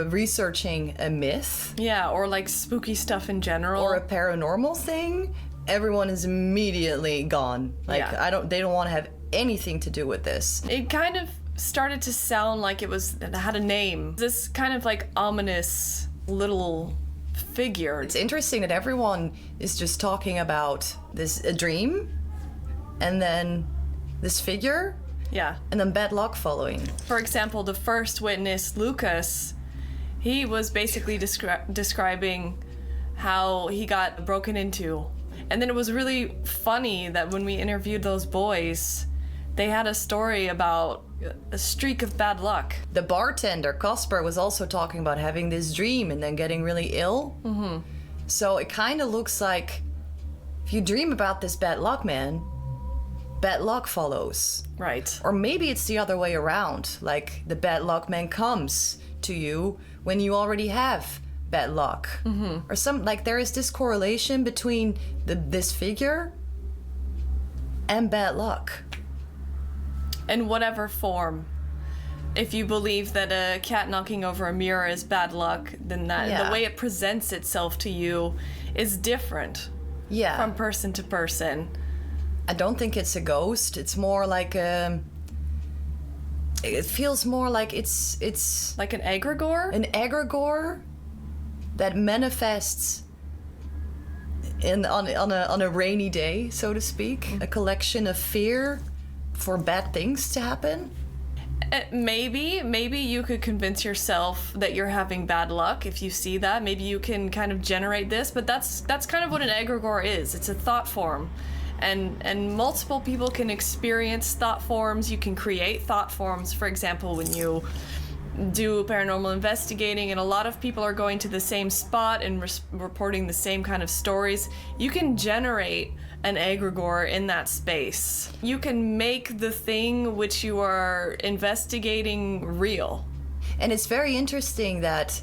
researching a myth. Yeah, or like spooky stuff in general. Or a paranormal thing, everyone is immediately gone. Like, they don't want to have anything to do with this. It kind of started to sound like it had a name. This kind of like ominous little figure. It's interesting that everyone is just talking about a dream, and then this figure. Yeah. And then bad luck following. For example, the first witness, Lucas, he was basically describing how he got broken into. And then it was really funny that when we interviewed those boys, they had a story about a streak of bad luck. The bartender, Casper, was also talking about having this dream and then getting really ill. Mm-hmm. So it kind of looks like if you dream about this bad luck, man, bad luck follows. Right. Or maybe it's the other way around. Like the bad luck man comes to you when you already have bad luck. Mm-hmm. Or there is this correlation between this figure and bad luck. In whatever form. If you believe that a cat knocking over a mirror is bad luck, then the way it presents itself to you is different. Yeah. From person to person. I don't think it's a ghost. It's more like it feels more like it's like an egregore? An egregore that manifests on a rainy day, so to speak. A collection of fear for bad things to happen. Maybe you could convince yourself that you're having bad luck if you see that. Maybe you can kind of generate this, but that's kind of what an egregore is. It's a thought form. And multiple people can experience thought forms. You can create thought forms. For example, when you do paranormal investigating and a lot of people are going to the same spot and reporting the same kind of stories, you can generate an egregore in that space. You can make the thing which you are investigating real. And it's very interesting that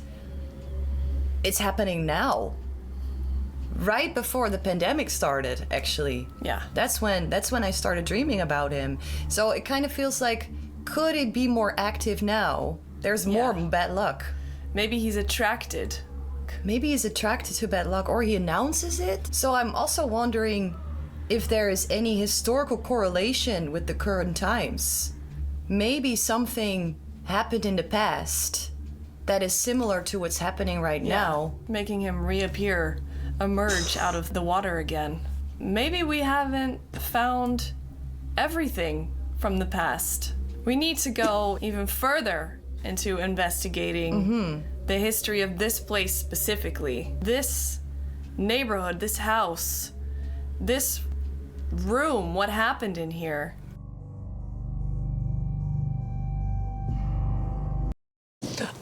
it's happening now. Right before the pandemic started, actually. Yeah. That's when I started dreaming about him. So it kind of feels like, could it be more active now? There's more bad luck. Maybe he's attracted. Maybe he's attracted to bad luck, or he announces it. So I'm also wondering if there is any historical correlation with the current times. Maybe something happened in the past that is similar to what's happening right now. Making him emerge out of the water again. Maybe we haven't found everything from the past. We need to go even further into investigating the history of this place specifically. This neighborhood, this house, this room, what happened in here.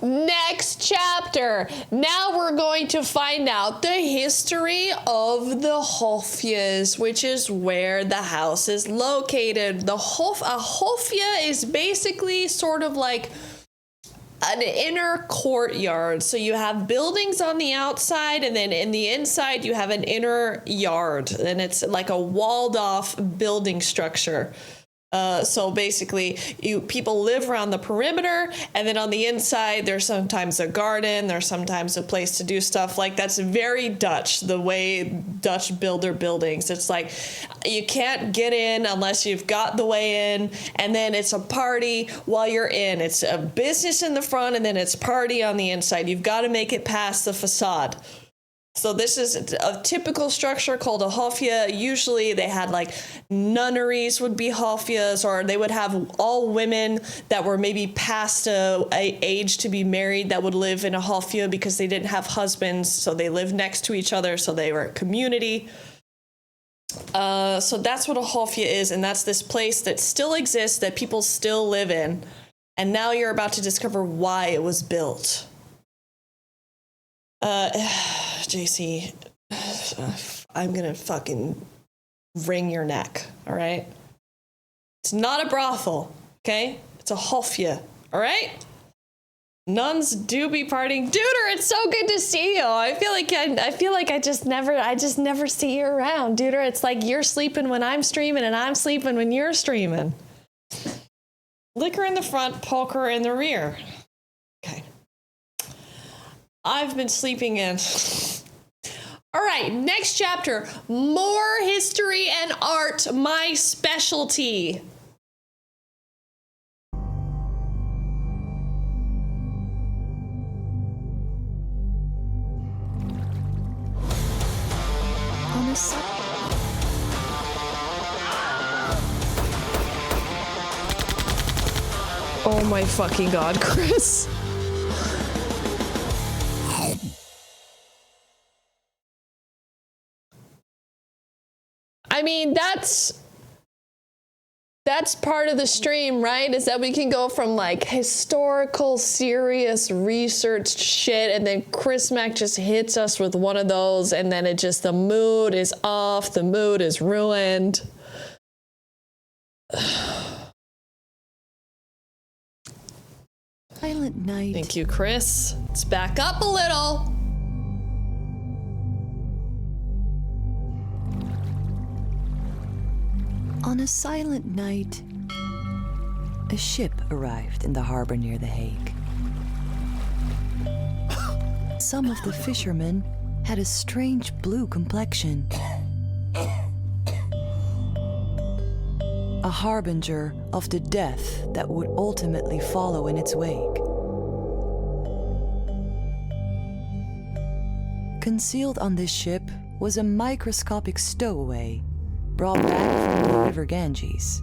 Next chapter. Now we're going to find out the history of the Hofjes, which is where the house is located. A Hofje is basically sort of like an inner courtyard. So you have buildings on the outside, and then in the inside you have an inner yard, and it's like a walled off building structure. So basically, people live around the perimeter, and then on the inside, there's sometimes a garden, there's sometimes a place to do stuff. Like, that's very Dutch, the way Dutch build their buildings. It's like, you can't get in unless you've got the way in, and then it's a party while you're in. It's a business in the front, and then it's party on the inside. You've got to make it past the facade. So this is a typical structure called a hofje. Usually they had like nunneries would be hofjes, or they would have all women that were maybe past a age to be married that would live in a hofje because they didn't have husbands, so they lived next to each other, so they were a community. So that's what a hofje is, and that's this place that still exists, that people still live in. And now you're about to discover why it was built. JC, I'm gonna fucking wring your neck, all right? It's not a brothel, okay? It's a hofje, all right? Nuns do be partying. Duder, it's so good to see you. I feel like I just never see you around, Duder. It's like you're sleeping when I'm streaming and I'm sleeping when you're streaming. Liquor in the front, poker in the rear. Okay. I've been sleeping in. All right, next chapter. More history and art, my specialty. Oh my fucking god, Chris. I mean, that's part of the stream, right? Is that we can go from like historical, serious, researched shit, and then Chris Mack just hits us with one of those, and then it just, the mood is off, the mood is ruined. Silent night. Thank you, Chris. Let's back up a little. On a silent night, a ship arrived in the harbor near The Hague. Some of the fishermen had a strange blue complexion. A harbinger of the death that would ultimately follow in its wake. Concealed on this ship was a microscopic stowaway brought back from the river Ganges.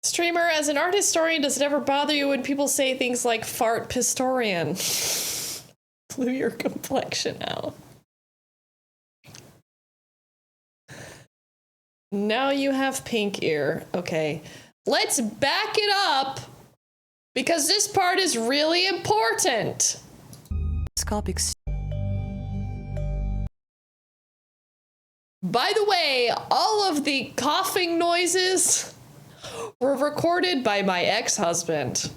Streamer, as an art historian, does it ever bother you when people say things like fart pistorian? Blew your complexion out. Now you have pink ear. Okay. Let's back it up because this part is really important. By the way, all of the coughing noises were recorded by my ex-husband.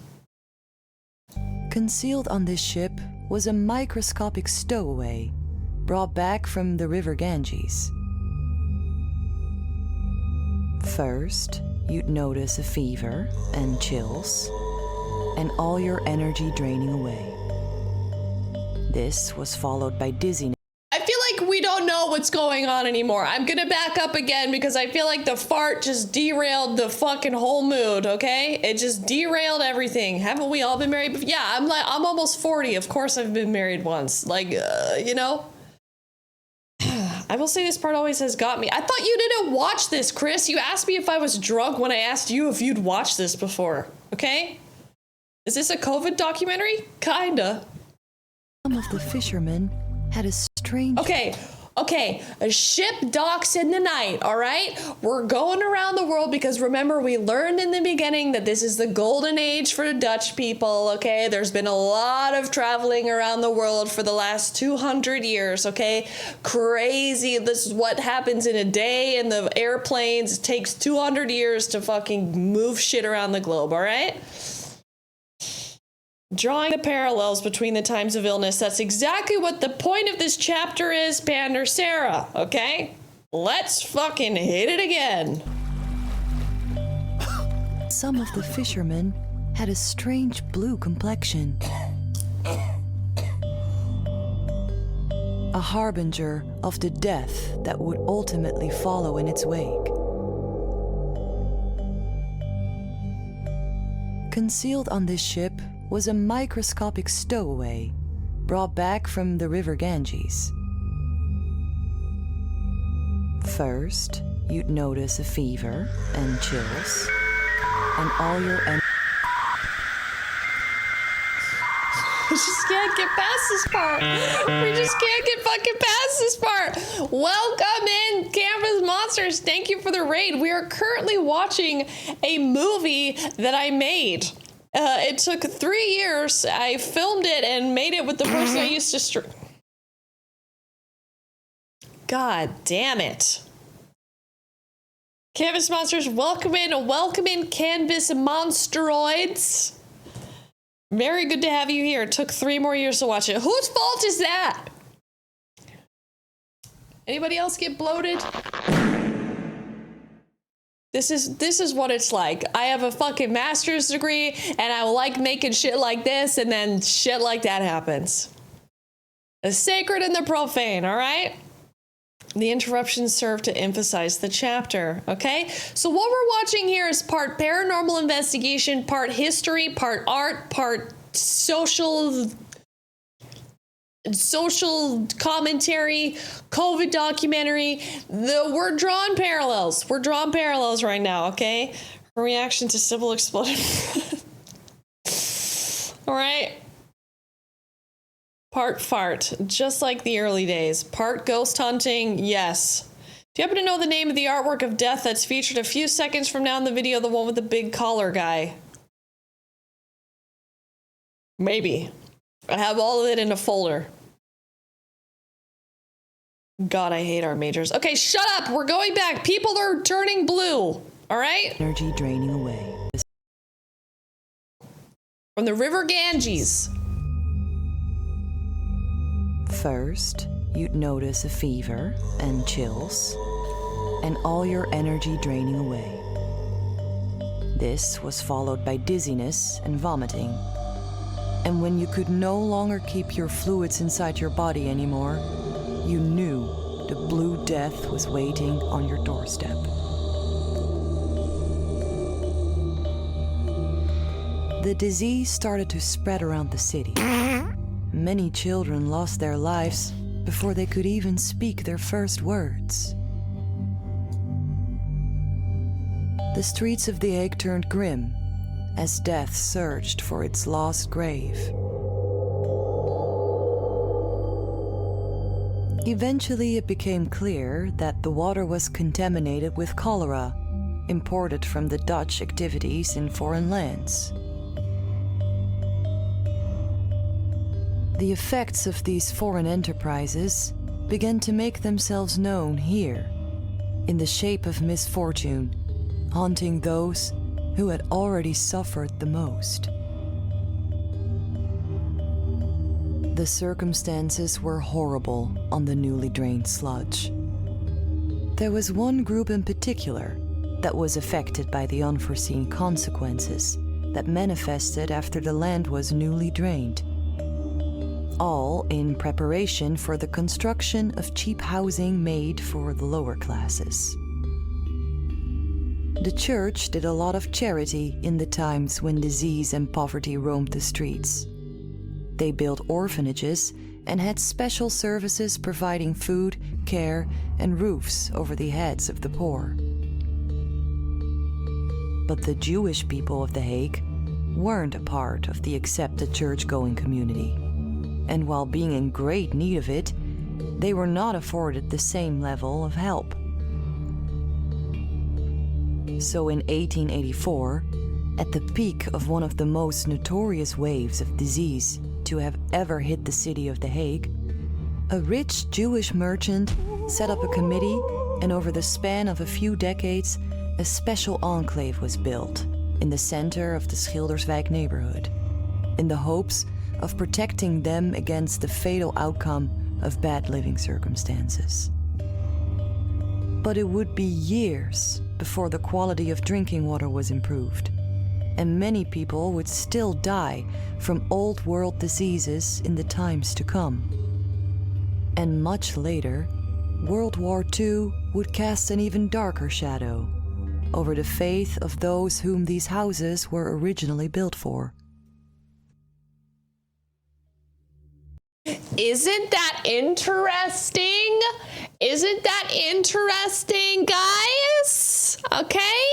Concealed on this ship was a microscopic stowaway brought back from the river Ganges. First, you'd notice a fever and chills, and all your energy draining away. This was followed by dizziness. I feel like we don't know what's going on anymore. I'm gonna back up again because I feel like the fart just derailed the fucking whole mood, okay? It just derailed everything. Haven't we all been married before? Yeah, I'm almost 40. Of course I've been married once. Like, you know? I will say this part always has got me. I thought you didn't watch this, Chris. You asked me if I was drunk when I asked you if you'd watched this before, okay? Is this a COVID documentary? Kinda. Some of the fishermen had a strange... Okay, a ship docks in the night, all right? We're going around the world because remember, we learned in the beginning that this is the golden age for the Dutch people, okay? There's been a lot of traveling around the world for the last 200 years, okay? Crazy. This is what happens in a day in the airplanes. It takes 200 years to fucking move shit around the globe, all right? Drawing the parallels between the times of illness. That's exactly what the point of this chapter is, Pander Sarah, okay? Let's fucking hit it again. Some of the fishermen had a strange blue complexion. A harbinger of the death that would ultimately follow in its wake. Concealed on this ship was a microscopic stowaway brought back from the river Ganges. First, you'd notice a fever and chills, and all your We just can't get past this part. We just can't get fucking past this part. Welcome in, Canvas Monsters. Thank you for the raid. We are currently watching a movie that I made. It took 3 years. I filmed it and made it with the person I used to God damn it. Canvas Monsters, welcome in, Canvas Monsteroids. Very good to have you here. It took 3 more years to watch it. Whose fault is that? Anybody else get bloated? This is what it's like. I have a fucking master's degree and I like making shit like this, and then shit like that happens. The sacred and the profane, all right? The interruptions serve to emphasize the chapter, okay? So what we're watching here is part paranormal investigation, part history, part art, part social commentary, COVID documentary. We're drawing parallels. We're drawing parallels right now, okay? Her reaction to Sybil exploding. All right. Part fart, just like the early days. Part ghost hunting, yes. Do you happen to know the name of the artwork of death that's featured a few seconds from now in the video, the one with the big collar guy? Maybe. I have all of it in a folder. God, I hate our majors. Okay, shut up. We're going back. People are turning blue. All right? Energy draining away. From the river Ganges. First, you'd notice a fever and chills, and all your energy draining away. This was followed by dizziness and vomiting. And when you could no longer keep your fluids inside your body anymore, you knew the blue death was waiting on your doorstep. The disease started to spread around the city. Many children lost their lives before they could even speak their first words. The streets of The Hague turned grim as death searched for its lost grave. Eventually, it became clear that the water was contaminated with cholera, imported from the Dutch activities in foreign lands. The effects of these foreign enterprises began to make themselves known here, in the shape of misfortune, haunting those who had already suffered the most. The circumstances were horrible on the newly drained sludge. There was one group in particular that was affected by the unforeseen consequences that manifested after the land was newly drained, all in preparation for the construction of cheap housing made for the lower classes. The church did a lot of charity in the times when disease and poverty roamed the streets. They built orphanages and had special services providing food, care, and roofs over the heads of the poor. But the Jewish people of The Hague weren't a part of the accepted church-going community, and while being in great need of it, they were not afforded the same level of help. So in 1884, at the peak of one of the most notorious waves of disease to have ever hit the city of The Hague, a rich Jewish merchant set up a committee, and over the span of a few decades, a special enclave was built in the center of the Schilderswijk neighborhood, in the hopes of protecting them against the fatal outcome of bad living circumstances. But it would be years before the quality of drinking water was improved, and many people would still die from old world diseases in the times to come. And much later, World War II would cast an even darker shadow over the faith of those whom these houses were originally built for. Isn't that interesting? Isn't that interesting, guys? Okay?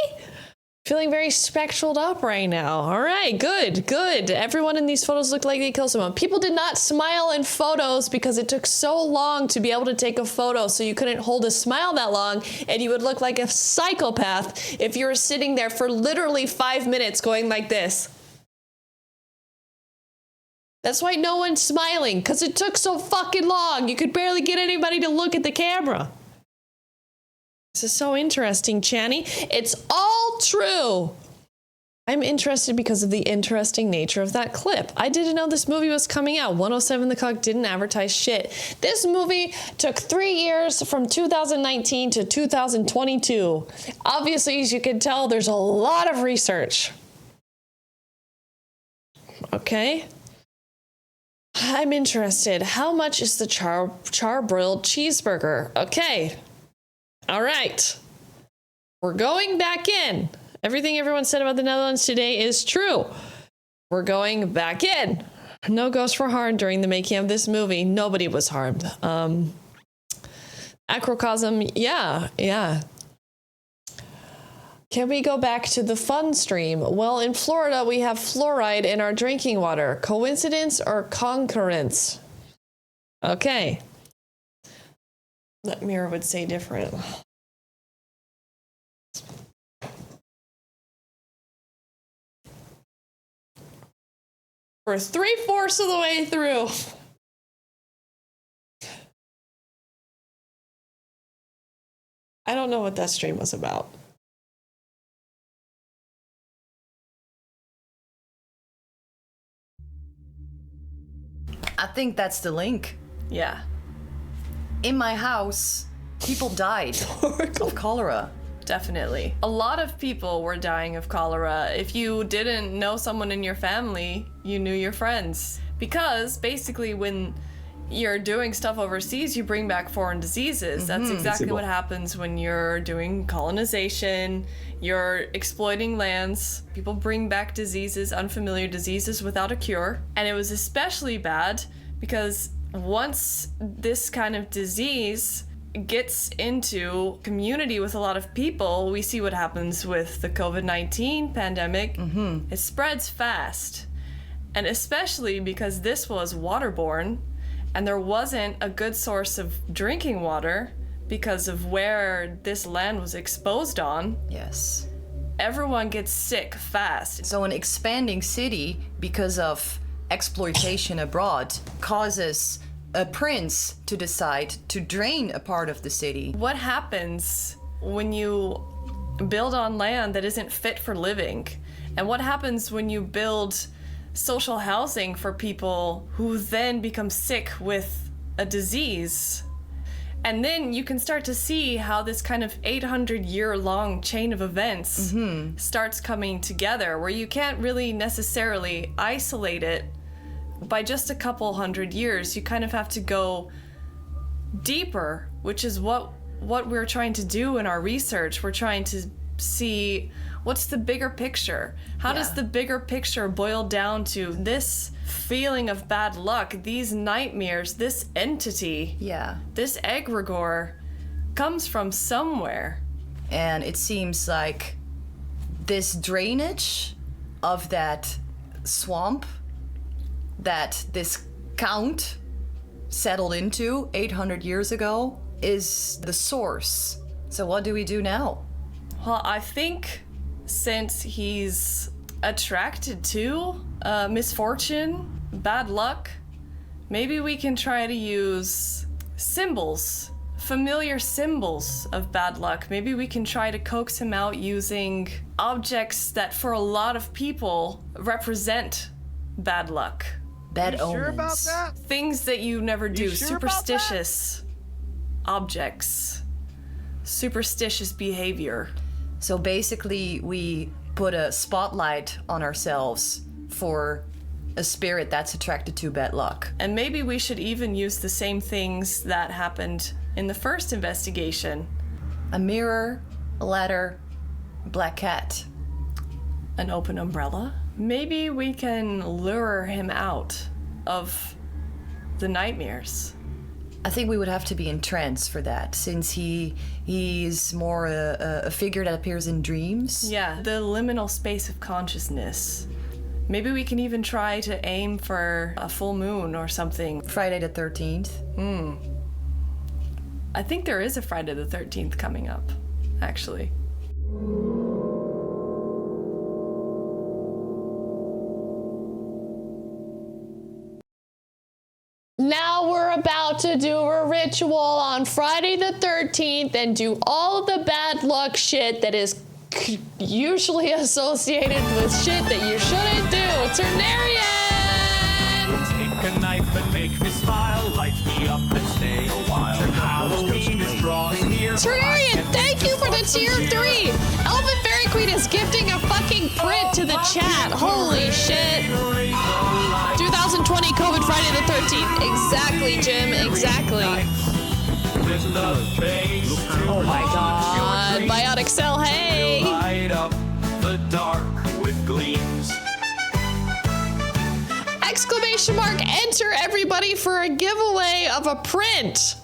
Feeling very spectraled up right now. All right, good, good. Everyone in these photos looked like they killed someone. People did not smile in photos because it took so long to be able to take a photo, so you couldn't hold a smile that long, and you would look like a psychopath if you were sitting there for literally 5 minutes going like this. That's why no one's smiling, because it took so fucking long. You could barely get anybody to look at the camera. This is so interesting, Channy. It's all true. I'm interested because of the interesting nature of that clip. I didn't know this movie was coming out. 107 The Cock didn't advertise shit. This movie took 3 years from 2019 to 2022. Obviously, as you can tell, there's a lot of research. Okay. I'm interested. How much is the charbroiled cheeseburger? Okay. All right. We're going back in. Everything everyone said about the Netherlands today is true. We're going back in. No ghosts were harmed during the making of this movie. Nobody was harmed. Acrocosm, yeah. Can we go back to the fun stream? Well, in Florida, we have fluoride in our drinking water. Coincidence or concurrence? Okay. That mirror would say different. We're 3/4 of the way through. I don't know what that stream was about. I think that's the link. Yeah. In my house, people died of cholera. Definitely. A lot of people were dying of cholera. If you didn't know someone in your family, you knew your friends. Because basically when you're doing stuff overseas, you bring back foreign diseases. That's exactly what happens when you're doing colonization, you're exploiting lands. People bring back diseases, unfamiliar diseases without a cure. And it was especially bad because once this kind of disease gets into community with a lot of people, we see what happens with the COVID-19 pandemic. It spreads fast. And especially because this was waterborne and there wasn't a good source of drinking water because of where this land was exposed on. Yes. Everyone gets sick fast. So an expanding city, because of exploitation abroad, causes a prince to decide to drain a part of the city. What happens when you build on land that isn't fit for living? And what happens when you build social housing for people who then become sick with a disease? And then you can start to see how this kind of 800-year-long chain of events starts coming together, where you can't really necessarily isolate it by just a couple hundred years. You kind of have to go deeper, which is what we're trying to do in our research. We're trying to see what's the bigger picture. How does the bigger picture boil down to this feeling of bad luck, these nightmares, this entity, this egregore comes from somewhere. And it seems like this drainage of that swamp that this count settled into 800 years ago is the source. So what do we do now? Well, I think since he's attracted to misfortune, bad luck, maybe we can try to use symbols, familiar symbols of bad luck. Maybe we can try to coax him out using objects that for a lot of people represent bad luck. Bad omens. Sure about that? Things that you never do, sure superstitious objects. superstitious behavior. So basically, we put a spotlight on ourselves for a spirit that's attracted to bad luck. And maybe we should even use the same things that happened in the first investigation. A mirror, a ladder, a black cat. An open umbrella? Maybe we can lure him out of the nightmares. I think we would have to be in trance for that, since he's more a figure that appears in dreams. Yeah, the liminal space of consciousness. Maybe we can even try to aim for a full moon or something. Friday the 13th. I think there is a Friday the 13th coming up, actually. Now we're about to do a ritual on Friday the 13th and do all the bad luck shit that is usually associated with shit that you shouldn't do. Ternarian! Take a knife and make me smile, light me up and stay a while. Halloween is drawing near. Ternarian, thank you for the tier 3! Elvin Fairy Queen is gifting a fucking print to the chat. Holy shit. 2020 COVID Friday the 13th. Exactly, Jim, exactly. Oh my god. Biotic Cell, hey! Light up the dark with gleams. Exclamation mark, enter everybody for a giveaway of a print.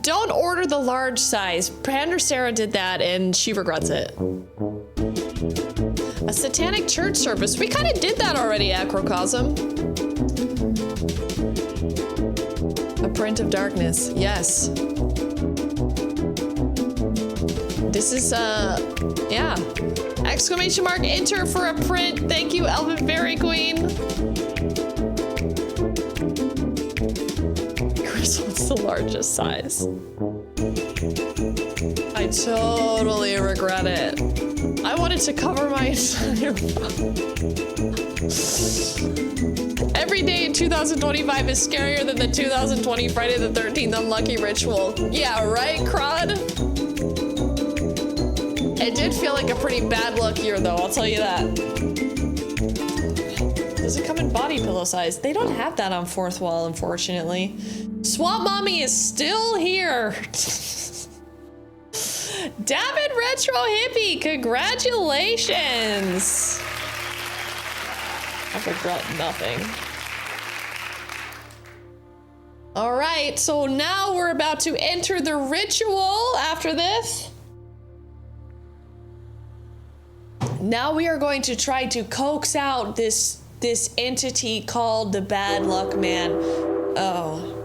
Don't order the large size. Pander Sarah did that and she regrets it. A satanic church service. We kind of did that already, Acrocosm. A print of darkness. Yes. This is, yeah. Exclamation mark, enter for a print. Thank you, Elvin Fairy Queen. What's the largest size? I totally regret it. I wanted to cover my entire Every day in 2025 is scarier than the 2020 Friday the 13th unlucky ritual. Yeah, right, Crud? It did feel like a pretty bad luck year, though, I'll tell you that. Does it come in body pillow size? They don't have that on Fourth Wall, unfortunately. Swamp Mommy is still here. David Retro Hippie, congratulations. I regret nothing. All right, so now we're about to enter the ritual after this. Now we are going to try to coax out this entity called the Bad Luck Man. Oh.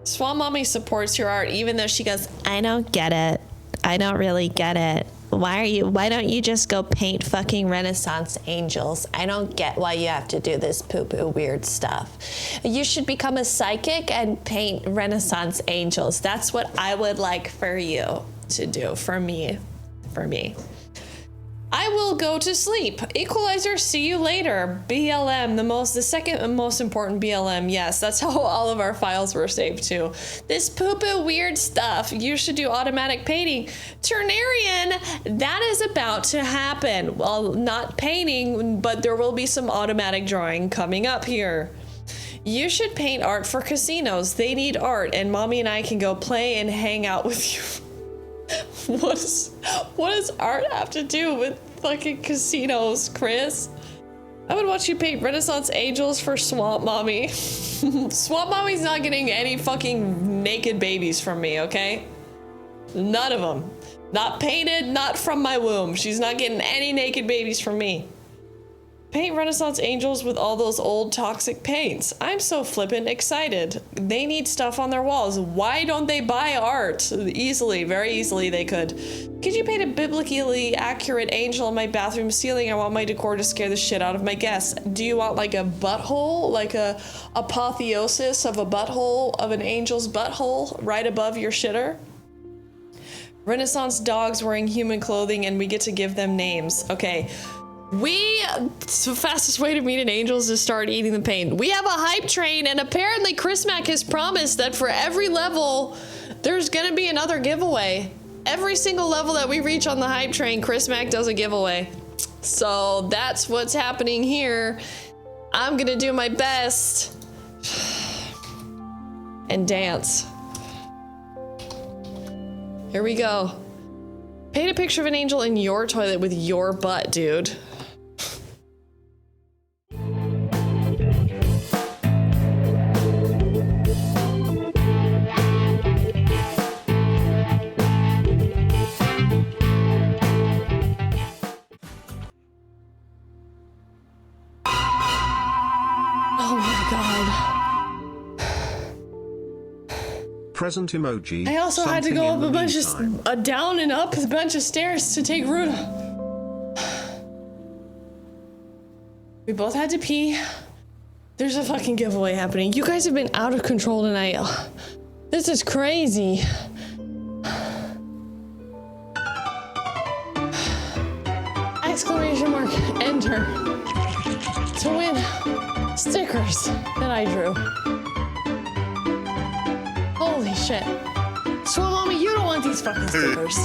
Swamp Mommy supports your art even though she goes, I don't get it. I don't really get it. Why don't you just go paint fucking Renaissance angels? I don't get why you have to do this poo-poo weird stuff. You should become a psychic and paint Renaissance angels. That's what I would like for you to do, for me. I will go to sleep. Equalizer, see you later. BLM, the second most important BLM. Yes, that's how all of our files were saved too. This poo-poo weird stuff. You should do automatic painting. Ternarian, that is about to happen. Well, not painting, but there will be some automatic drawing coming up here. You should paint art for casinos. They need art, and Mommy and I can go play and hang out with you. What does art have to do with fucking casinos, Chris? I would watch you paint Renaissance angels for Swamp Mommy. Swamp Mommy's not getting any fucking naked babies from me, okay? None of them. Not painted, not from my womb. She's not getting any naked babies from me. Paint Renaissance angels with all those old toxic paints. I'm so flippin' excited. They need stuff on their walls. Why don't they buy art? Easily, very easily they could. Could you paint a biblically accurate angel on my bathroom ceiling? I want my decor to scare the shit out of my guests. Do you want like a butthole? Like a apotheosis of a butthole, of an angel's butthole right above your shitter? Renaissance dogs wearing human clothing and we get to give them names. Okay. The fastest way to meet an angel is to start eating the pain. We have a hype train, and apparently Chris Mack has promised that for every level, There's gonna be another giveaway. Every single level that we reach on the hype train, Chris Mack does a giveaway. So that's what's happening here. I'm gonna do my best and dance. Here we go. Paint a picture of an angel in your toilet with your butt, dude. Present emoji. I also had to go up a bunch of down and up a bunch of stairs to take root. We both had to pee. There's a fucking giveaway happening. You guys have been out of control tonight. This is crazy. Exclamation mark, enter. To win stickers that I drew. Holy shit. Swim Mommy, you don't want these fucking stickers.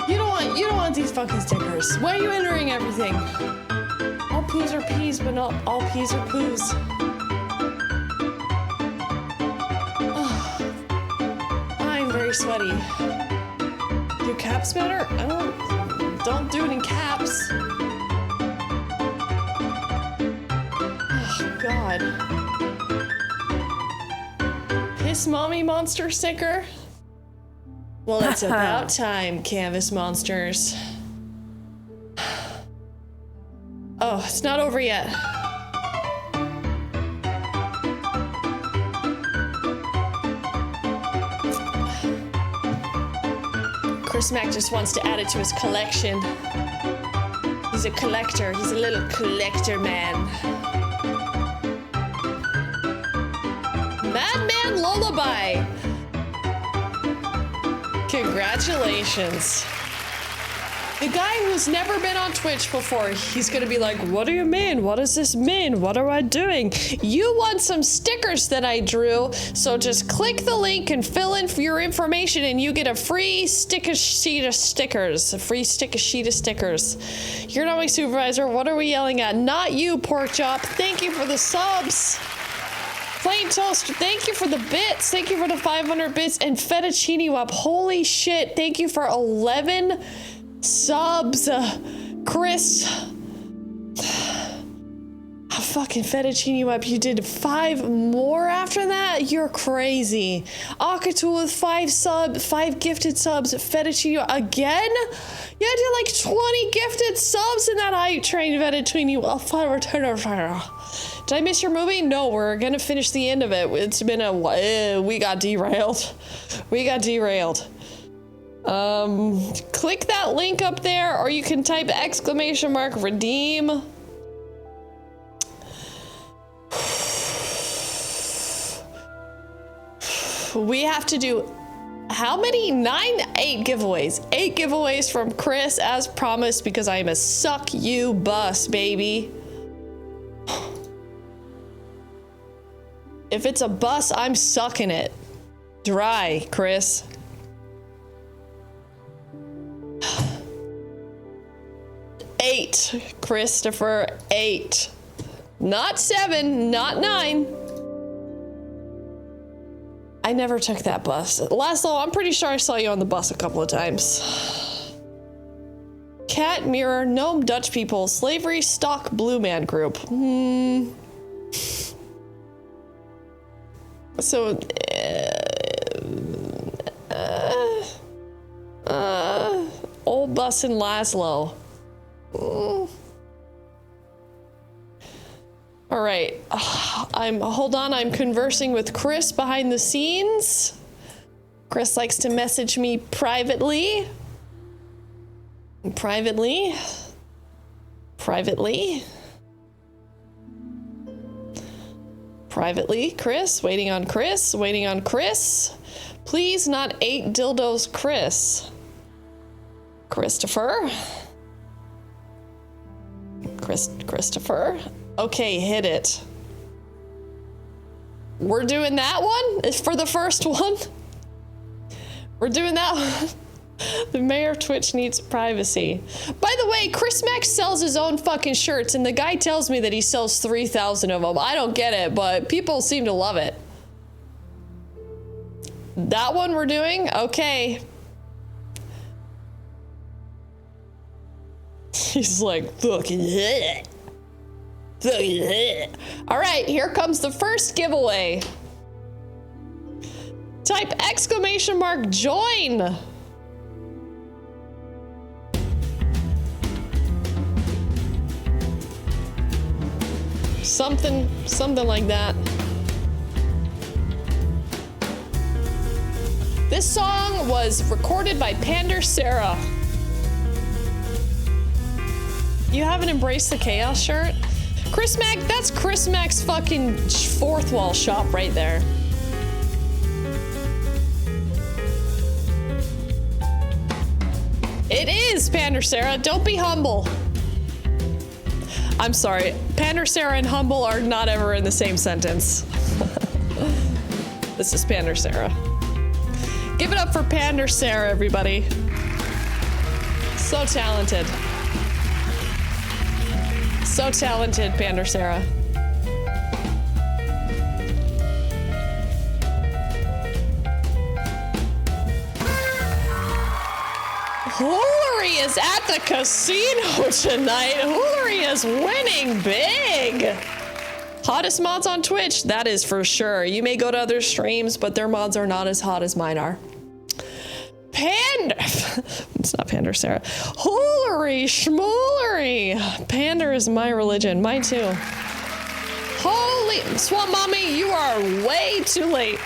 You don't want these fucking stickers. Why are you entering everything? All poos are peas, but not all peas are poos. Oh, I'm very sweaty. Do caps matter? Don't do it in caps. Oh, God. Piss Mommy monster sticker? Well, it's about time, Canvas monsters. Oh, it's not over yet. Chris Mack just wants to add it to his collection. He's a collector. He's a little collector man. Madman Lullaby. Congratulations. The guy who's never been on Twitch before, he's gonna be like, what do you mean? What does this mean? What am I doing? You want some stickers that I drew, so just click the link and fill in for your information and you get a free sheet of stickers. A free sheet of stickers. You're not my supervisor. What are we yelling at? Not you, pork chop. Thank you for the subs. Plain Toast, thank you for the bits. Thank you for the 500 bits. And Fettuccine Wap, holy shit. Thank you for 11 subs. Chris. Fucking Fettuccine Wap, you did 5 more after that? You're crazy. Akatul with 5 gifted subs. Fettuccine Wap, again? You did like 20 gifted subs in that hype train, Fettuccine Wap. Did I miss your movie? No, we're gonna finish the end of it. It's been a while. We got derailed. Click that link up there, or you can type exclamation mark redeem. We have to do how many? 8 giveaways. 8 giveaways from Chris as promised, because I'm a suck you bus, baby. If it's a bus, I'm sucking it. Dry, Chris. Eight, Christopher, 8. Not 7, not 9. I never took that bus. Laszlo, I'm pretty sure I saw you on the bus a couple of times. Cat, Mirror, Gnome, Dutch People, Slavery, Stock, Blue Man Group. So, old bus and Laszlo. All right, hold on, I'm conversing with Chris behind the scenes. Chris likes to message me privately. Privately. Chris, waiting on Chris. Please, not 8 dildos, Christopher. Okay, hit it. We're doing that one? It's for the first one? We're doing that one. The mayor of Twitch needs privacy. By the way, Chris Max sells his own fucking shirts, and the guy tells me that he sells 3,000 of them. I don't get it, but people seem to love it. That one we're doing? Okay. He's like, fucking hit. Fucking hit. All right, here comes the first giveaway. Type exclamation mark join. Something like that. This song was recorded by Pander Sarah. You haven't embraced the chaos shirt? Chris Mac, that's Chris Mac's fucking fourth wall shop right there. It is, Pander Sarah. Don't be humble. I'm sorry. Pander Sarah and humble are not ever in the same sentence. This is Pander Sarah. Give it up for Pander Sarah, everybody. So talented. So talented, Pander Sarah. Hoolery is at the casino tonight. Hoolery is winning big. Hottest mods on Twitch, that is for sure. You may go to other streams, but their mods are not as hot as mine are. Pander. It's not Pander Sarah. Hoolery, schmoolery. Pander is my religion. Mine too. Holy Swamp Mommy, you are way too late.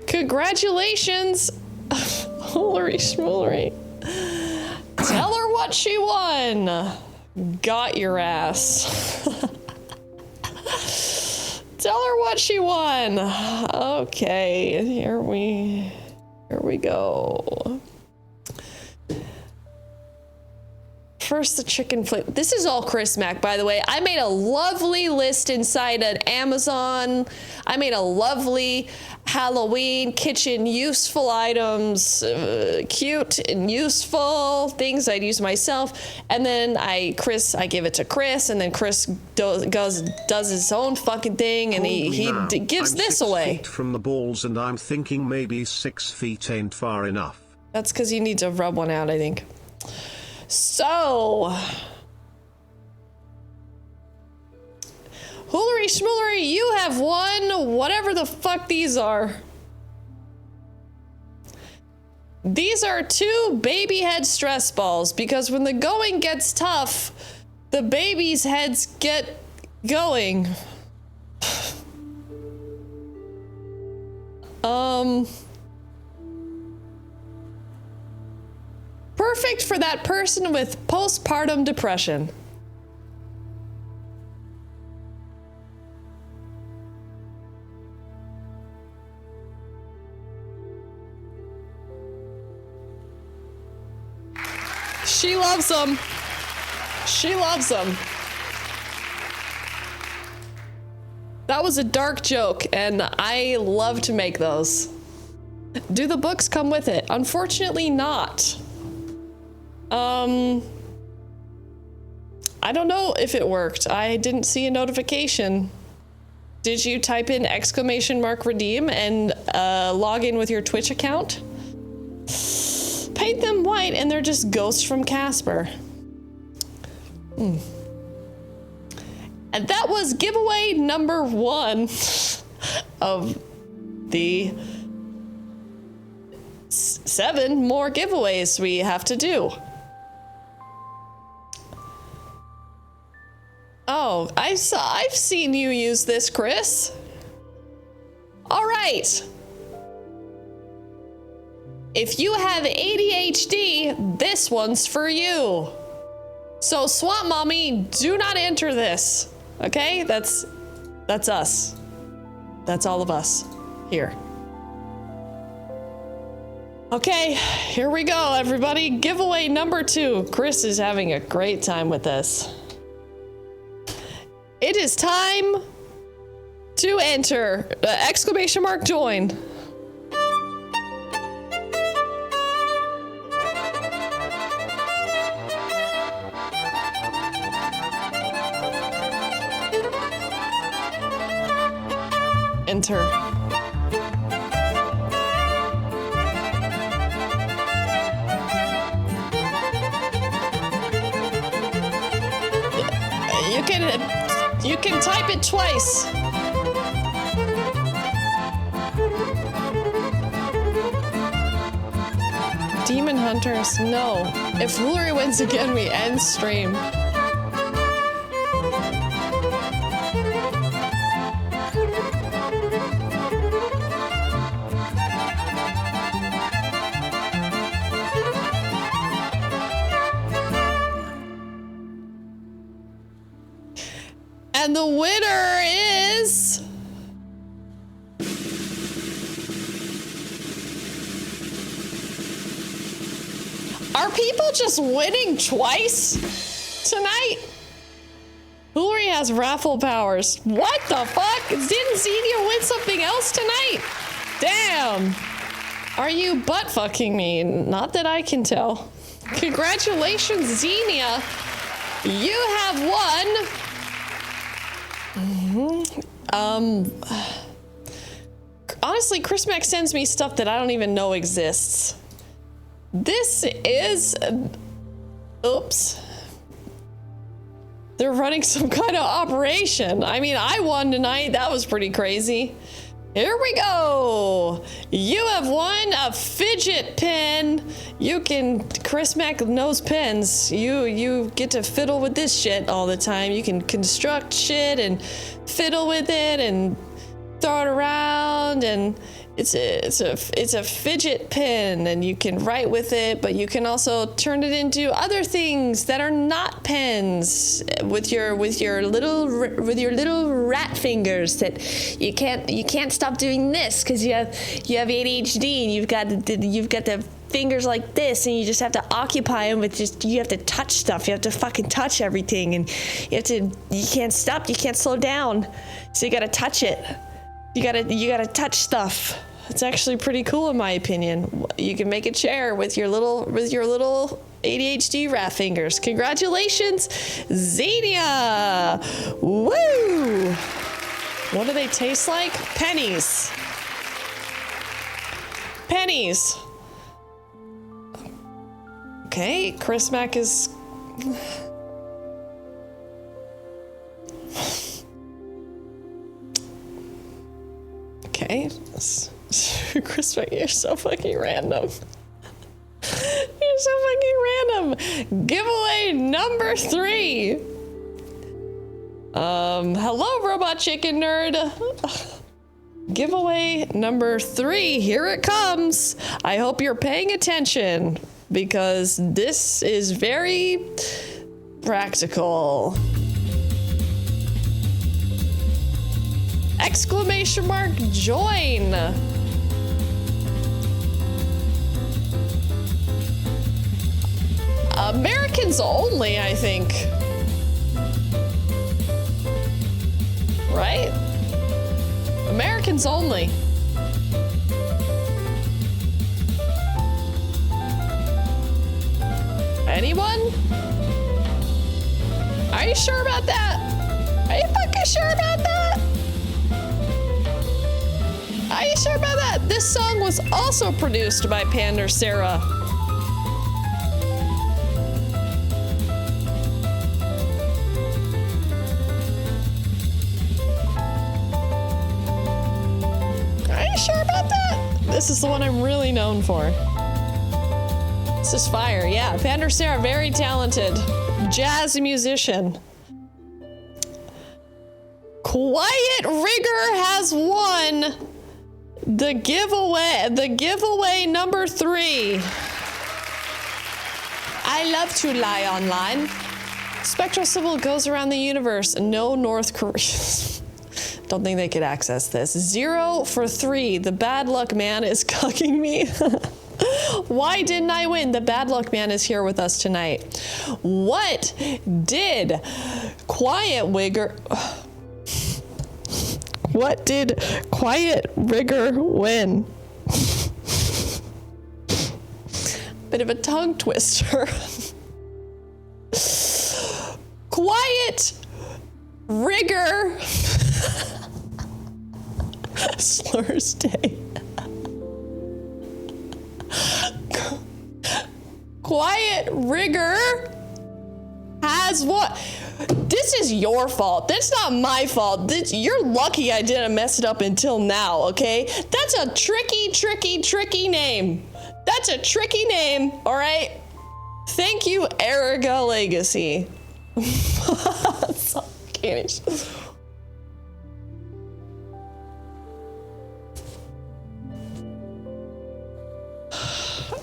Congratulations. Hoolery, schmoolery. Tell her what she won. Got your ass. Tell her what she won. Okay, here we go. First, the chicken flip. This is all Chris Mac, by the way. I made a lovely list inside an Amazon. I made a lovely Halloween kitchen useful items, cute and useful things I'd use myself. And then I give it to Chris, and then Chris does his own fucking thing, and he gives this away. 6 feet from the balls, and I'm thinking maybe 6 feet ain't far enough. That's because you need to rub one out, I think. So, Hoolery Schmoolery, you have won whatever the fuck these are. These are 2 baby head stress balls, because when the going gets tough, the baby's heads get going. Perfect for that person with postpartum depression. She loves them. She loves them. That was a dark joke, and I love to make those. Do the books come with it? Unfortunately not. I don't know if it worked. I didn't see a notification. Did you type in exclamation mark redeem and log in with your Twitch account? Paint them white and they're just ghosts from Casper. And that was giveaway number 1 of the 7 more giveaways we have to do. Oh, I've seen you use this, Chris. All right. If you have ADHD, this one's for you. So Swamp Mommy, do not enter this. Okay? That's us. That's all of us here. Okay, here we go, everybody. Giveaway number 2. Chris is having a great time with this. It is time to enter. Exclamation mark join. hunter. You can type it twice. Demon hunters, no. If Foolery wins again, we end stream. And the winner is... Are people just winning twice tonight? Foolery has raffle powers. What the fuck? Didn't Xenia win something else tonight? Damn. Are you butt fucking me? Not that I can tell. Congratulations, Xenia. You have won... honestly, Chris Mack sends me stuff that I don't even know exists. This is... oops. They're running some kind of operation. I mean, I won tonight. That was pretty crazy. Here we go. You have won a fidget pin. You can... Chris Mack knows pins. You get to fiddle with this shit all the time. You can construct shit and fiddle with it and throw it around, and it's a fidget pin, and you can write with it, but you can also turn it into other things that are not pens with your little rat fingers that you can't stop doing this because you have ADHD and you've got the fingers like this, and you just have to occupy them with you have to touch stuff. You have to fucking touch everything, and you can't stop. You can't slow down. So you gotta touch it. You gotta touch stuff. It's actually pretty cool in my opinion. You can make a chair with your little ADHD rat fingers. Congratulations, Xenia! Woo! What do they taste like? Pennies. Pennies. Okay, Chris Mack is... Okay. Chris Mack, you're so fucking random. You're so fucking random. Giveaway number 3. Hello, Robot Chicken Nerd. Giveaway number 3. Here it comes. I hope you're paying attention because this is very practical. Exclamation mark join. Americans only, I think. Right? Americans only. Anyone? Are you sure about that? Are you fucking sure about that? Are you sure about that? This song was also produced by Pander Sarah. Are you sure about that? This is the one I'm really known for. This is fire. Yeah, Pander Sarah, very talented jazz musician. Quiet Rigger has won the giveaway number 3. I love to lie online. Spectral Sybil goes around the universe. No North Korea. Don't think they could access this. 0 for 3. The bad luck man is cucking me. Why didn't I win? The bad luck man is here with us tonight. What did Quiet Rigger win? Bit of a tongue twister. Quiet Rigger Slurs Day. Quiet Rigger has what? This is your fault. That's not my fault. You're lucky I didn't mess it up until now, okay? That's a tricky name. That's a tricky name, all right? Thank you, Erica Legacy.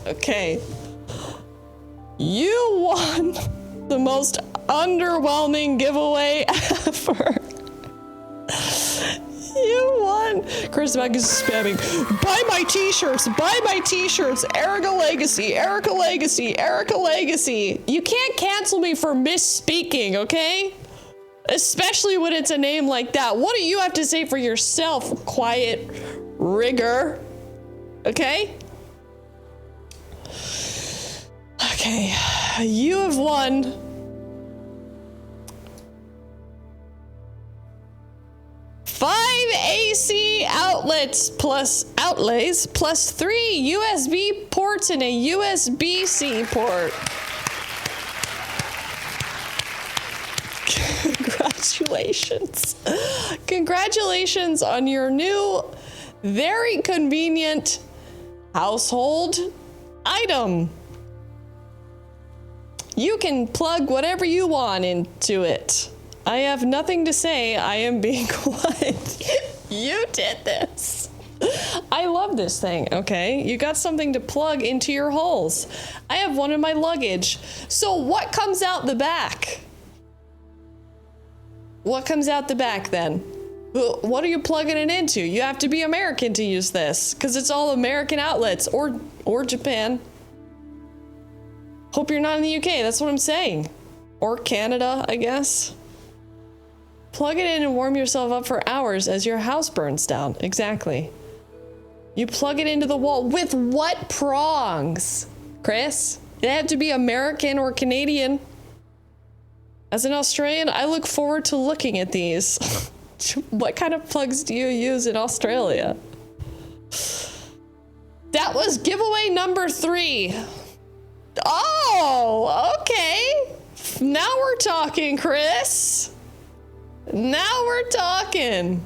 Okay. You won the most underwhelming giveaway ever. You won. Chris Mack is spamming. Buy my t-shirts. Buy my t-shirts. Erica Legacy. Erica Legacy. Erica Legacy. You can't cancel me for misspeaking, okay? Especially when it's a name like that. What do you have to say for yourself, Quiet Rigger? Okay? Okay. You have won 5 AC outlets plus outlays plus 3 USB ports and a USB-C port. Congratulations. Congratulations on your new, very convenient household item. You can plug whatever you want into it. I have nothing to say. I am being quiet. You did this. I love this thing, okay? You got something to plug into your holes. I have one in my luggage. So what comes out the back? What comes out the back then? What are you plugging it into? You have to be American to use this because it's all American outlets or Japan. Hope you're not in the UK, that's what I'm saying. Or Canada, I guess. Plug it in and warm yourself up for hours as your house burns down. Exactly. You plug it into the wall with what prongs, Chris? It had to be American or Canadian. As an Australian, I look forward to looking at these. What kind of plugs do you use in Australia? That was giveaway number 3. Oh, okay. Now we're talking, Chris. Now we're talking.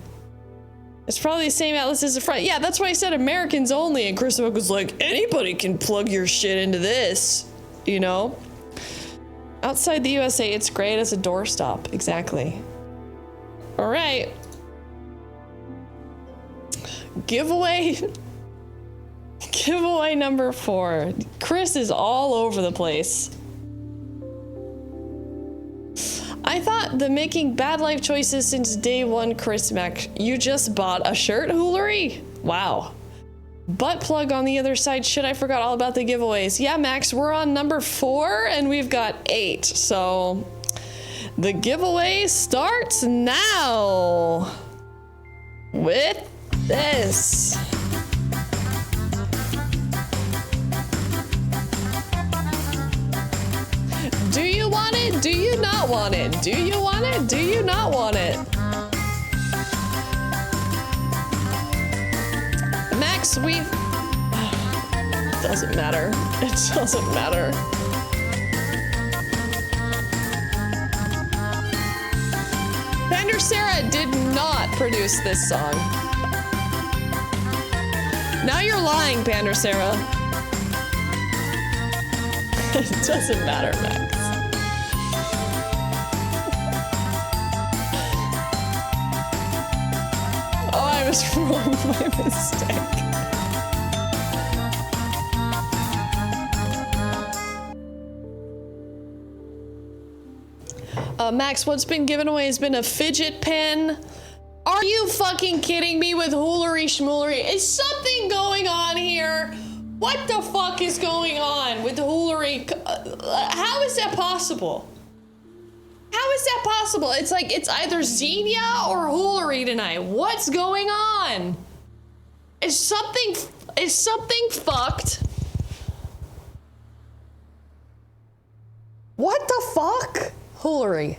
It's probably the same outlets as the front. Yeah, that's why I said Americans only. And Chris was like, anybody can plug your shit into this, you know? Outside the USA, it's great as a doorstop. Exactly. All right. Giveaway number 4. Chris is all over the place. I thought the making bad life choices since day one, Chris Mac. You just bought a shirt, Hoolery? Wow. Butt plug on the other side. Shit, I forgot all about the giveaways. Yeah, Max, we're on number 4 and we've got 8. So the giveaway starts now with this. Do you want it? Do you not want it? Do you want it? Do you not want it? Max, doesn't matter. It doesn't matter. Pander Sarah did not produce this song. Now you're lying, Pander Sarah. It doesn't matter, Max. Oh, I was wrong by mistake. Max, what's been given away has been a fidget pen. Are you fucking kidding me with hoolery schmoolery? Is something going on here? What the fuck is going on with hoolery? How is that possible? How is that possible? It's like it's either Xenia or hoolery tonight. What's going on? Is something fucked? What the fuck? Hoolery.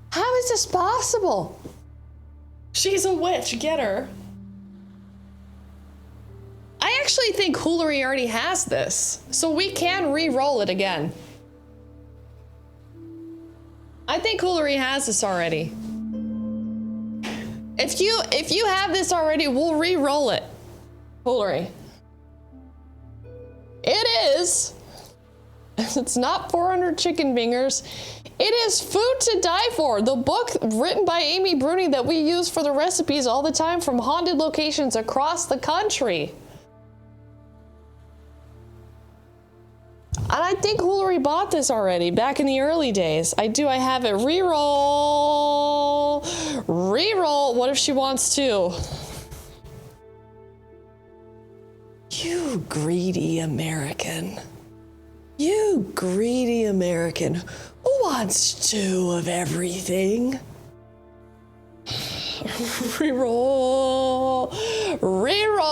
How is this possible? She's a witch, get her. I actually think Hoolery already has this, so we can re-roll it again. I think Hoolery has this already. If you have this already, we'll re-roll it. Hoolery. It is. It's not 400 chicken fingers. It is Food to Die For, the book written by Amy Bruni that we use for the recipes all the time from haunted locations across the country. And I think Hoolery bought this already back in the early days. I have it. Reroll. Reroll. What if she wants to? You greedy American. You greedy American. Who wants 2 of everything? Reroll. Reroll.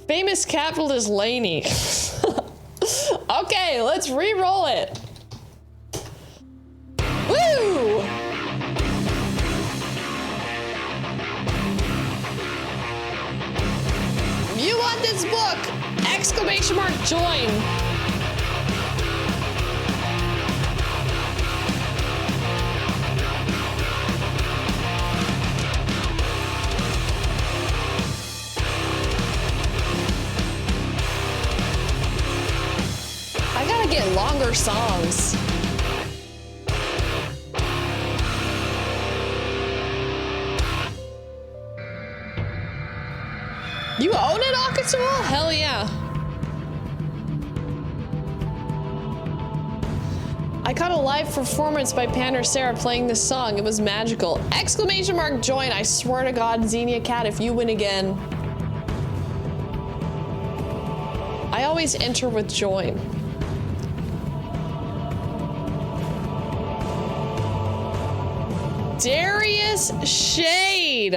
Famous capitalist Laney. Okay, let's re-roll it. Woo! You want this book? Exclamation mark join. I gotta get longer songs. You own it, Akatsuo? Hell yeah. I caught a live performance by Pander Sarah playing this song. It was magical. Exclamation mark join. I swear to God, Xenia Cat, if you win again. I always enter with join. Darius Shade.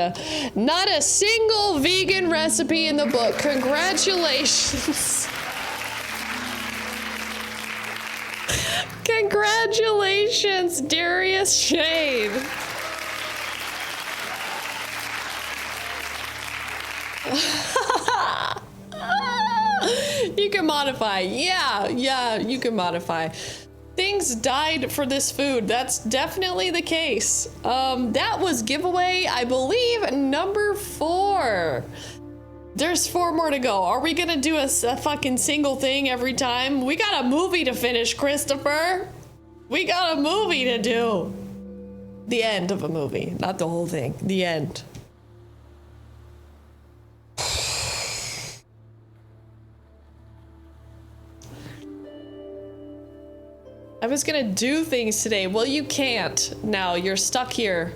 Not a single vegan recipe in the book. Congratulations. Congratulations, Darius Shade. You can modify. Yeah, you can modify. Things died for this food. That's definitely the case. That was giveaway, I believe, number 4. There's 4 more to go. Are we gonna do a fucking single thing every time? We got a movie to finish, Christopher. We got a movie to do. The end of a movie, not the whole thing. The end. I was gonna do things today. Well, you can't now. You're stuck here.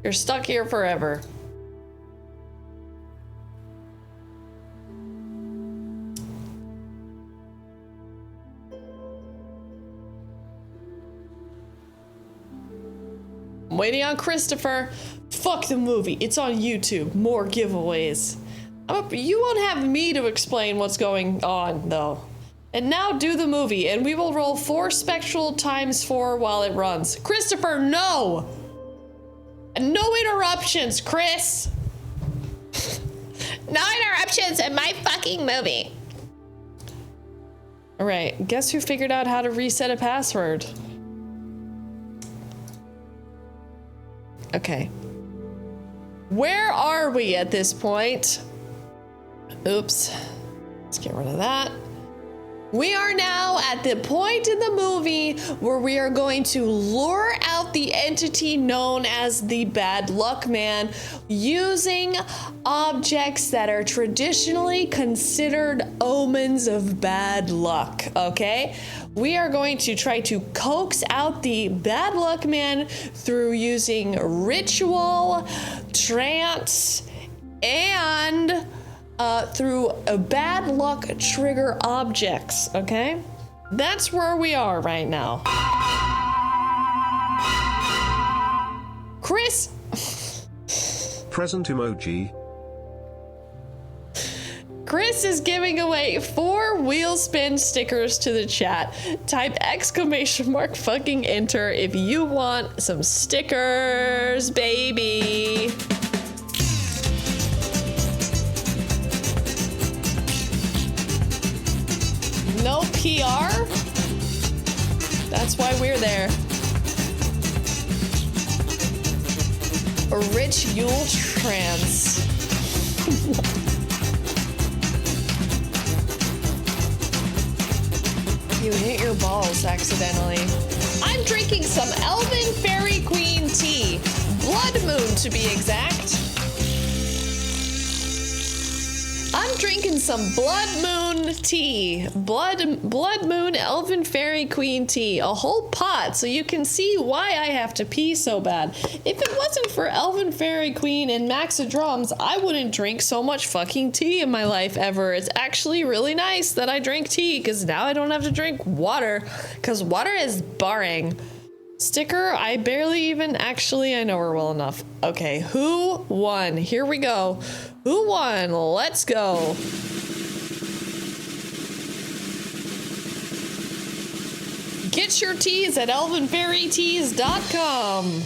You're stuck here forever. I'm waiting on Christopher. Fuck the movie. It's on YouTube. More giveaways. You won't have me to explain what's going on, though. And now do the movie, and we will roll 4 spectral times 4 while it runs. Christopher, no! No interruptions, Chris! No interruptions in my fucking movie. All right, guess who figured out how to reset a password? Okay. Where are we at this point? Oops. Let's get rid of that. We are now at the point in the movie where we are going to lure out the entity known as the Bad Luck Man using objects that are traditionally considered omens of bad luck, okay? We are going to try to coax out the Bad Luck Man through using ritual, trance, and through bad luck trigger objects, okay? That's where we are right now. Chris! Present emoji. Chris is giving away 4 wheel spin stickers to the chat. Type ! fucking enter if you want some stickers, baby. No PR? That's why we're there. A rich Yule trance. You hit your balls accidentally. I'm drinking some Elven Fairy Queen tea. Blood Moon to be exact. I'm drinking some Blood Moon tea. Blood Moon Elven Fairy Queen tea. A whole pot so you can see why I have to pee so bad. If it wasn't for Elven Fairy Queen and Max of Drums, I wouldn't drink so much fucking tea in my life ever. It's actually really nice that I drink tea because now I don't have to drink water because water is boring. Sticker, I barely even actually, I know her well enough. Okay, who won? Here we go. Who won? Let's go. Get your teas at elvenfairyteas.com.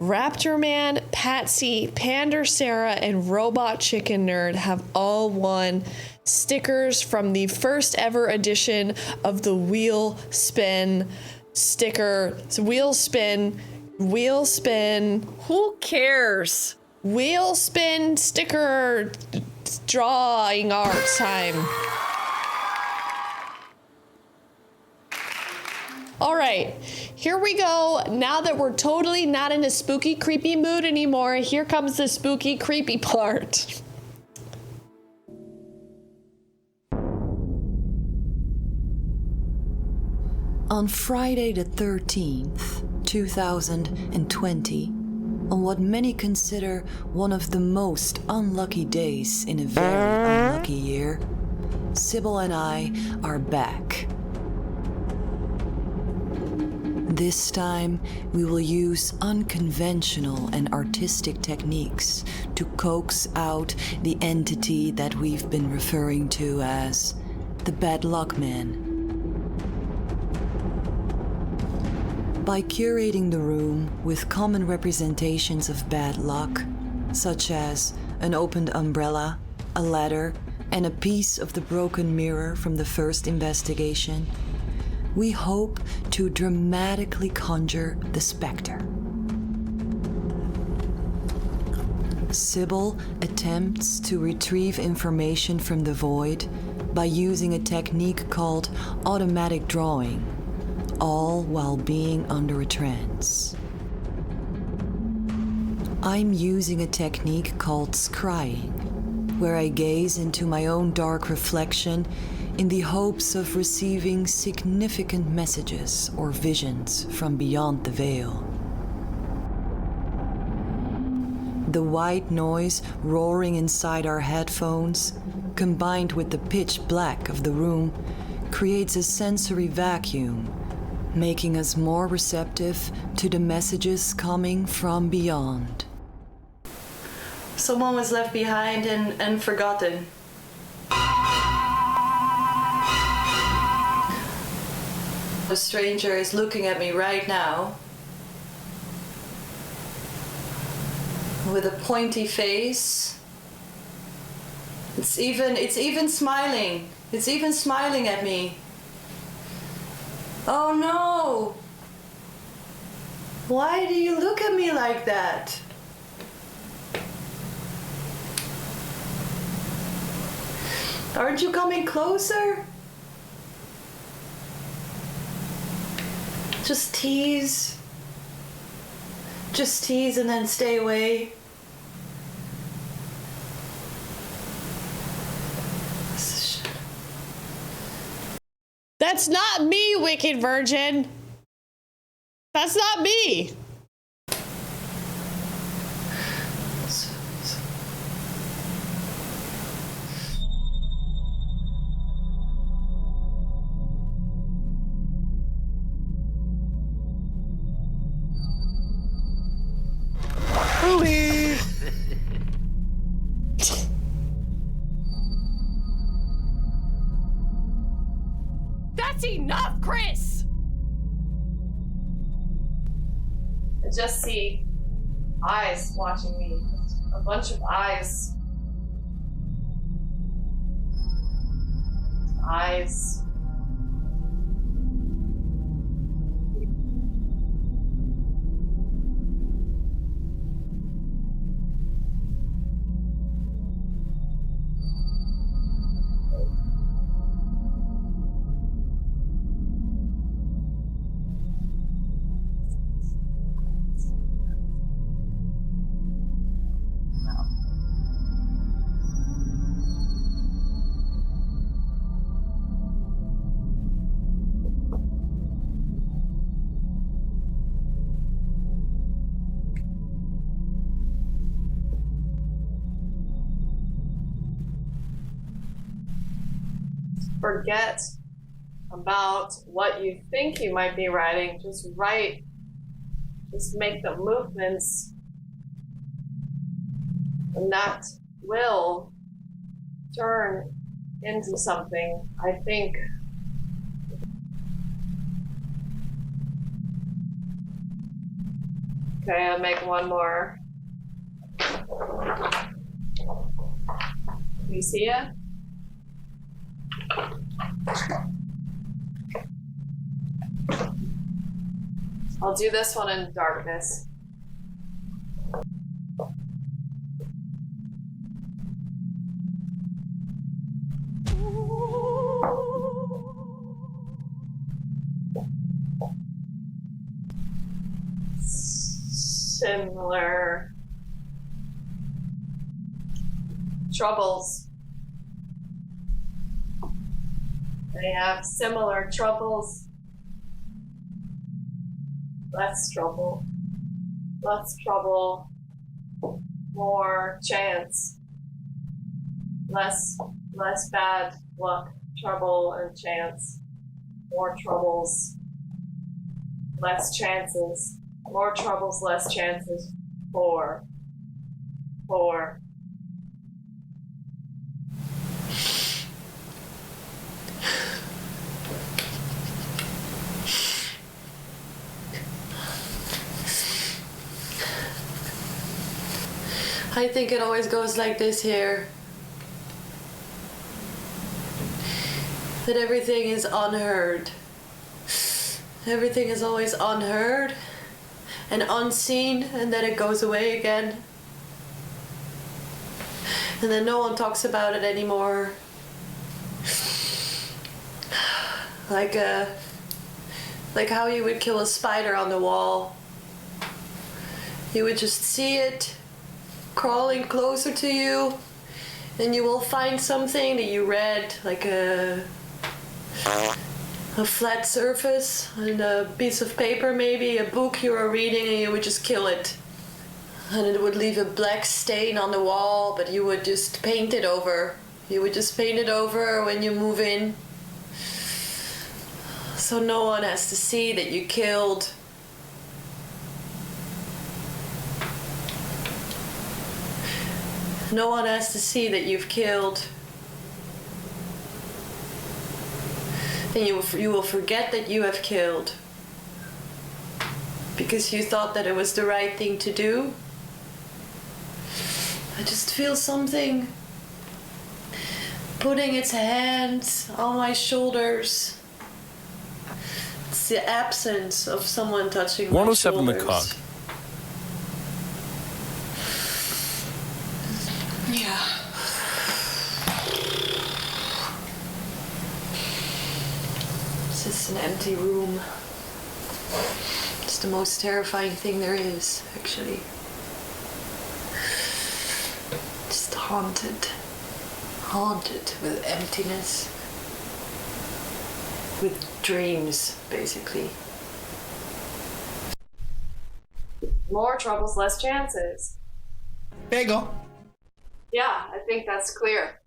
Raptor Man, Patsy, Pander Sarah, and Robot Chicken Nerd have all won stickers from the first ever edition of the Wheel Spin sticker. It's Wheel Spin. Who cares? Wheel Spin sticker drawing art time. All right, here we go. Now that we're totally not in a spooky, creepy mood anymore, here comes the spooky, creepy part. On Friday the 13th, 2020, on what many consider one of the most unlucky days in a very unlucky year, Sybil and I are back. This time, we will use unconventional and artistic techniques to coax out the entity that we've been referring to as the Bad Luck Man. By curating the room with common representations of bad luck, such as an opened umbrella, a ladder, and a piece of the broken mirror from the first investigation, we hope to dramatically conjure the specter. Sybil attempts to retrieve information from the void by using a technique called automatic drawing, all while being under a trance. I'm using a technique called scrying, where I gaze into my own dark reflection in the hopes of receiving significant messages or visions from beyond the veil. The white noise roaring inside our headphones, combined with the pitch black of the room, creates a sensory vacuum, making us more receptive to the messages coming from beyond. Someone was left behind and forgotten. A stranger is looking at me right now with a pointy face. It's even smiling. It's even smiling at me. Oh no! Why do you look at me like that? Aren't you coming closer? Just tease. Just tease and then stay away. That's not me, Wicked Virgin. That's not me. just see eyes watching me. A bunch of eyes. Eyes. Forget about what you think you might be writing. Just write. Just make the movements. And that will turn into something, I think. Okay, I'll make one more. You see it? I'll do this one in darkness. Similar troubles. They have similar troubles. Less trouble. Less trouble. More chance. Less bad luck. Trouble and chance. More troubles. Less chances. More troubles, less chances. 4. I think it always goes like this here. That everything is unheard. Everything is always unheard and unseen, and then it goes away again. And then no one talks about it anymore. Like how you would kill a spider on the wall. You would just see it crawling closer to you, and you will find something that you read, like a flat surface and a piece of paper, maybe a book you were reading, and you would just kill it. And it would leave a black stain on the wall, but you would just paint it over. You would just paint it over when you move in. So no one has to see that you killed. No one has to see that you've killed. And you will forget that you have killed. Because you thought that it was the right thing to do. I just feel something putting its hands on my shoulders. It's the absence of someone touching my shoulders. 107 the cock. Yeah. It's just an empty room. It's the most terrifying thing there is, actually. Just haunted. Haunted with emptiness. With dreams, basically. More troubles, less chances. There you go. Yeah, I think that's clear.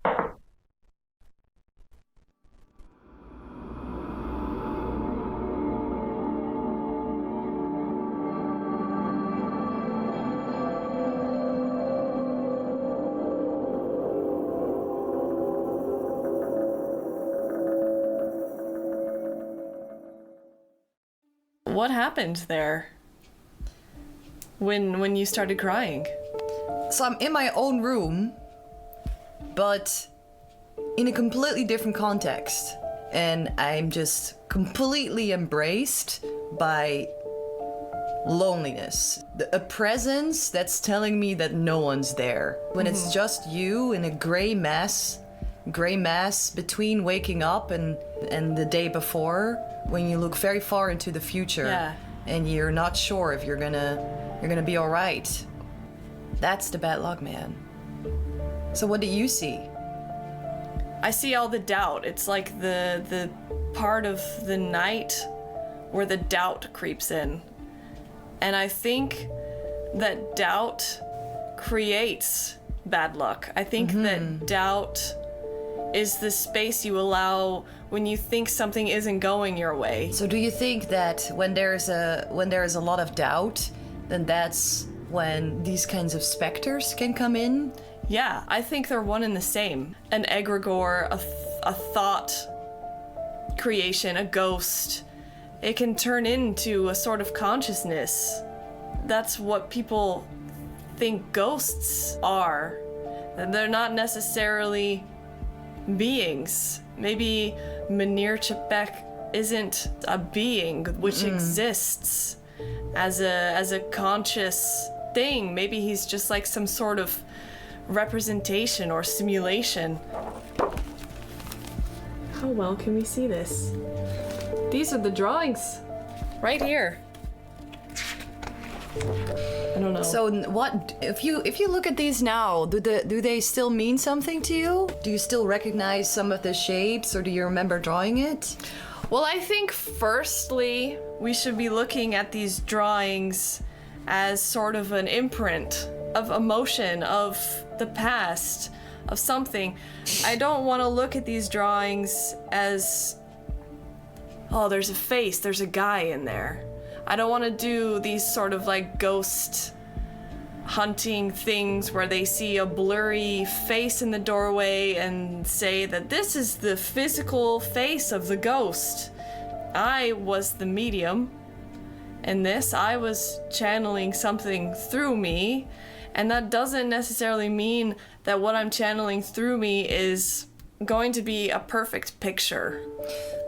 What happened there? when you started crying? So I'm in my own room, but in a completely different context. And I'm just completely embraced by loneliness. A presence that's telling me that no one's there. When it's just you in a gray mass between waking up and the day before, when you look very far into the future and you're not sure if you're gonna be all right. That's the bad luck, man. So what do you see? I see all the doubt. It's like the part of the night where the doubt creeps in. And I think that doubt creates bad luck. I think that doubt is the space you allow when you think something isn't going your way. So do you think that when there is a lot of doubt, then that's when these kinds of specters can come in? Yeah, I think they're one and the same. An egregore, a thought creation, a ghost. It can turn into a sort of consciousness. That's what people think ghosts are. They're not necessarily beings. Maybe Meneer Chapek isn't a being which exists as a conscious thing. Maybe he's just like some sort of representation or simulation. How well can we see this? These are the drawings right here. I don't know. So what if you look at these now, do they still mean something to you? Do you still recognize some of the shapes, or do you remember drawing it? Well, I think firstly we should be looking at these drawings as sort of an imprint of emotion, of the past, of something. I don't want to look at these drawings as, oh, there's a face, there's a guy in there. I don't want to do these sort of like ghost hunting things where they see a blurry face in the doorway and say that this is the physical face of the ghost. I was the medium. In this, I was channeling something through me, and that doesn't necessarily mean that what I'm channeling through me is going to be a perfect picture.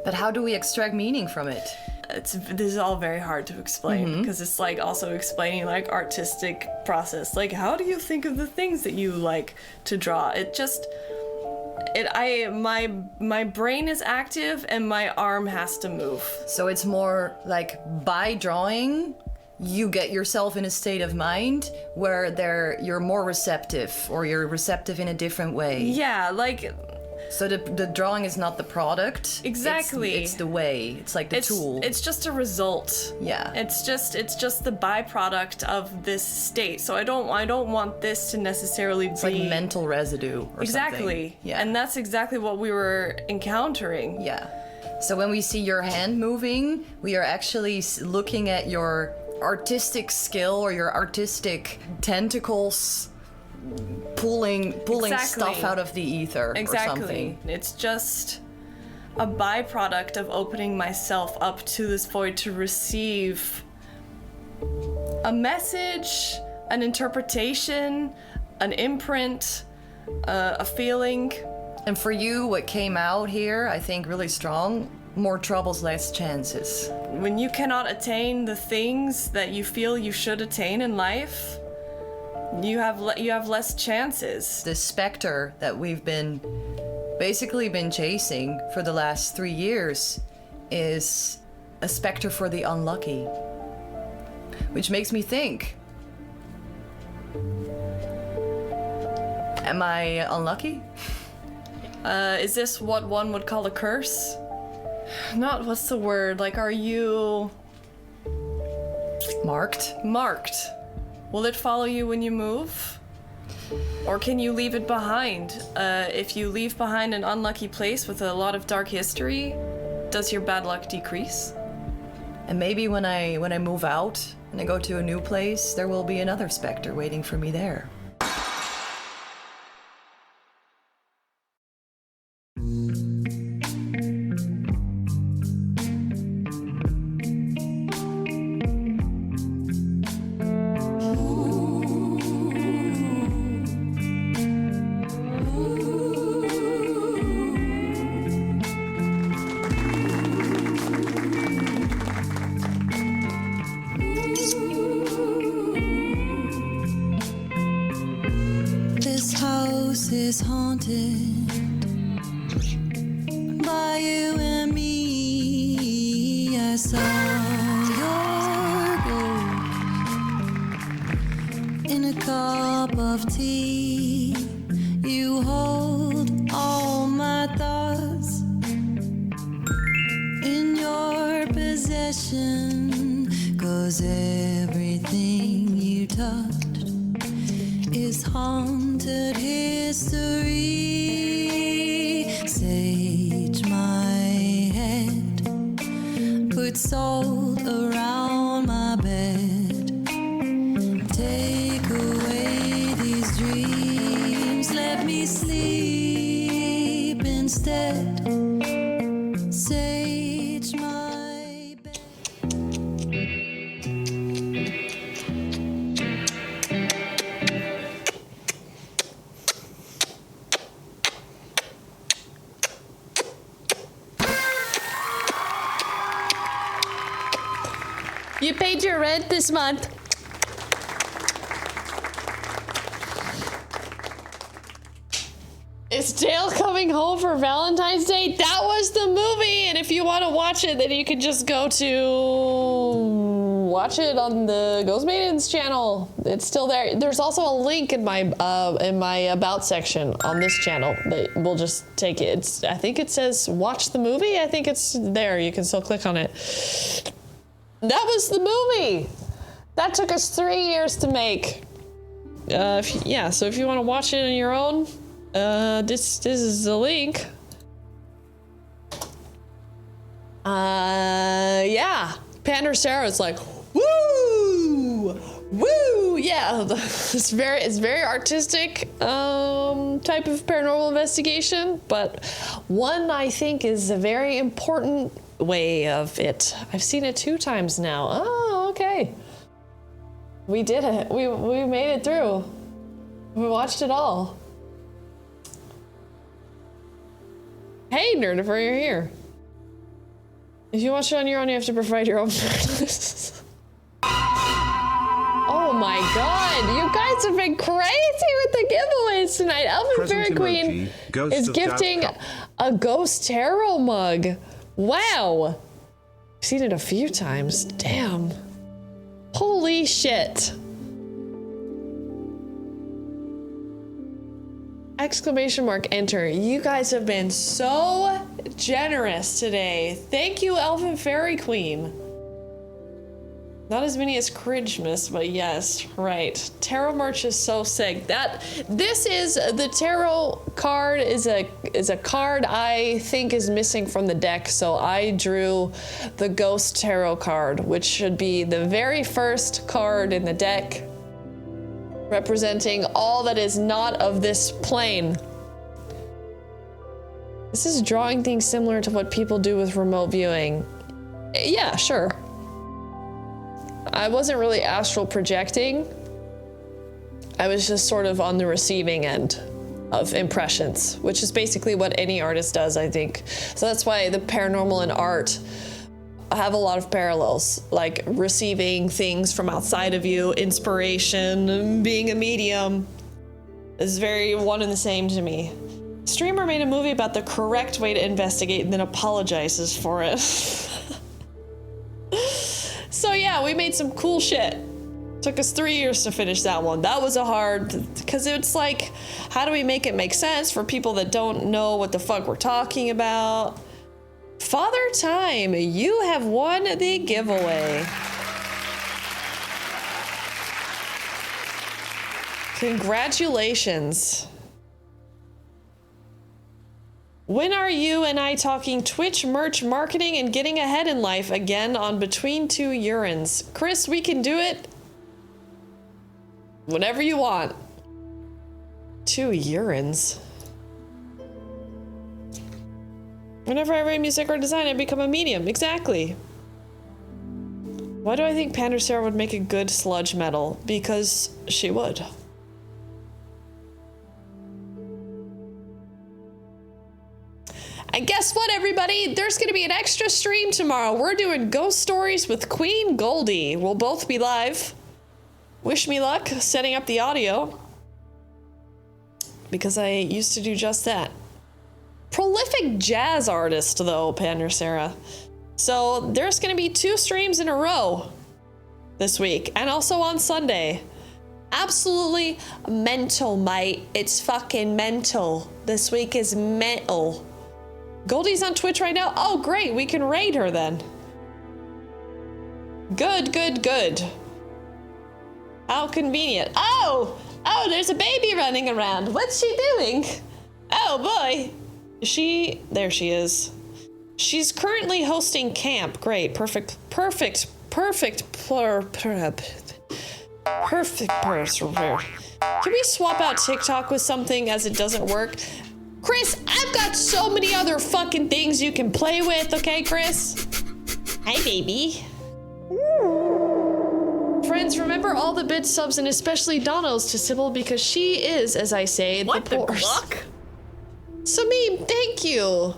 But how do we extract meaning from it? This is all very hard to explain because it's like also explaining like artistic process. Like, how do you think of the things that you like to draw? My brain is active and my arm has to move. So it's more like by drawing, you get yourself in a state of mind where you're more receptive, or you're receptive in a different way. Yeah, like. So the drawing is not the product. Exactly. It's the way. It's like the tool. It's just a result. Yeah. It's just the byproduct of this state. So I don't want this to necessarily it's be like mental residue or exactly. something. Yeah. And that's exactly what we were encountering. Yeah. So when we see your hand moving, we are actually looking at your artistic skill or your artistic tentacles pulling stuff out of the ether or something. It's just a byproduct of opening myself up to this void to receive a message, an interpretation, an imprint, a feeling. And for you, what came out here, I think really strong, more troubles, less chances. When you cannot attain the things that you feel you should attain in life, you have less chances. The specter that we've basically been chasing for the last 3 years is a specter for the unlucky. Which makes me think, am I unlucky? Is this what one would call a curse? Not, what's the word? Like, are you... Marked? Marked. Will it follow you when you move? Or can you leave it behind? If you leave behind an unlucky place with a lot of dark history, does your bad luck decrease? And maybe when I move out and I go to a new place, there will be another specter waiting for me there. house is haunted by you and me. I saw your ghost in a cup of tea. You hold all my thoughts in your possession, 'cause everything you touched is haunted history. Sage my head, put salt around my bed, take away these dreams, let me sleep instead. Sage my bed. You paid your rent this month. Is Dale coming home for Valentine's Day? That was the movie, and if you want to watch it, then you can just go to watch it on the Ghost Maidens channel. It's still there. There's also a link in my about section on this channel that will just take it. I think it says watch the movie. I think it's there. You can still click on it. That was the movie. That took us 3 years to make. So if you want to watch it on your own, this is the link. Yeah. Pander Sarah's like, woo! Woo! Yeah. It's very artistic type of paranormal investigation, but one I think is a very important way of it. I've seen it 2 times now. Oh, okay. We did it. We made it through. We watched it all. Hey, Nerdifer, you're here. If you watch it on your own, you have to provide your own. Oh my god, you guys have been crazy with the giveaways tonight. Elvin Fairy Queen is gifting a Ghost Tarot mug. Wow. I've seen it a few times. Damn. Holy shit. Exclamation mark enter. You guys have been so generous today. Thank you, Elven Fairy Queen. Not as many as Cringemas, but yes, right. Tarot merch is so sick. This is the tarot card is a card I think is missing from the deck, so I drew the Ghost Tarot card, which should be the very first card in the deck, representing all that is not of this plane. This is drawing things similar to what people do with remote viewing. Yeah, sure. I wasn't really astral projecting. I was just sort of on the receiving end of impressions, which is basically what any artist does, I think. So that's why the paranormal and art have a lot of parallels, like receiving things from outside of you, inspiration, being a medium is very one and the same to me. Streamer made a movie about the correct way to investigate and then apologizes for it. So yeah, we made some cool shit. Took us 3 years to finish that one. That was a hard, because it's like, how do we make it make sense for people that don't know what the fuck we're talking about? Father Time, you have won the giveaway. Congratulations. When are you and I talking Twitch merch marketing and getting ahead in life again on Between Two Urines? Chris, we can do it whenever you want. 2 urines. Whenever I write music or design, I become a medium. Exactly. Why do I think Pander Sarah would make a good sludge metal? Because she would. And guess what, everybody? There's going to be an extra stream tomorrow. We're doing ghost stories with Queen Goldie. We'll both be live. Wish me luck setting up the audio. because I used to do just that. Prolific jazz artist, though, Pander Sarah. So there's going to be 2 streams in a row this week, and also on Sunday. Absolutely mental, mate. It's fucking mental. This week is mental. Goldie's on Twitch right now. Oh, great. We can raid her then. Good, good, good. How convenient. Oh, there's a baby running around. What's she doing? Oh, boy. There she is. She's currently hosting camp. Great. Perfect. Can we swap out TikTok with something as it doesn't work? Chris, I've got so many other fucking things you can play with, okay, Chris? Hi, baby. Friends, remember all the bid subs and especially Donald's to Sybil because she is, as I say, what the fuck? Samim, thank you.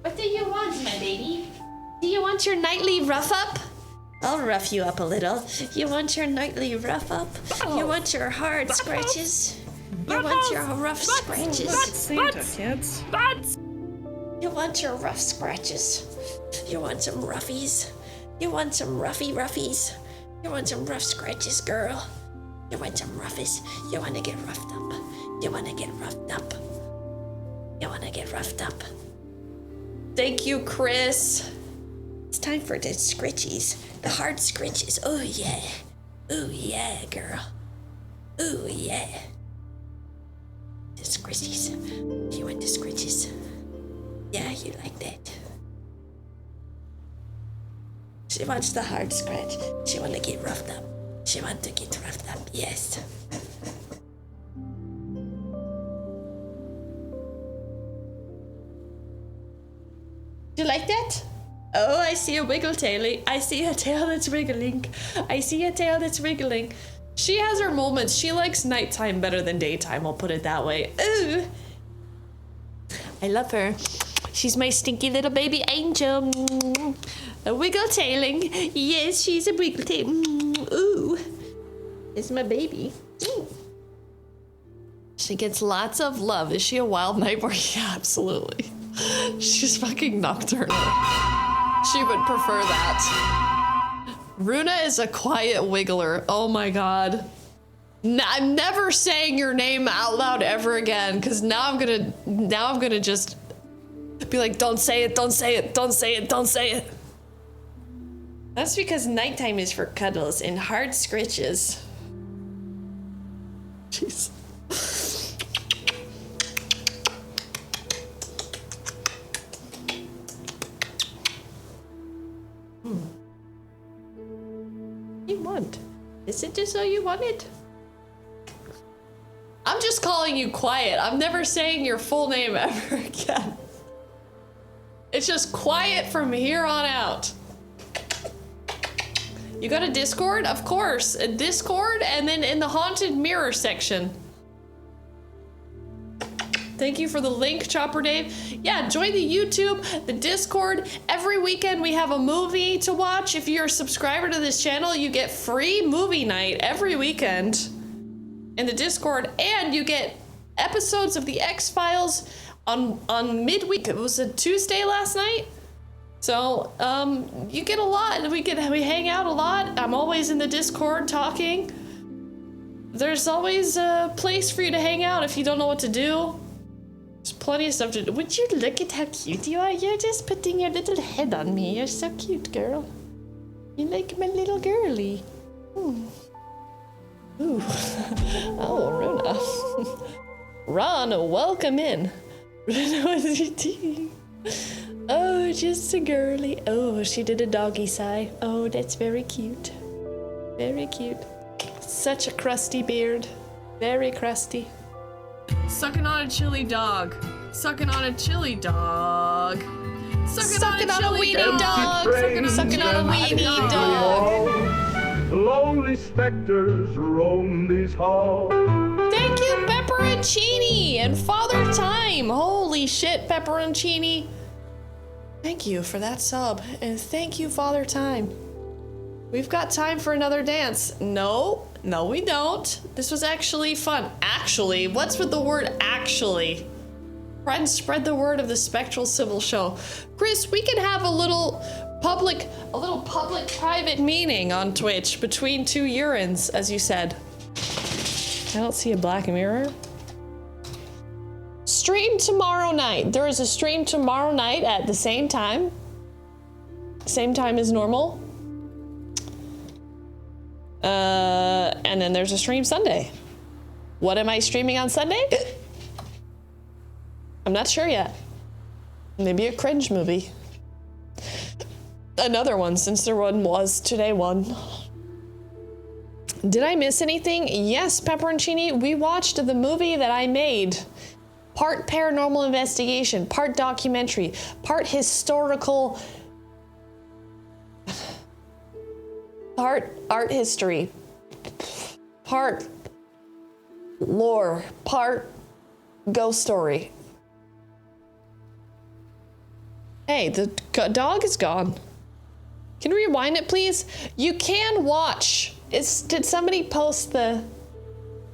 What do you want, my baby? Do you want your nightly rough up? I'll rough you up a little. You want your nightly rough up? You want your hard scratches? You want your rough scratches? Santa, kids. You want your rough scratches? You want some roughies? You want some roughies? You want some rough scratches, girl? You want some roughies? You want to get roughed up? You want to get roughed up? You want to get roughed up? Thank you, Chris. It's time for the scritchies, the hard scritches. Oh yeah, girl. Oh yeah. The scritchies. You want the scritches? Yeah, you like that. She wants the hard scratch. She want to get roughed up. She want to get roughed up. Yes. Do you like that? Oh, I see a wiggle tail. I see a tail that's wiggling. I see a tail that's wiggling. She has her moments. She likes nighttime better than daytime, I'll put it that way. Ooh. I love her. She's my stinky little baby angel. A wiggle tailing. Yes, she's a wiggle tail. Ooh. It's my baby. Ooh. She gets lots of love. Is she a wild nightmare? Yeah, absolutely. She's fucking nocturnal. She would prefer that. Runa is a quiet wiggler. Oh my god. I'm never saying your name out loud ever again, because now I'm gonna just be like, don't say it, don't say it, don't say it, don't say it. That's because nighttime is for cuddles and hard scritches. Jeez. You want? Is it just so you want it? I'm just calling you quiet. I'm never saying your full name ever again. It's just quiet from here on out. You got a Discord? Of course. A Discord and then in the haunted mirror section. Thank you for the link, Chopper Dave. Yeah, join the YouTube, the Discord. Every weekend we have a movie to watch. If you're a subscriber to this channel, you get free movie night every weekend in the Discord, and you get episodes of the X-Files on midweek. It was a Tuesday last night. So, you get a lot. We hang out a lot. I'm always in the Discord talking. There's always a place for you to hang out if you don't know what to do. There's plenty of stuff to do. Would you look at how cute you are? You're just putting your little head on me. You're so cute, girl. You're like my little girly. Ooh. Ooh. Oh, Runa. Ron, welcome in. Runa, what's your tea? Oh, just a girly. Oh, she did a doggy sigh. Oh, that's very cute. Very cute. Such a crusty beard. Very crusty. Sucking on a chili dog. Sucking on a chili dog. Sucking on a weenie dog. Sucking on a weenie dog. Lonely specters roam these halls. Thank you, Pepperoncini and Father Time. Holy shit, Pepperoncini. Thank you for that sub, and thank you, Father Time. We've got time for another dance. No, we don't. This was actually fun. Actually, what's with the word actually? Friends, spread the word of the Spectral Sybil Show. Chris, we can have a little public private meeting on Twitch between two urines, as you said. I don't see a black mirror. Stream tomorrow night. There is a stream tomorrow night at the same time. Same time as normal. And then there's a stream Sunday. What am I streaming on Sunday? I'm not sure yet. Maybe a cringe movie. Another one, since there was today one. Did I miss anything? Yes, Pepperoncini, we watched the movie that I made. Part paranormal investigation, part documentary, part historical, part art history, part lore, part ghost story. Hey, the dog is gone. Can you rewind it, please? You can watch. Did somebody post the...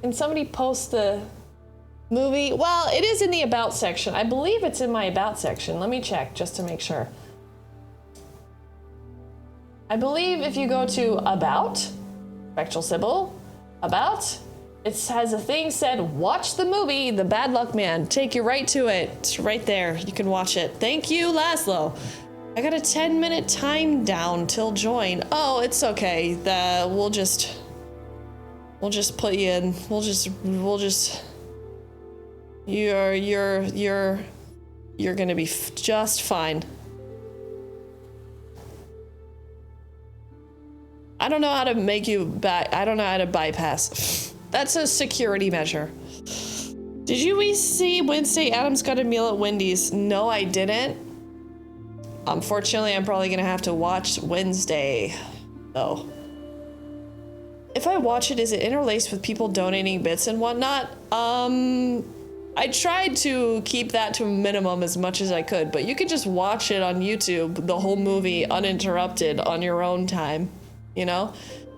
Can somebody post the movie? Well, it is in the About section. I believe it's in my About section. Let me check just to make sure. I believe if you go to About, Spectral Sybil, About, it has a thing said, watch the movie, The Bad Luck Man. Take you right to it. It's right there. You can watch it. Thank you, Laszlo. I got a 10-minute time down till join. Oh, it's okay. We'll just put you in. We'll just. You're gonna be just fine. I don't know how to make you back. I don't know how to bypass. That's a security measure. Did you see Wednesday Adams got a meal at Wendy's? No, I didn't. Unfortunately, I'm probably gonna have to watch Wednesday, though. If I watch it, is it interlaced with people donating bits and whatnot? I tried to keep that to a minimum as much as I could, but you could just watch it on YouTube, the whole movie, uninterrupted on your own time, you know?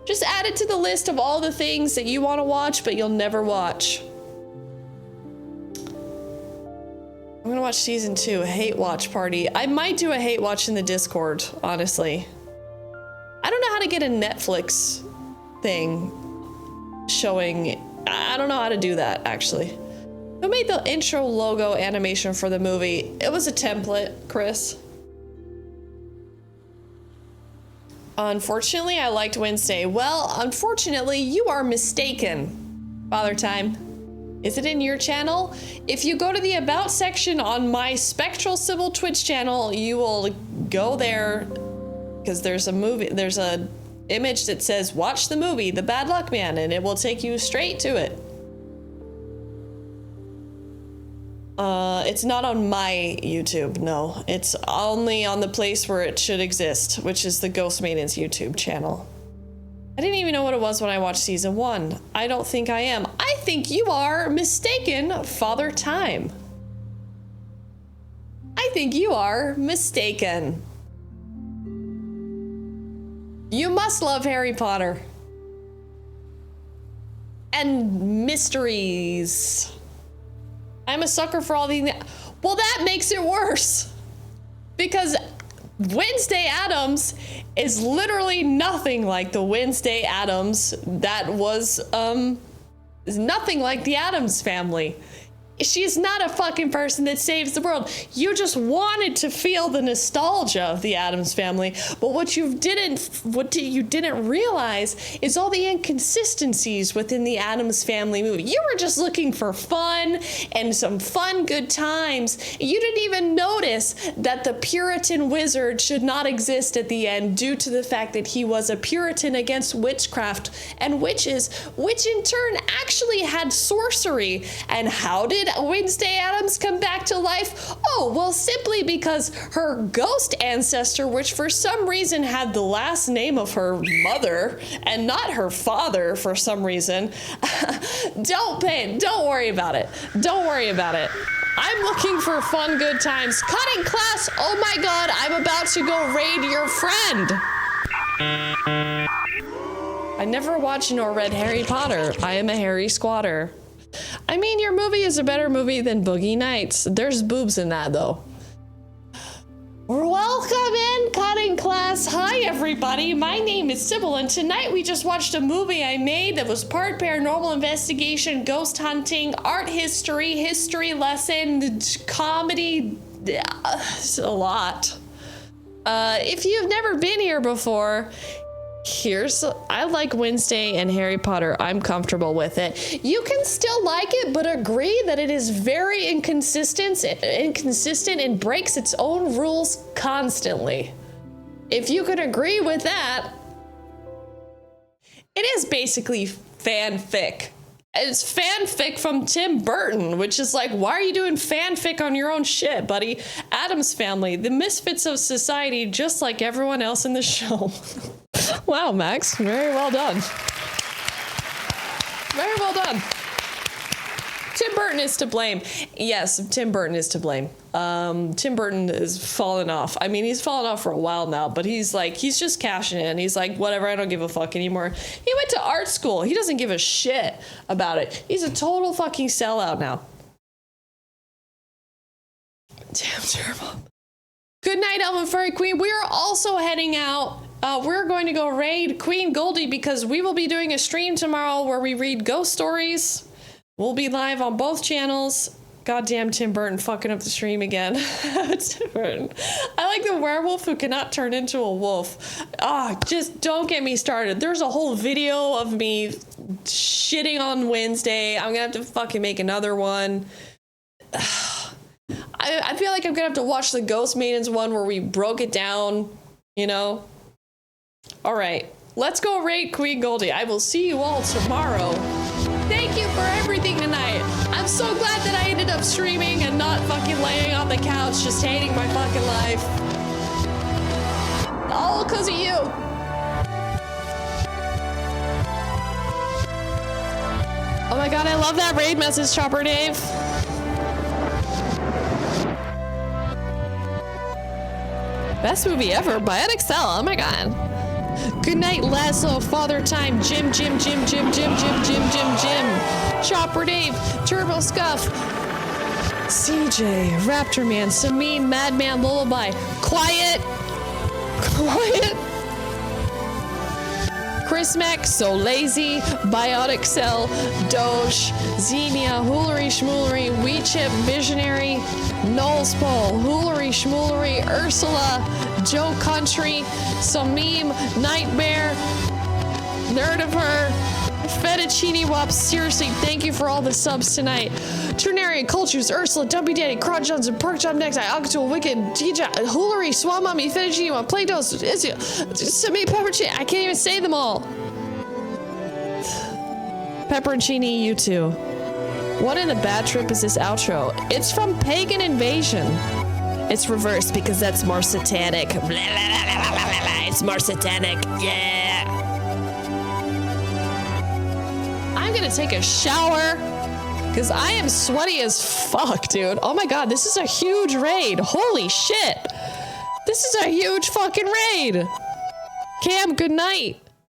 Just add it to the list of all the things that you want to watch, but you'll never watch. I'm gonna watch season 2, Hate Watch Party. I might do a Hate Watch in the Discord, honestly. I don't know how to get a Netflix thing showing. I don't know how to do that, actually. Who made the intro logo animation for the movie? It was a template, Chris. Unfortunately, I liked Wednesday. Well, unfortunately, you are mistaken, Father Time. Is it in your channel? If you go to the About section on my Spectral Sybil Twitch channel, you will go there because there's a image that says watch the movie, The Bad Luck Man, and it will take you straight to it. It's not on my YouTube, no. It's only on the place where it should exist, which is the Ghost Maiden's YouTube channel. I didn't even know what it was when I watched season 1. I don't think I am. I think you are mistaken, Father Time. I think you are mistaken. You must love Harry Potter. And mysteries. I'm a sucker for all these. Well, that makes it worse. Because Wednesday Addams is literally nothing like the Wednesday Addams that was, is nothing like the Addams family. She's not a fucking person that saves the world. You just wanted to feel the nostalgia of the Addams family, but what you didn't realize is all the inconsistencies within the Addams family movie. You were just looking for fun and some fun good times. You didn't even notice that the Puritan wizard should not exist at the end due to the fact that he was a Puritan against witchcraft and witches, which in turn actually had sorcery. And how did Wednesday Addams come back to life? Oh, well, simply because her ghost ancestor, which for some reason had the last name of her mother and not her father for some reason. Don't worry about it. Don't worry about it. I'm looking for fun, good times. Cutting class, oh my god, I'm about to go raid your friend. I never watched nor read Harry Potter. I am a Harry squatter. I mean, your movie is a better movie than Boogie Nights. There's boobs in that, though. Welcome in, cutting class. Hi, everybody. My name is Sybil, and tonight we just watched a movie I made that was part paranormal investigation, ghost hunting, art history, history lesson, comedy. It's a lot. If you've never been here before, I like Wednesday and Harry Potter. I'm comfortable with it. You can still like it, but agree that it is very inconsistent and breaks its own rules constantly. If you could agree with that, it is basically fanfic. It's fanfic from Tim Burton, which is like, why are you doing fanfic on your own shit, buddy? Addams Family, the misfits of society, just like everyone else in the show. Wow, Max, very well done. Very well done. Tim Burton is to blame. Yes, Tim Burton is to blame. Tim Burton is fallen off. I mean, he's fallen off for a while now, but he's just cashing in. He's like, whatever, I don't give a fuck anymore. He went to art school. He doesn't give a shit about it. He's a total fucking sellout now. Damn, terrible. Good night, Elven Furry Queen. We are also heading out. We're going to go raid Queen Goldie because we will be doing a stream tomorrow where we read ghost stories. We'll be live on both channels. Goddamn Tim Burton fucking up the stream again. Tim Burton. I like the werewolf who cannot turn into a wolf. Just don't get me started. There's a whole video of me shitting on Wednesday. I'm gonna have to fucking make another one. I feel like I'm gonna have to watch the Ghost Maidens one where we broke it down, you know? All right, let's go raid Queen Goldie. I will see you all tomorrow. Thank you for everything tonight. I'm so glad that I ended up streaming and not fucking laying on the couch just hating my fucking life. All because of you. Oh my god, I love that raid message, Chopper Dave. Best movie ever, Bionic Cell. Oh my god. Good night, Lasso, Father Time, Jim, Chopper Dave, Turbo Scuff, CJ, Raptor Man, Samim, Madman Lullaby, Quiet, Chris Mac, So Lazy, Biotic Cell, Doge, Xenia, Hoolery Schmoolery, WeChip, Visionary, Nullspole, Hoolery Schmoolery, Ursula, Joe Country, Samim, Nightmare, Nerd of Her, Fettuccine Wops. Seriously, thank you for all the subs tonight. Trinarian, Cultures, Ursula, Dumpy Daddy, Crod Johnson, Park Job Next, Octul, Wicked, DJ, Hoolery, Swam Mummy, Fettuccine Wop, Play-Doh, Samim, Peppercini. I can't even say them all. Pepperoncini, you too. What in the bad trip is this outro? It's from Pagan Invasion. It's reversed because that's more satanic. Blah, blah, blah, blah, blah, blah. It's more satanic. Yeah. I'm gonna take a shower because I am sweaty as fuck, dude. Oh my god, this is a huge raid. Holy shit. This is a huge fucking raid. Cam, good night.